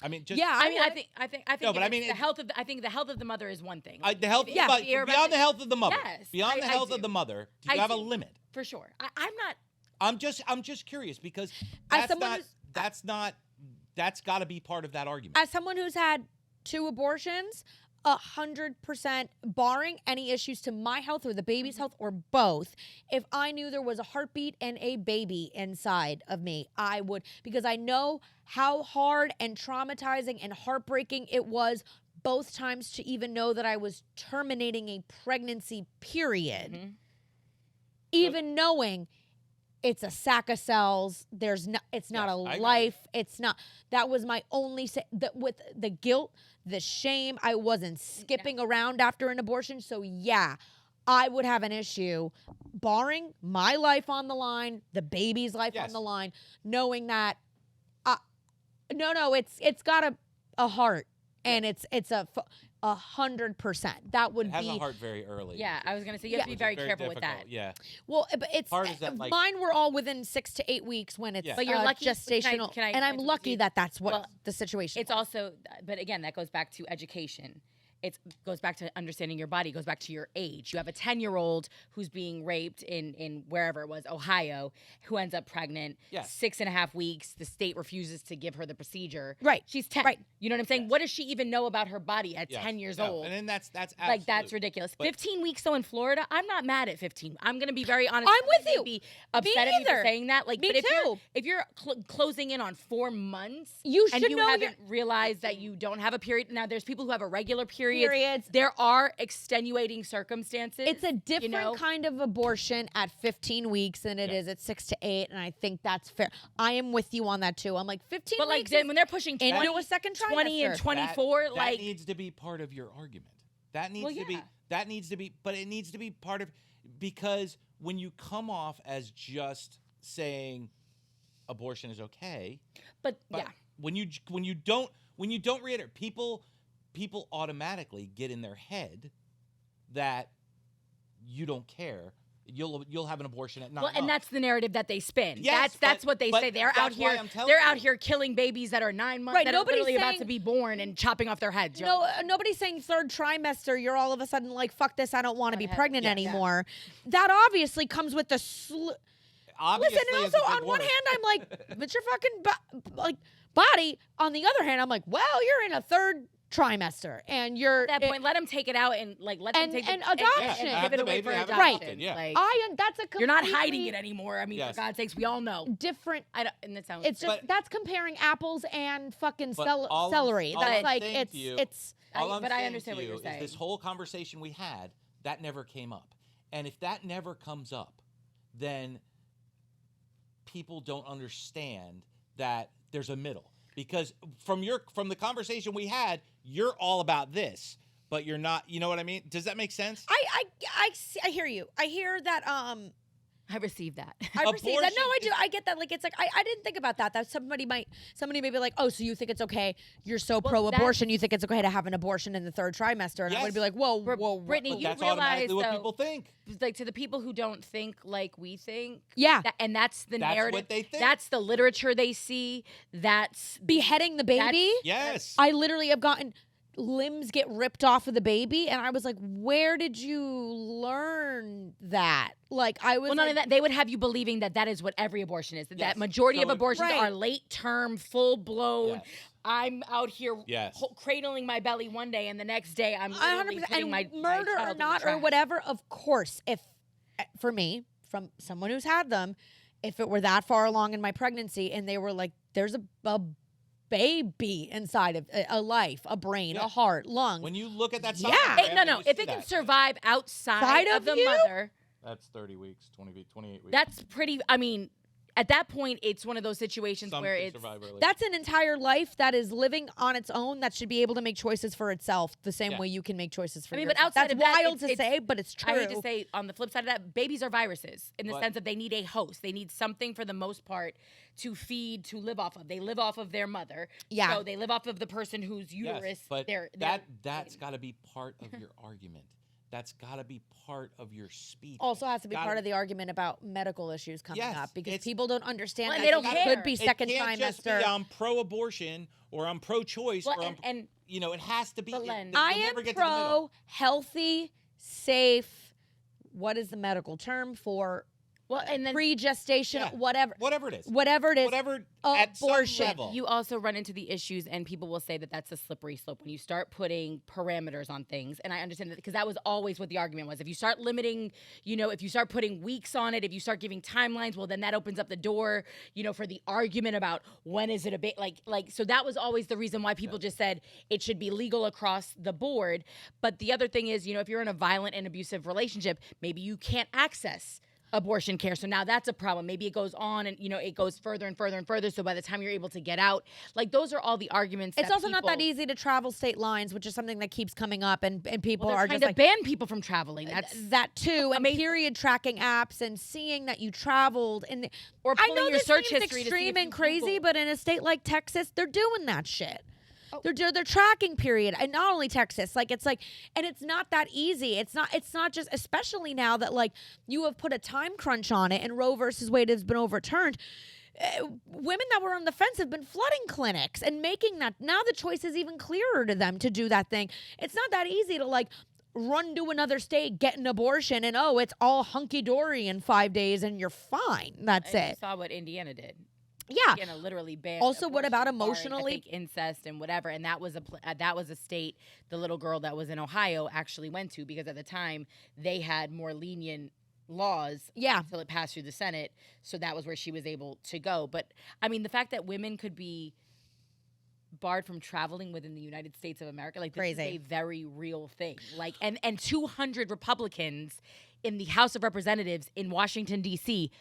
I mean, just I mean, I think. No, but I mean, the health of. I think the health of the mother is one thing. the health. Yeah, beyond the health of the mother. Yes, beyond the health I of the mother. Do I you have a do. limit? For sure. I'm not. I'm just curious because As that's someone that's got to be part of that argument. As someone who's had 2 abortions, 100%, barring any issues to my health or the baby's health or both, if I knew there was a heartbeat and a baby inside of me, I would, because I know how hard and traumatizing and heartbreaking it was both times to even know that I was terminating a pregnancy, period. Mm-hmm. Even knowing it's a sack of cells, it's not a life. It's not. That was my only with the guilt, the shame. I wasn't skipping around after an abortion. So yeah, I would have an issue, barring my life on the line, the baby's life on the line, knowing that it's got a heart, and it's 100%. That would it has be a heart very early. Yeah, I was gonna say you have to be very careful difficult. with that. Yeah. Well, but it's Hard is that, like, mine were all within 6 to 8 weeks when it's But you're lucky. gestational, Can I and I'm lucky that that's what Well, the situation. It's was. also, but again, that goes back to education. It goes back to understanding your body. It goes back to your age. You have a 10-year-old who's being raped in wherever it was, Ohio, who ends up pregnant. Yes. 6.5 weeks. The state refuses to give her the procedure. Right. She's 10. Right. You know what I'm saying? Yes. what does she even know about her body at Yes. 10 years No, old? And then that's Like, absolute. that's ridiculous. But- 15 weeks, though, in Florida, I'm not mad at 15. I'm going to be very honest. I'm with Somebody you. may be upset at me either. for saying that. Like, Me but too. if you're closing in on 4 months, You and should you know haven't realized that you don't have a period. Now, there's people who have irregular periods. Periods. There are extenuating circumstances. It's a different know? kind of abortion at 15 weeks than it is at 6 to 8, and I think that's fair. I am with you on that too. I'm like 15 But like weeks then when they're pushing 20, into a second 20 and trimester. 24, that like needs to be part of your argument. That needs Well, to be. yeah. That needs to be. But it needs to be part of, because when you come off as just saying abortion is okay, but but yeah. when you don't reiterate, people automatically get in their head that you don't care. You'll have an abortion at 9 Well, and months. that's the narrative that they spin. Yes, that's but- what they but say. They're out that's why here. I'm telling They're you. out here killing babies that are 9 months. Right, That are nobody's literally about saying- to be born and chopping off their heads. You're like, Nobody's saying 3rd trimester, you're all of a sudden like, fuck this, I don't want to be Yeah. pregnant Yeah. anymore. That obviously comes with the Obviously Listen, and is a also big on one word. hand, I'm like, but your fucking body. On the other hand, I'm like, well, you're in a 3rd trimester, and you're at that point, let them take it out and like let them and- take and the, adoption. and Have give it the away baby, for have it adoption. adopted, yeah. Like, that's a you're not hiding completely it anymore. I mean, Yes. for God's sakes, we all know. different. I don't, and that sounds. It's just that's comparing apples and fucking But all I'm- celery. all That's I'm like saying to you- it's. All I'm but I saying understand to what you're you saying. is this whole conversation we had, that never came up. And if that never comes up, then people don't understand that there's a middle. Because from the conversation we had, you're all about this, but you're not. You know what I mean? Does that make sense? I hear you. I hear that. I received that. I perceive that. No, I Abortion do. I get that. Like, it's like I didn't think about that. That somebody may be like, oh, so you think it's okay? You're so pro-abortion. You think it's okay to have an abortion in the 3rd trimester? And I would Yes. be like, whoa, Brittany, whoa. you That's realize, automatically what though, people think. like to the people who don't think like we think. Yeah. And that's the That's narrative. what they think. That's the literature they see. That's Beheading the baby. Yes. I literally have gotten limbs get ripped off of the baby, and I was like, where did you learn that? Like, I was well, none like, of that. They would have you believing that that is what every abortion is. That Yes. majority of So- abortions Right. are late term, full blown. Yes. I'm out here Yes. cradling my belly one day, and the next day I'm literally 100%. putting And my murder my child or in the not or trash. whatever, of course, if for me, from someone who's had them, if it were that far along in my pregnancy and they were like, there's a baby inside of a life, a brain, Yeah. a heart, lungs. When you look at that, Yeah. sonogram Hey, no. and you If see it can that, survive outside Side of of the you? mother, that's 30 weeks, 28 weeks. that's pretty. I mean, at that point, it's one of those situations Some where can it's survive early. That's an entire life that is living on its own that should be able to make choices for itself the same Yeah. way you can make choices for I mean, yourself. but outside That's of that, wild to it's- say, but it's true. I hate to say, on the flip side of that, babies are viruses in the But- sense that they need a host. They need something for the most part to feed, to live off of. They live off of their mother. Yeah. So they live off of the person whose uterus. Yes, but they're that's got to be part of your argument. that's got to be part of your speech. Also has to be Gotta part of the argument about medical issues coming Yes, up because it's- people don't understand Well, that and they don't it care. could be It second can't just be, trimester. I'm pro-abortion or I'm pro-choice Well, or I'm, and you know, it has to be. But Len, you'll I never am get to the middle. pro healthy, safe. What is the medical term for well, and then pre-gestation? Yeah. Whatever Whatever it is. it is. Whatever at some abortion. level. you also run into the issues, and people will say that that's a slippery slope when you start putting parameters on things. And I understand that because that was always what the argument was. If you start limiting, if you start putting weeks on it, if you start giving timelines, well, then that opens up the door, for the argument about when is it a bit like. So that was always the reason why people just said it should be legal across the board. But the other thing is, if you're in a violent and abusive relationship, maybe you can't access abortion care. So now that's a problem. Maybe it goes on and, it goes further and further and further. So by the time you're able to get out, those are all the arguments. It's that also not that people- easy to travel state lines, which is something that keeps coming up, and people Well, are they're trying just to like ban people from traveling. That's that too, and amazing. period tracking apps and seeing that you traveled. And or I pulling know your this search seems history to see extreme if and you crazy, Google- but in a state like Texas, they're doing that shit. Oh. They're tracking period, and not only Texas, and it's not that easy. It's not just, especially now that you have put a time crunch on it, and Roe versus Wade has been overturned. Women that were on the fence have been flooding clinics and making that now the choice is even clearer to them to do that thing. It's not that easy to run to another state, get an abortion, and it's all hunky dory in 5 days, and you're fine. That's And you it. saw what Indiana did. Yeah. Indiana literally banned. Also, what about abortion, barring, emotionally- I think, incest and whatever, and that was a state the little girl that was in Ohio actually went to because at the time they had more lenient laws. Yeah. Until it passed through the Senate, so that was where she was able to go. But I mean, the fact that women could be barred from traveling within the United States of America, this Crazy. is a very real thing. And 200 Republicans in the House of Representatives in Washington D.C.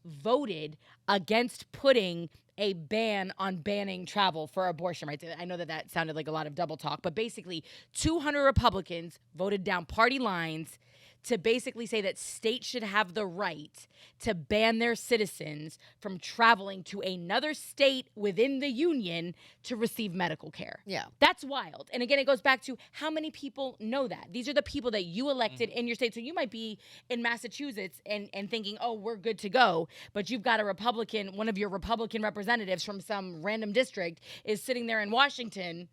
voted against putting a ban on banning travel for abortion rights. I know that sounded like a lot of double talk, but basically 200 Republicans voted down party lines to basically say that states should have the right to ban their citizens from traveling to another state within the union to receive medical care. Yeah. That's wild. And again, it goes back to how many people know that. These are the people that you elected in your state. So you might be in Massachusetts and thinking, oh, we're good to go. But you've got one of your Republican representatives from some random district is sitting there in Washington.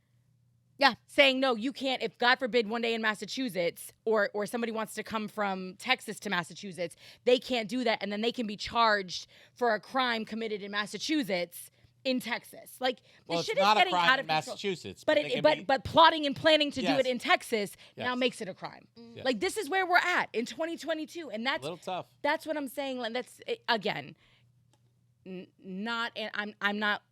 Yeah. Saying, no, you can't, if God forbid one day in Massachusetts or somebody wants to come from Texas to Massachusetts, they can't do that. And then they can be charged for a crime committed in Massachusetts in Texas. Well, this it's shit not is a getting crime out in of control. Massachusetts. But they can be- but plotting and planning to do Yes. it in Texas now Yes. makes it a crime. Yes. This is where we're at in 2022. And a little tough. that's what I'm saying. That's, again, not, and I'm not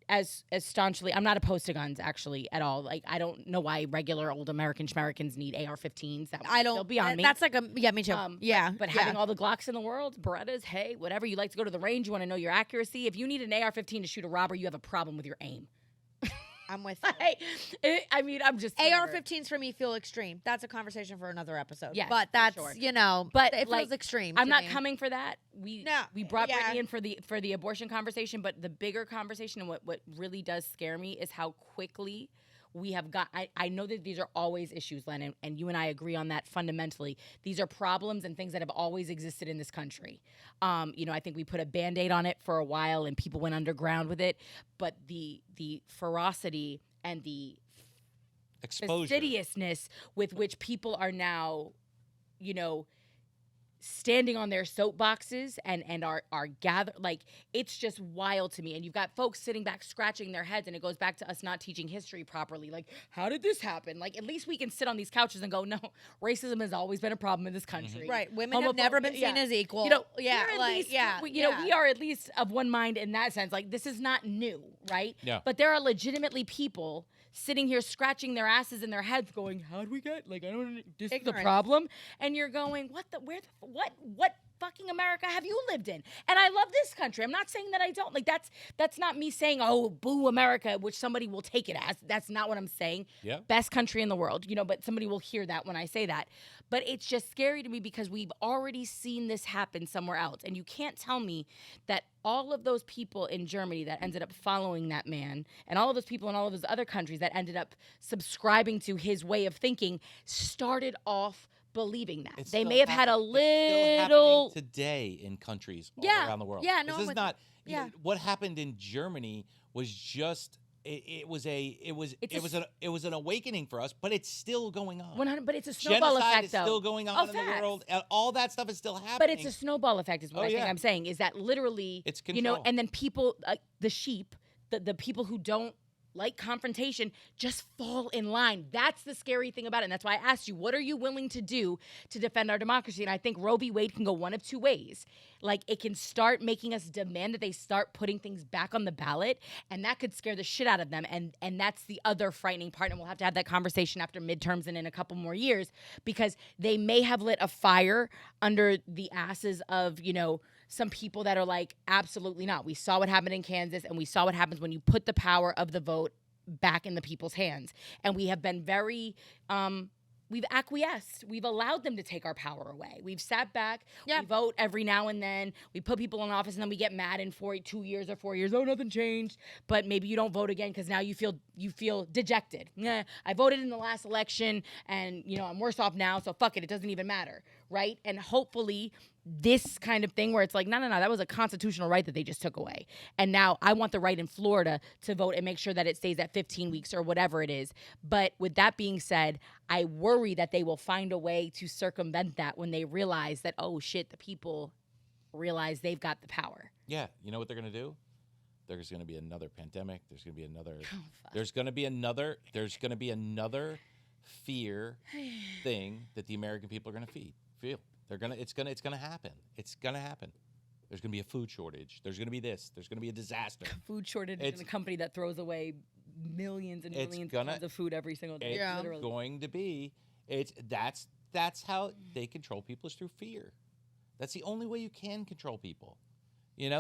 as staunchly, I'm not opposed to guns actually at all. I don't know why regular old Americans need AR-15s. That would still be on me. That's me too. But having all the Glocks in the world, Berettas, hey, whatever, you like to go to the range, you want to know your accuracy. If you need an AR-15 to shoot a robber, you have a problem with your aim. I'm with you. I'm just whatever. AR-15s for me feel extreme. That's a conversation for another episode. Yes, but for that's sure. but it feels extreme. I'm to not me. coming for that. We brought Brittany in for the abortion conversation, but the bigger conversation and what really does scare me is how quickly we have got. I know that these are always issues, Len, and you and I agree on that fundamentally. These are problems and things that have always existed in this country. I think we put a Band-Aid on it for a while and people went underground with it, but the ferocity and the Exposure. fastidiousness with which people are now, standing on their soapboxes and are gathered, it's just wild to me. And you've got folks sitting back scratching their heads, and it goes back to us not teaching history properly. How did this happen? At least we can sit on these couches and go, no, racism has always been a problem in this country. Right. Women have never been seen as equal. We are at least of one mind in that sense. This is not new, right? Yeah. But there are legitimately people sitting here scratching their asses in their heads going, how do we get, I don't, this is the Ignorance. problem. And you're going, what fucking America have you lived in? And I love this country. I'm not saying that I don't. Like, that's not me saying, oh, boo America, which somebody will take it as. That's not what I'm saying. Yeah. Best country in the world, but somebody will hear that when I say that. But it's just scary to me because we've already seen this happen somewhere else. And you can't tell me that all of those people in Germany that ended up following that man and all of those people in all of those other countries that ended up subscribing to his way of thinking started off believing that. It's they still may have had a happening- it's still little happening today in countries all Yeah. around the world. Yeah, no, this I'm is with not. you. Yeah. What happened in Germany was just. It was an awakening for us, but it's still going on. 100, but it's a snowball Genocide effect, is though. still going on in the facts. world. And all that stuff is still happening. But it's a snowball effect, is what Oh, I think yeah. I'm saying. Is that literally, It's control. and then people, the sheep, the people who don't like confrontation, just fall in line. That's the scary thing about it. And that's why I asked you, what are you willing to do to defend our democracy? And I think Roe v. Wade can go one of two ways. Like, it can start making us demand that they start putting things back on the ballot, and that could scare the shit out of them. And that's the other frightening part. And we'll have to have that conversation after midterms and in a couple more years, because they may have lit a fire under the asses of, some people that are like, absolutely not. We saw what happened in Kansas, and we saw what happens when you put the power of the vote back in the people's hands. And we have been very, we've acquiesced. We've allowed them to take our power away. We've sat back. Yeah. We vote every now and then. We put people in office, and then we get mad in 2 years or 4 years. Oh, nothing changed. But maybe you don't vote again because now you feel dejected. Yeah, I voted in the last election, and I'm worse off now. So fuck it. It doesn't even matter, right? And hopefully, this kind of thing where it's like, no, that was a constitutional right that they just took away. And now I want the right in Florida to vote and make sure that it stays at 15 weeks or whatever it is. But with that being said, I worry that they will find a way to circumvent that when they realize that, oh shit, the people realize they've got the power. Yeah, you know what they're going to do? There's going to be another pandemic. There's going to be another. Oh, fuck. There's going to be another fear thing that the American people are going to feel. It's gonna happen. It's gonna happen. There's gonna be a food shortage. There's gonna be this. There's gonna be a disaster. Food shortage in a company that throws away millions and millions of tons of food every single day. It's Literally. going to be. That's how they control people, is through fear. That's the only way you can control people. And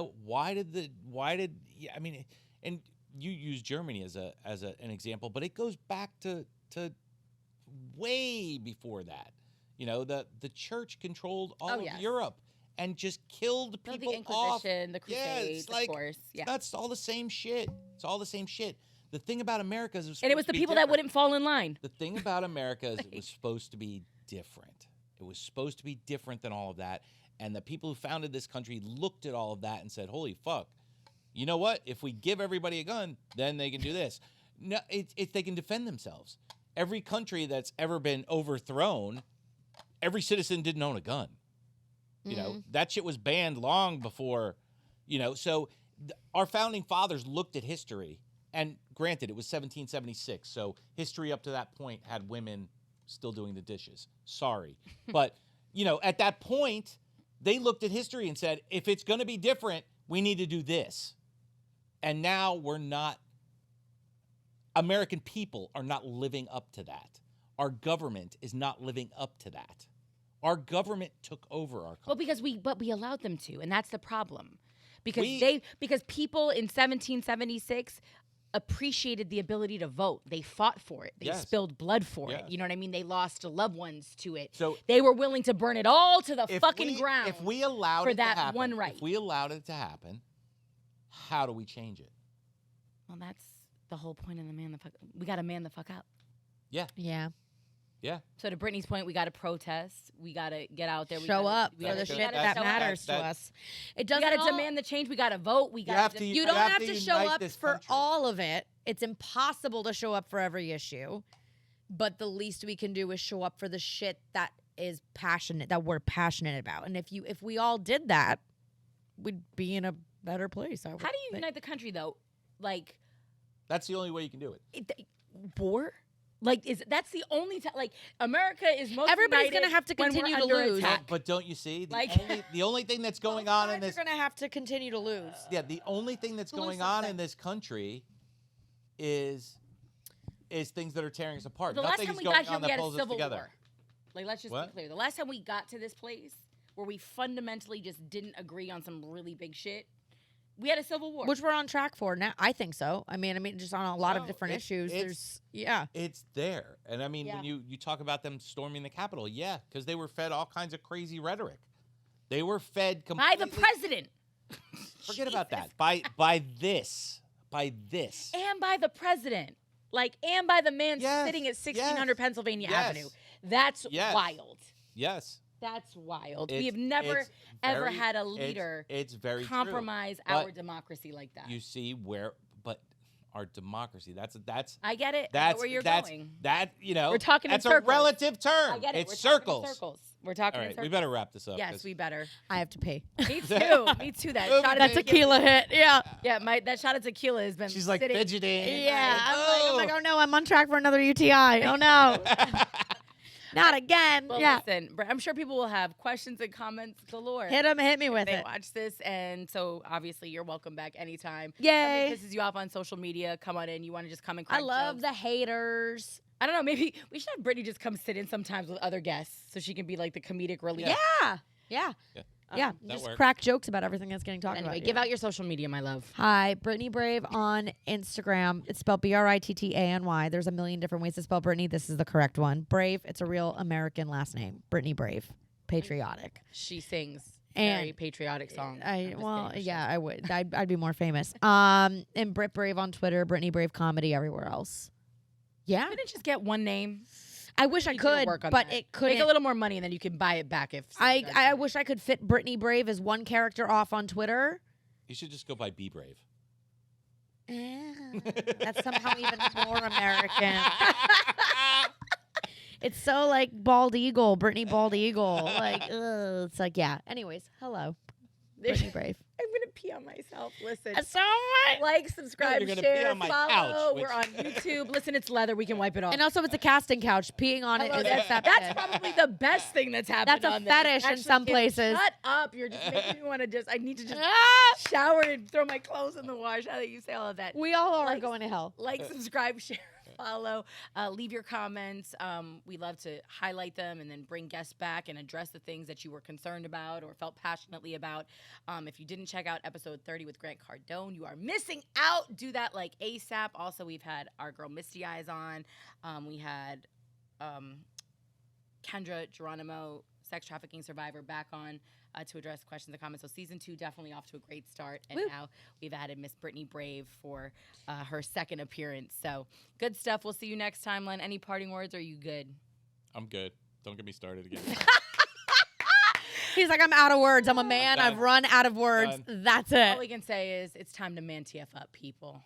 you use Germany as an example, but it goes back to way before that. The church controlled all of Europe and just killed people the Inquisition, the Crusades, of course. Yeah. That's all the same shit. It's all the same shit. The thing about America is And it was the people that wouldn't fall in line. The thing about America is it was supposed to be different. It was supposed to be different than all of that. And the people who founded this country looked at all of that and said, holy fuck, you know what? If we give everybody a gun, then they can do this. No, they can defend themselves. Every country that's ever been overthrown, every citizen didn't own a gun. That shit was banned long before, so our founding fathers looked at history, and granted, it was 1776. So history up to that point had women still doing the dishes. Sorry. But, at that point, they looked at history and said, if it's going to be different, we need to do this. And now American people are not living up to that. Our government is not living up to that. Our government took over our country. Well, but we allowed them to, and that's the problem. Because people in 1776 appreciated the ability to vote. They fought for it. They spilled blood for it. You know what I mean? They lost loved ones to it. So they were willing to burn it all to the fucking ground. If we allowed for it that to happen, one right. If we allowed it to happen, how do we change it? Well, that's the whole point of we got to man the fuck up. Yeah. Yeah. Yeah. So to Brittany's point, we got to protest. We got to get out there. Show up for the shit that matters to us. We got to demand the change. We got to vote. We got to. You don't have to show up for all of it. It's impossible to show up for every issue. But the least we can do is show up for the shit that is passionate, that we're passionate about. And if we all did that, we'd be in a better place. How do you unite the country, though? Like, that's the only way you can do it. War? Like, that's the only time. Like, America is most. Everybody's gonna have to continue to lose. But don't you see? The only thing that's going on in this. You're gonna have to continue to lose. Yeah, the only thing that's going on in this country is things that are tearing us apart. The last time we got here, we had a civil war. Like, let's just be clear. The last time we got to this place, where we fundamentally just didn't agree on some really big shit, we had a civil war. Which we're on track for now. I think so. I mean, just on a lot of different issues. It's there. And I mean, Yeah. when you talk about them storming the Capitol, yeah, because they were fed all kinds of crazy rhetoric. They were fed by completely. the president. Forget about Jesus. that. By this. And by the president. And by the man Yes, sitting at 1600 yes, Pennsylvania yes. Avenue. That's Yes. wild. Yes. That's wild. It's- We have never, it's ever very- had a leader It's very compromise true. our But democracy like that. You see but our democracy, that's I get it. I know that's where you're that's going. we're talking in that's a circles. relative term. I get it. It's We're circles. Talking in circles. We're talking All in right, circles. we better wrap this up. Yes, 'cause- we better. I have to pee. Me too. Me too. That That shot That of tequila hit. Yeah. Yeah, that shot of tequila has been She's like sitting. fidgeting. Yeah. I'm like, oh oh no, I'm on track for another UTI. Oh no. Not again. Well, yeah. listen, I'm sure people will have questions and comments galore. Hit me with they it. watch this, and so obviously you're welcome back anytime. Yay. Something pisses you off on social media, come on in. You want to just come and I crack love jokes. the haters. I don't know. Maybe we should have Brittany just come sit in sometimes with other guests, so she can be like the comedic relief. Yeah. Yeah. Yeah. Yeah. that Just works. crack jokes about everything that's getting talked Anyway, about. give out your social media, my love. Hi, Brittany Brave on Instagram. It's spelled Brittany. There's a million different ways to spell Brittany. This is the correct one. Brave. It's a real American last name. Brittany Brave. Patriotic. She sings And very patriotic songs. I'm just kidding. I would. I'd be more famous. And Britt Brave on Twitter. Brittany Brave comedy everywhere else. Yeah. Couldn't it just get one name? I wish I You need to could, work on but that. it couldn't. Make a little more money, and then you can buy it back if. someone does I it. wish I could fit Brittany Brave as one character off on Twitter. You should just go by Be Brave. That's somehow even more American. It's so like Bald Eagle, Brittany Bald Eagle. It's like, yeah. Anyways, hello, Brittany Brave. I'm gonna pee on myself. Listen. So much. Like, subscribe, you're gonna pee share, on my follow. couch, We're on YouTube. Listen, it's leather. We can wipe it off. And also, it's a casting couch. Peeing on it Hello, is that's accepted. probably the best thing that's happened. That's a on this. fetish in Actually, some Kim, places. Shut up! You're just making me want to I need to just Ah! shower and throw my clothes in the wash. Now that you say all of that, We all are Like- going to hell. like, subscribe, share, follow, leave your comments. We love to highlight them and then bring guests back and address the things that you were concerned about or felt passionately about. If you didn't check out episode 30 with Grant Cardone, you are missing out. Do that like ASAP. Also, we've had our girl Misty Eyes on. We had Kendra Geronimo, sex trafficking survivor, back on to address questions and comments. So season 2 definitely off to a great start. And Woo. now we've added Miss Brittany Brave for her second appearance. So good stuff. We'll see you next time, Len. Any parting words, or are you good? I'm good. Don't get me started again. He's like, I'm out of words. I'm a man. Done. I've run out of words. Done. That's All it. we can say is it's time to ManTFup, people.